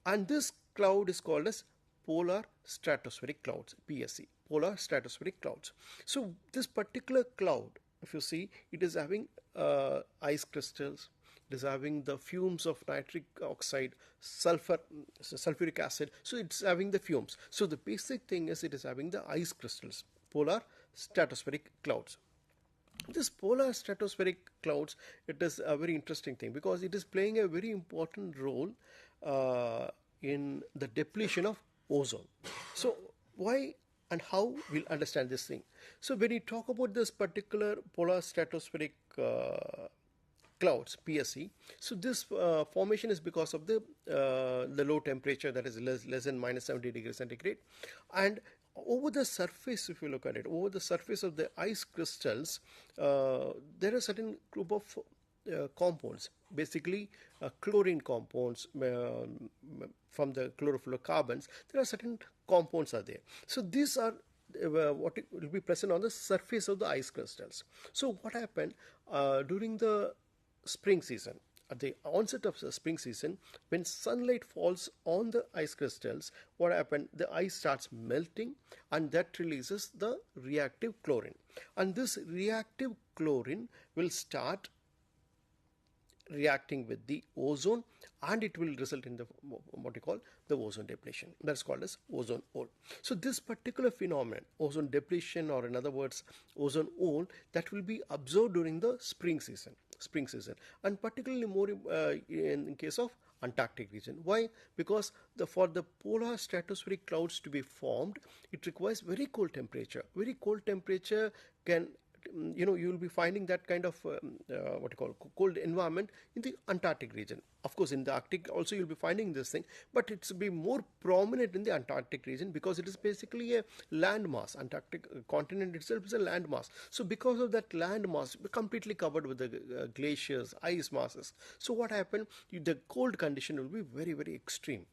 and this cloud is called as polar stratospheric clouds, PSC, polar stratospheric clouds. So this particular cloud, if you see, it is having ice crystals. It is having the fumes of nitric oxide, sulfuric acid. So it's having the fumes. So the basic thing is it is having the ice crystals, polar stratospheric clouds. This polar stratospheric clouds, it is a very interesting thing because it is playing a very important role in the depletion of ozone. So why and how we'll understand this thing. So when you talk about this particular polar stratospheric clouds, PSC, so this formation is because of the low temperature, that is less than minus 70 degrees centigrade, and over the surface, if you look at it, over the surface of the ice crystals, there are certain group of compounds, basically chlorine compounds from the chlorofluorocarbons. There are certain compounds are there. So these are what will be present on the surface of the ice crystals. So what happened during the spring season, at the onset of the spring season, when sunlight falls on the ice crystals, what happened? The ice starts melting, and that releases the reactive chlorine. And this reactive chlorine will start reacting with the ozone, and it will result in the what you call the ozone depletion. That's called as ozone hole. So this particular phenomenon, ozone depletion, or in other words, ozone hole, that will be observed during the spring season, and particularly more in case of Antarctic region. Why? Because for the polar stratospheric clouds to be formed, it requires very cold temperature. Very cold temperature can, you will be finding that kind of what you call cold environment in the Antarctic region. Of course, in the Arctic also you'll be finding this thing, but it's be more prominent in the Antarctic region because it is basically a landmass. Antarctic continent itself is a landmass. So because of that landmass, completely covered with the glaciers, ice masses. So what happened? The cold condition will be very, very extreme.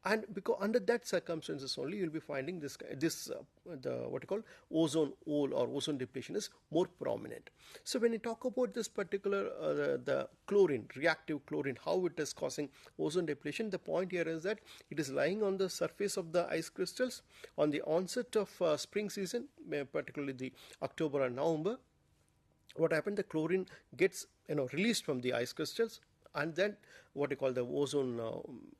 And because under that circumstances only, you'll be finding the what you call ozone hole or ozone depletion is more prominent. So when you talk about this particular the chlorine, reactive chlorine, how it is causing ozone depletion, the point here is that it is lying on the surface of the ice crystals on the onset of spring season, particularly the October and November. What happened? The chlorine gets released from the ice crystals, and then what you call the ozone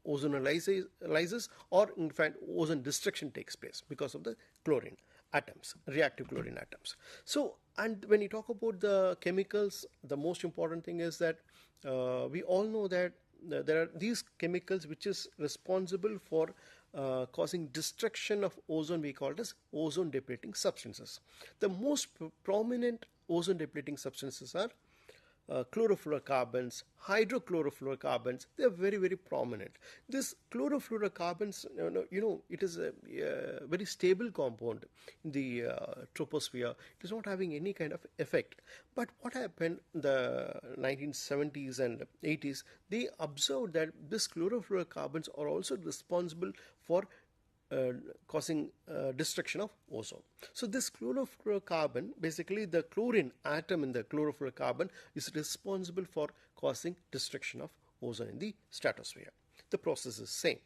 ozonalizes, or in fact ozone destruction takes place because of the chlorine atoms, reactive chlorine atoms. So, and when you talk about the chemicals, the most important thing is that we all know that there are these chemicals which is responsible for causing destruction of ozone. We call it as ozone depleting substances. The most prominent ozone depleting substances are chlorofluorocarbons, hydrochlorofluorocarbons. They are very, very prominent. This chlorofluorocarbons, it is a very stable compound in the troposphere. It is not having any kind of effect. But what happened in the 1970s and 80s, they observed that these chlorofluorocarbons are also responsible for causing destruction of ozone. So this chlorofluorocarbon, basically the chlorine atom in the chlorofluorocarbon, is responsible for causing destruction of ozone in the stratosphere. The process is same.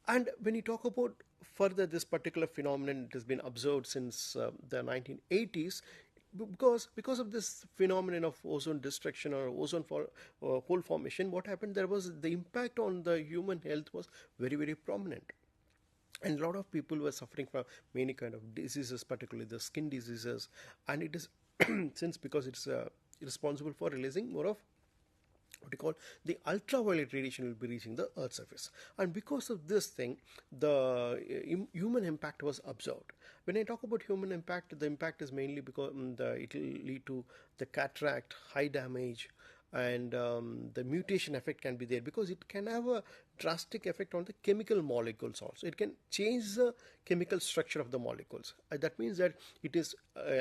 And when you talk about further this particular phenomenon, it has been observed since the 1980s. Because of this phenomenon of ozone destruction or ozone hole formation, what happened? There was the impact on the human health was very, very prominent. And a lot of people were suffering from many kind of diseases, particularly the skin diseases. And it is since because it's responsible for releasing more of what you call the ultraviolet radiation will be reaching the Earth's surface. And because of this thing, the human impact was observed. When I talk about human impact, the impact is mainly because it will lead to the cataract, eye damage, and the mutation effect can be there because it can have a drastic effect on the chemical molecules also. It can change the chemical structure of the molecules. That means that it is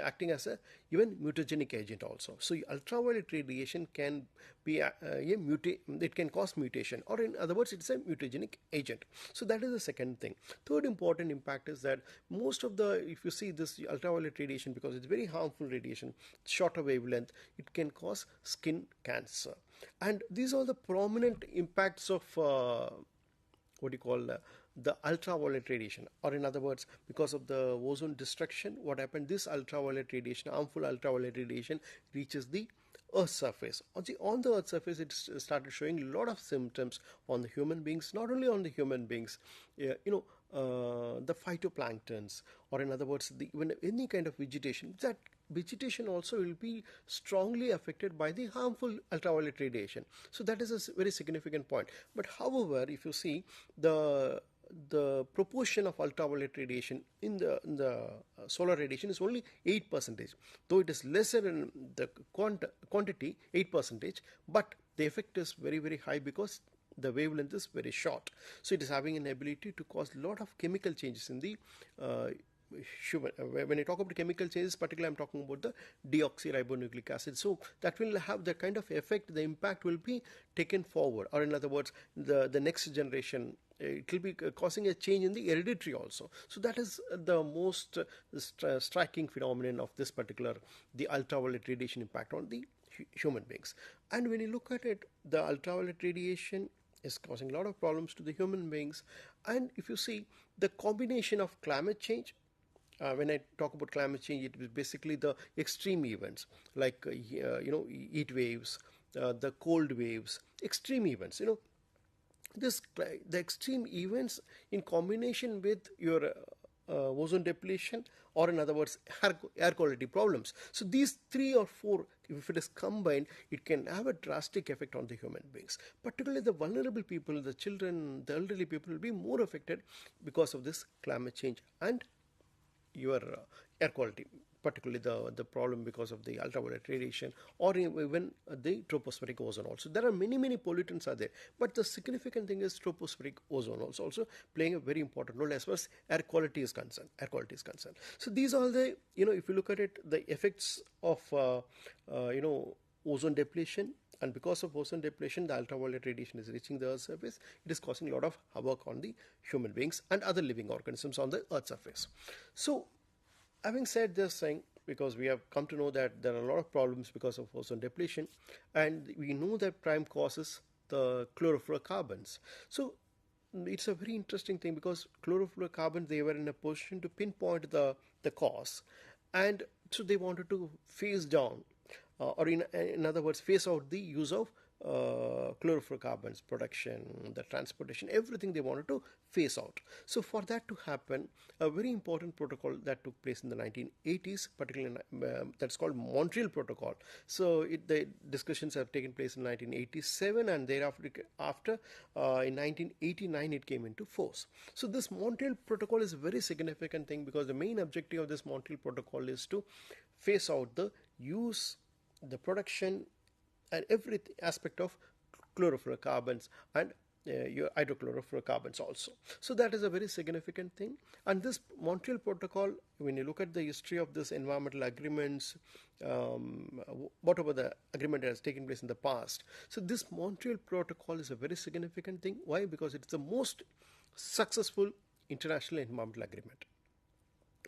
acting as a even mutagenic agent also. So ultraviolet radiation can be it can cause mutation, or in other words, it's a mutagenic agent. So that is the second thing. Third important impact is that most of the, if you see this ultraviolet radiation, because it's very harmful radiation, shorter wavelength, it can cause skin cancer. And these are the prominent impacts of the ultraviolet radiation, or in other words, because of the ozone destruction, what happened, this ultraviolet radiation, harmful ultraviolet radiation, reaches the Earth's surface. On the Earth's surface, it started showing a lot of symptoms on the human beings, not only on the human beings, the phytoplanktons, or in other words, even any kind of vegetation. That vegetation also will be strongly affected by the harmful ultraviolet radiation. So that is a very significant point. But however, if you see the proportion of ultraviolet radiation in the solar radiation is only 8%, though it is lesser in the quantity, 8%, but the effect is very, very high because the wavelength is very short. So it is having an ability to cause a lot of chemical changes in the human. When I talk about chemical changes, particularly I'm talking about the deoxyribonucleic acid. So that will have the kind of effect, the impact will be taken forward, or in other words, the next generation, it will be causing a change in the hereditary also. So that is the most striking phenomenon of this particular, the ultraviolet radiation impact on the human beings. And when you look at it, the ultraviolet radiation is causing a lot of problems to the human beings. And if you see the combination of climate change, when I talk about climate change, it is basically the extreme events like heat waves, the cold waves, extreme events. The extreme events in combination with your ozone depletion, or in other words, air quality problems. So these 3 or 4, if it is combined, it can have a drastic effect on the human beings. Particularly the vulnerable people, the children, the elderly people will be more affected because of this climate change and your air quality, particularly the problem because of the ultraviolet radiation, or even the tropospheric ozone also. There are many pollutants are there, but the significant thing is tropospheric ozone also playing a very important role as far as air quality is concerned. So these are the, if you look at it, the effects of ozone depletion. And because of ozone depletion, the ultraviolet radiation is reaching the Earth's surface. It is causing a lot of havoc on the human beings and other living organisms on the Earth's surface. So, having said this thing, because we have come to know that there are a lot of problems because of ozone depletion, and we know that prime cause is the chlorofluorocarbons. So, it's a very interesting thing because chlorofluorocarbons, they were in a position to pinpoint the cause, and so they wanted to phase down, or in other words, phase out the use of chlorofluorocarbons, production, the transportation, everything they wanted to phase out. So for that to happen, a very important protocol that took place in the 1980s, particularly that's called Montreal Protocol. So the discussions have taken place in 1987, and thereafter in 1989 it came into force. So this Montreal Protocol is a very significant thing because the main objective of this Montreal Protocol is to phase out the use, the production, and every aspect of chlorofluorocarbons and your hydrochlorofluorocarbons also. So that is a very significant thing. And this Montreal Protocol, when you look at the history of this environmental agreements, whatever the agreement has taken place in the past, so this Montreal Protocol is a very significant thing. Why? Because it's the most successful international environmental agreement.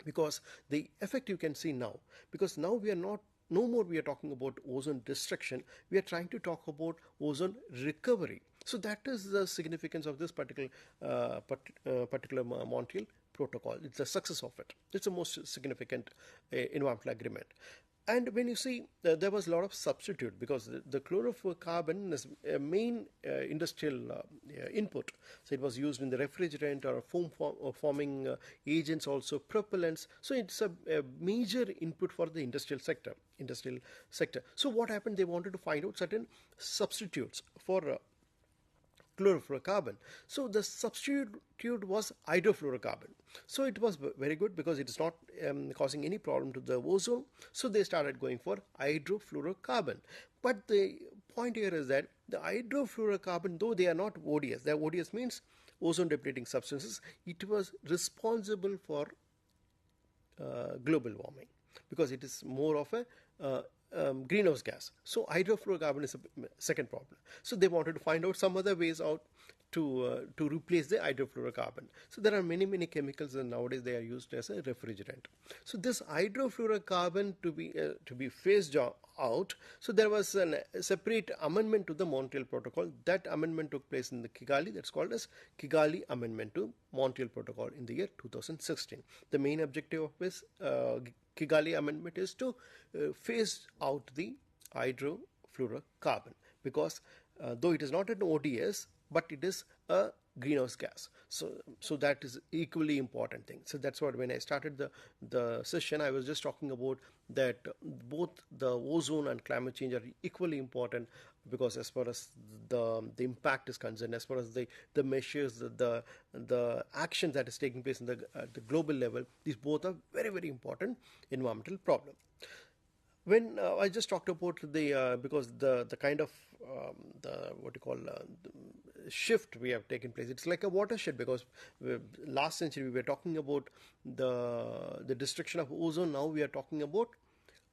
Because the effect you can see now, because now we are no more we are talking about ozone destruction, we are trying to talk about ozone recovery. So that is the significance of this particular Montreal Protocol. It's the success of it. It's the most significant environmental agreement. And when you see, there was a lot of substitute because the chlorofluorocarbon is a main industrial input. So it was used in the refrigerant or forming agents, also propellants. So it's a major input for the industrial sector. So what happened? They wanted to find out certain substitutes for chlorofluorocarbon. So the substitute was hydrofluorocarbon. So it was very good because it is not causing any problem to the ozone. So they started going for hydrofluorocarbon. But the point here is that the hydrofluorocarbon, though they are not ODS, their ODS means ozone depleting substances, it was responsible for global warming because it is more of a greenhouse gas. So hydrofluorocarbon is a second problem. So they wanted to find out some other ways out to replace the hydrofluorocarbon. So there are many chemicals and nowadays they are used as a refrigerant. So this hydrofluorocarbon to be phased out. So there was a separate amendment to the Montreal Protocol. That amendment took place in the Kigali. That's called as Kigali Amendment to Montreal Protocol in the year 2016. The main objective of this Kigali Amendment is to phase out the hydrofluorocarbon because though it is not an ODS, but it is a greenhouse gas. So that is equally important thing. So that's what when I started the session, I was just talking about that both the ozone and climate change are equally important because as far as the impact is concerned, as far as the measures, the action that is taking place in the global level, these both are very important environmental problem. When I just talked about because the kind of shift we have taken place, it's like a watershed because last century we were talking about the destruction of ozone. Now we are talking about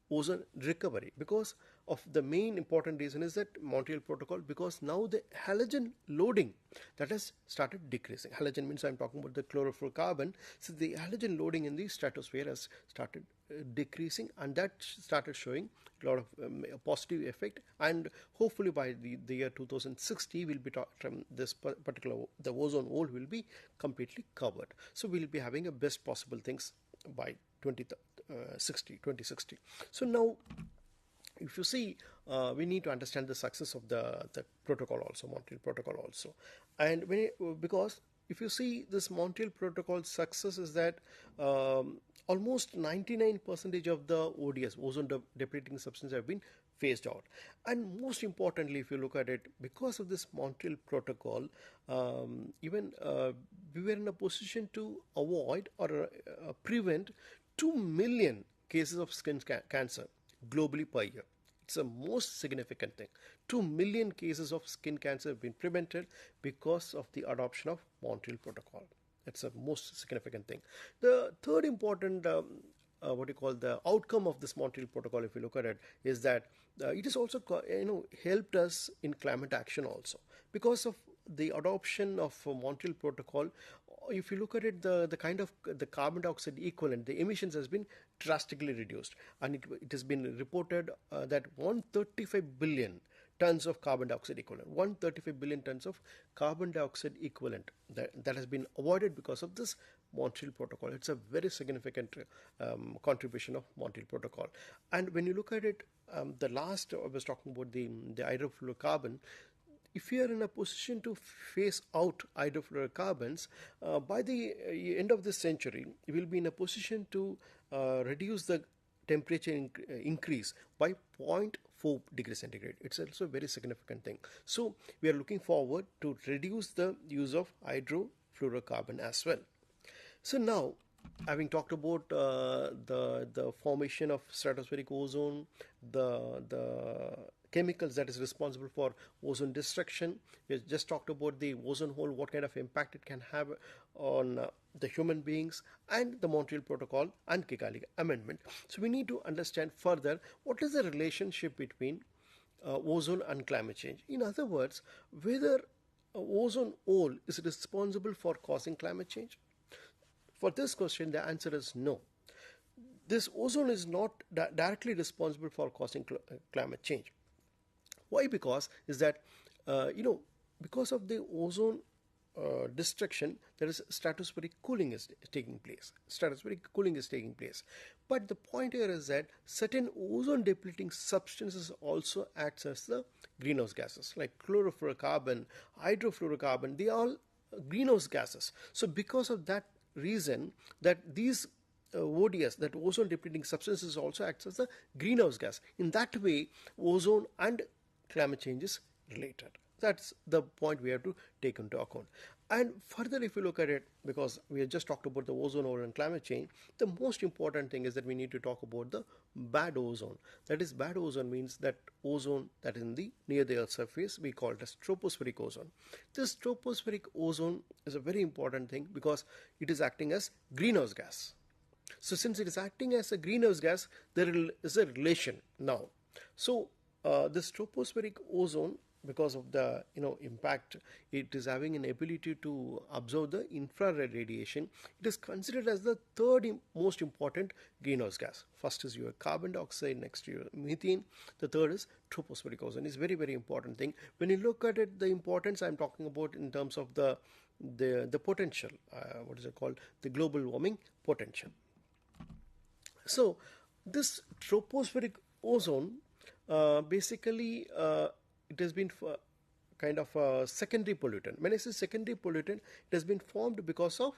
ozone recovery because of the main important reason is that Montreal Protocol, because now the halogen loading that has started decreasing. Halogen means I'm talking about the chlorofluorocarbon. So the halogen loading in the stratosphere has started decreasing, and that started showing a lot of positive effect, and hopefully by the year 2060 will be from this particular the ozone hole will be completely covered. So we'll be having a best possible things by 2060. So now if you see, we need to understand the success of the protocol also, Montreal Protocol also, and because if you see this Montreal Protocol success is that almost 99% of the ODS, ozone depleting substances, have been phased out. And most importantly, if you look at it, because of this Montreal Protocol, even we were in a position to avoid or prevent 2 million cases of skin cancer globally per year. It's a most significant thing. 2 million cases of skin cancer have been prevented because of the adoption of Montreal Protocol. That's the most significant thing. The third important the outcome of this Montreal Protocol, if you look at it, is that it has also helped us in climate action also because of the adoption of Montreal Protocol. If you look at it, the kind of the carbon dioxide equivalent, the emissions has been drastically reduced, and it has been reported that 135 billion tons of carbon dioxide equivalent, 135 billion tons of carbon dioxide equivalent that has been avoided because of this Montreal Protocol. It's a very significant contribution of Montreal Protocol. And when you look at it, the last I was talking about the hydrofluorocarbon. If you are in a position to phase out hydrofluorocarbons, by the end of this century, you will be in a position to reduce the temperature increase by 0.4 degrees centigrade. It's also a very significant thing. So we are looking forward to reduce the use of hydrofluorocarbon as well. So now, having talked about the formation of stratospheric ozone, the chemicals that is responsible for ozone destruction, we just talked about the ozone hole, what kind of impact it can have on the human beings, and the Montreal Protocol and Kigali Amendment. So we need to understand further what is the relationship between ozone and climate change. In other words, whether ozone hole is responsible for causing climate change. For this question, the answer is no. This ozone is not directly responsible for causing climate change. Why? Because is that because of the ozone destruction, there is stratospheric cooling is taking place. Stratospheric cooling is taking place. But the point here is that certain ozone depleting substances also acts as the greenhouse gases, like chlorofluorocarbon, hydrofluorocarbon. They are all greenhouse gases. So because of that reason, that these ODS, that ozone depleting substances, also acts as a greenhouse gas. In that way, ozone and climate change is related. That's the point we have to take into account. And further, if you look at it, because we have just talked about the ozone hole and climate change, the most important thing is that we need to talk about the bad ozone. That is, bad ozone means that ozone that is in the near the Earth's surface, we call it as tropospheric ozone. This tropospheric ozone is a very important thing because it is acting as greenhouse gas. So since it is acting as a greenhouse gas, there is a relation now. So this tropospheric ozone, because of the impact, it is having an ability to absorb the infrared radiation. It is considered as the third most important greenhouse gas. First is your carbon dioxide, next to your methane. The third is tropospheric ozone. It's very, very important thing. When you look at it, the importance I'm talking about in terms of the potential, what is it called? The global warming potential. So this tropospheric ozone, basically, it has been kind of a secondary pollutant. When I say secondary pollutant, it has been formed because of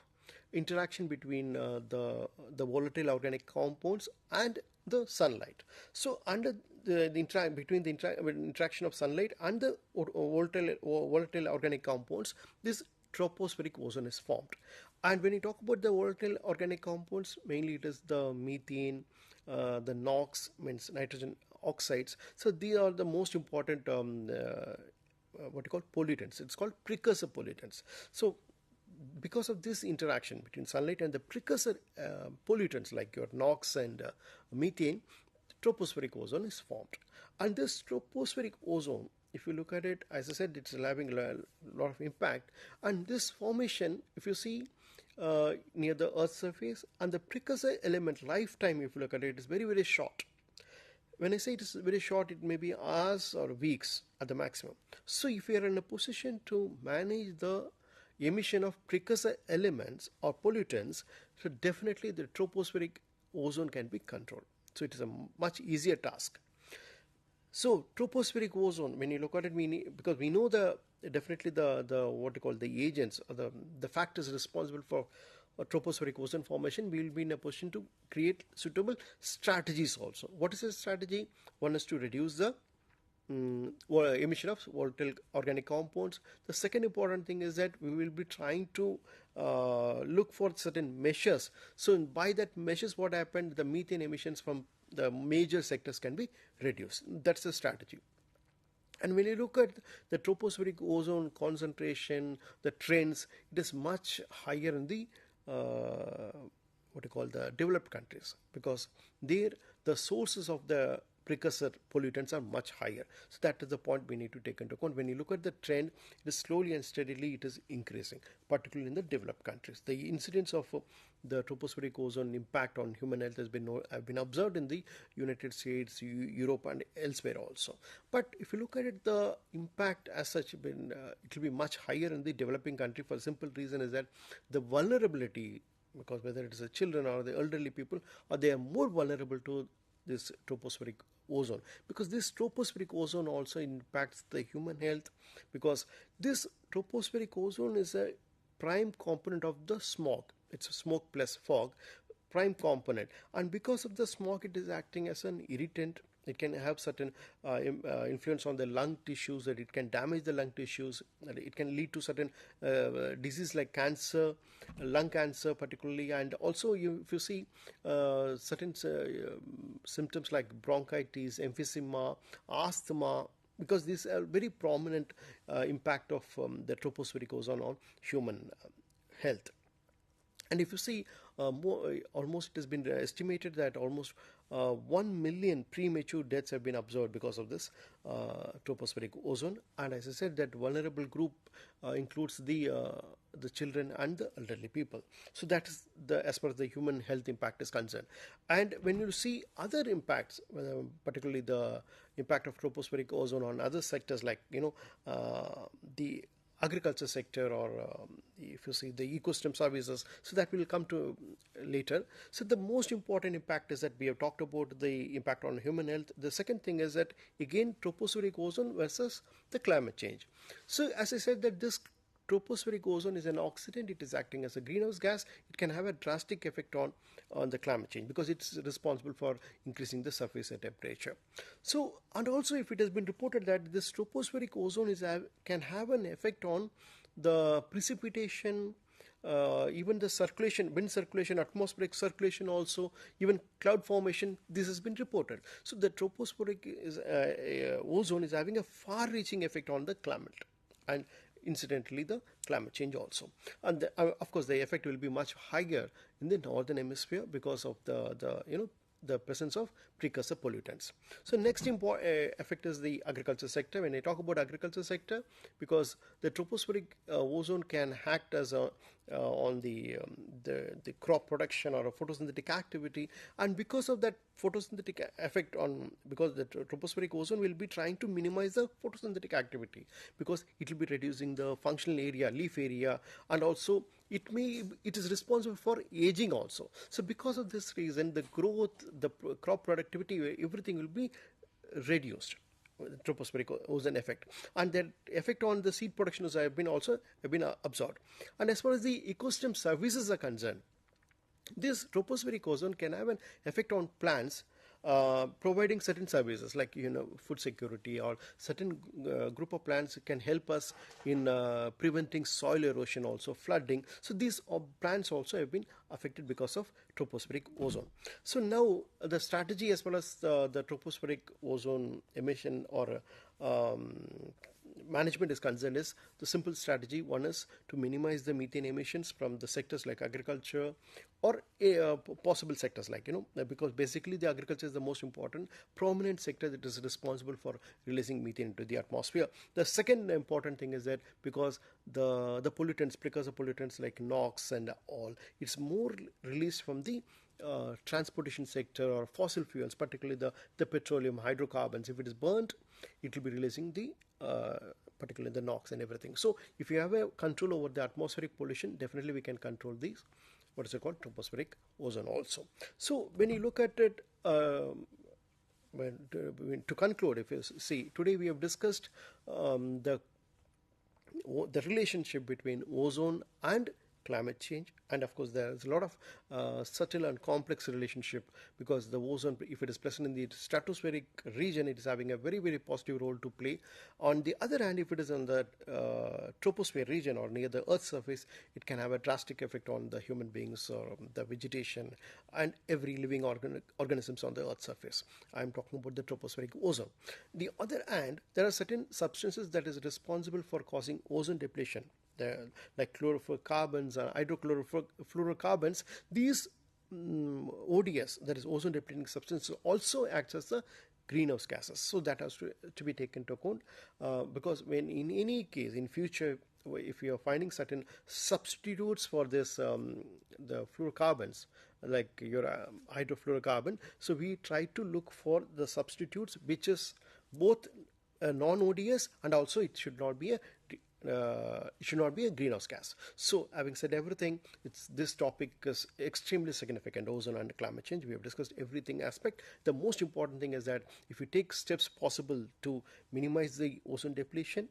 interaction between the volatile organic compounds and the sunlight. So under the interaction of sunlight and the volatile organic compounds, this tropospheric ozone is formed. And when you talk about the volatile organic compounds, mainly it is the methane, the NOx, means nitrogen oxides. So these are the most important what you call pollutants. It's called precursor pollutants. So because of this interaction between sunlight and the precursor pollutants like your NOx and methane, tropospheric ozone is formed. And this tropospheric ozone, if you look at it, as I said, it's having a lot of impact. And this formation, if you see near the Earth's surface, and the precursor element lifetime, if you look at it, is very, very short. When I say it is very short, it may be hours or weeks at the maximum. So if you are in a position to manage the emission of precursor elements or pollutants, so definitely the tropospheric ozone can be controlled. So it is a much easier task. So tropospheric ozone, when you look at it, because we know definitely the what you call the agents or the factors responsible for tropospheric ozone formation, we will be in a position to create suitable strategies also. What is the strategy? One is to reduce the emission of volatile organic compounds. The second important thing is that we will be trying to look for certain measures. So by that measures, what happened, the methane emissions from the major sectors can be reduced. That's the strategy. And when you look at the tropospheric ozone concentration, the trends, it is much higher in the what you call the developed countries, because there the sources of the precursor pollutants are much higher. So that is the point we need to take into account. When you look at the trend, it is slowly and steadily it is increasing, particularly in the developed countries. The incidence of the tropospheric ozone impact on human health have been observed in the United States, Europe, and elsewhere also. But if you look at it, the impact as such, it will be much higher in the developing country for a simple reason is that the vulnerability, because whether it is the children or the elderly people, or they are more vulnerable to this tropospheric ozone, because this tropospheric ozone also impacts the human health, because this tropospheric ozone is a prime component of the smog. It's a smoke plus fog prime component, and because of the smog, it is acting as an irritant. It can have certain influence on the lung tissues, that it can damage the lung tissues. It can lead to certain disease like cancer, lung cancer particularly, and also if you see certain symptoms like bronchitis, emphysema, asthma, because these are very prominent impact of the tropospheric ozone on human health. And if you see, almost it has been estimated that almost 1 million premature deaths have been observed because of this tropospheric ozone. And as I said, that vulnerable group includes the children and the elderly people. So that is as far as the human health impact is concerned. And when you see other impacts, particularly the impact of tropospheric ozone on other sectors like the agriculture sector, or if you see the ecosystem services, so that will come to later. So the most important impact is that we have talked about the impact on human health. The second thing is that again tropospheric ozone versus the climate change. So as I said, that this tropospheric ozone is an oxidant. It is acting as a greenhouse gas. It can have a drastic effect on the climate change because it's responsible for increasing the surface temperature. So, and also if it has been reported that this tropospheric ozone can have an effect on the precipitation, even the circulation, wind circulation, atmospheric circulation also, even cloud formation, this has been reported. So the tropospheric ozone is having a far-reaching effect on the climate and incidentally the climate change also. And of course the effect will be much higher in the northern hemisphere because of the presence of precursor pollutants. So next effect is the agriculture sector. When I talk about agriculture sector, because the tropospheric ozone can act as on the crop production or a photosynthetic activity, and because of that photosynthetic effect because the tropospheric ozone will be trying to minimize the photosynthetic activity because it will be reducing the functional area, leaf area, and also it is responsible for aging also. So because of this reason, the growth, the crop productivity, everything will be reduced. Tropospheric ozone effect, and that effect on the seed production have been observed. And as far as the ecosystem services are concerned, this tropospheric ozone can have an effect on plants, providing certain services like food security, or certain group of plants can help us in preventing soil erosion, also flooding. So these plants also have been affected because of tropospheric ozone. So now the strategy as well as the tropospheric ozone emission or management is concerned is the simple strategy. One is to minimize the methane emissions from the sectors like agriculture or possible sectors like, because basically the agriculture is the most important prominent sector that is responsible for releasing methane into the atmosphere. The second important thing is that because the pollutants, precursor pollutants like NOx and all, it's more released from the transportation sector or fossil fuels, particularly the petroleum, hydrocarbons. If it is burnt, it will be releasing the particularly the NOx and everything. So if you have a control over the atmospheric pollution, definitely we can control these, what is it called, tropospheric ozone also. So when you look at it, to conclude, if you see, today we have discussed the relationship between ozone and climate change, and of course there is a lot of subtle and complex relationship because the ozone, if it is present in the stratospheric region, it is having a very, very positive role to play. On the other hand, if it is on the troposphere region or near the Earth's surface, it can have a drastic effect on the human beings or the vegetation and every living organisms on the Earth's surface. I am talking about the tropospheric ozone. The other hand, there are certain substances that is responsible for causing ozone depletion, like chlorofluorocarbons and hydrochlorofluorocarbons. These ODS, that is ozone depleting substances, also acts as the greenhouse gases. So that has to be taken into account because when in any case in future, if you are finding certain substitutes for this the fluorocarbons like your hydrofluorocarbon, so we try to look for the substitutes which is both a non-ODS and also it should not be a greenhouse gas. So having said everything, this topic is extremely significant, ozone and climate change. We have discussed everything aspect. The most important thing is that if you take steps possible to minimize the ozone depletion,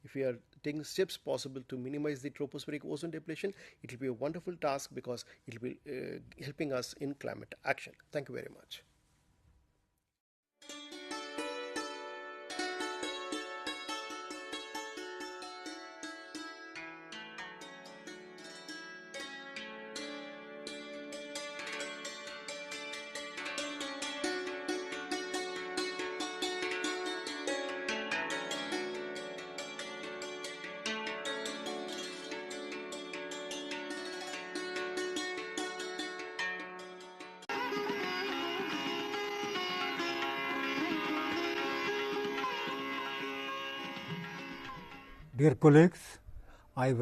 if we are taking steps possible to minimize the tropospheric ozone depletion, it will be a wonderful task because it will be helping us in climate action. Thank you very much. Dear colleagues, I welcome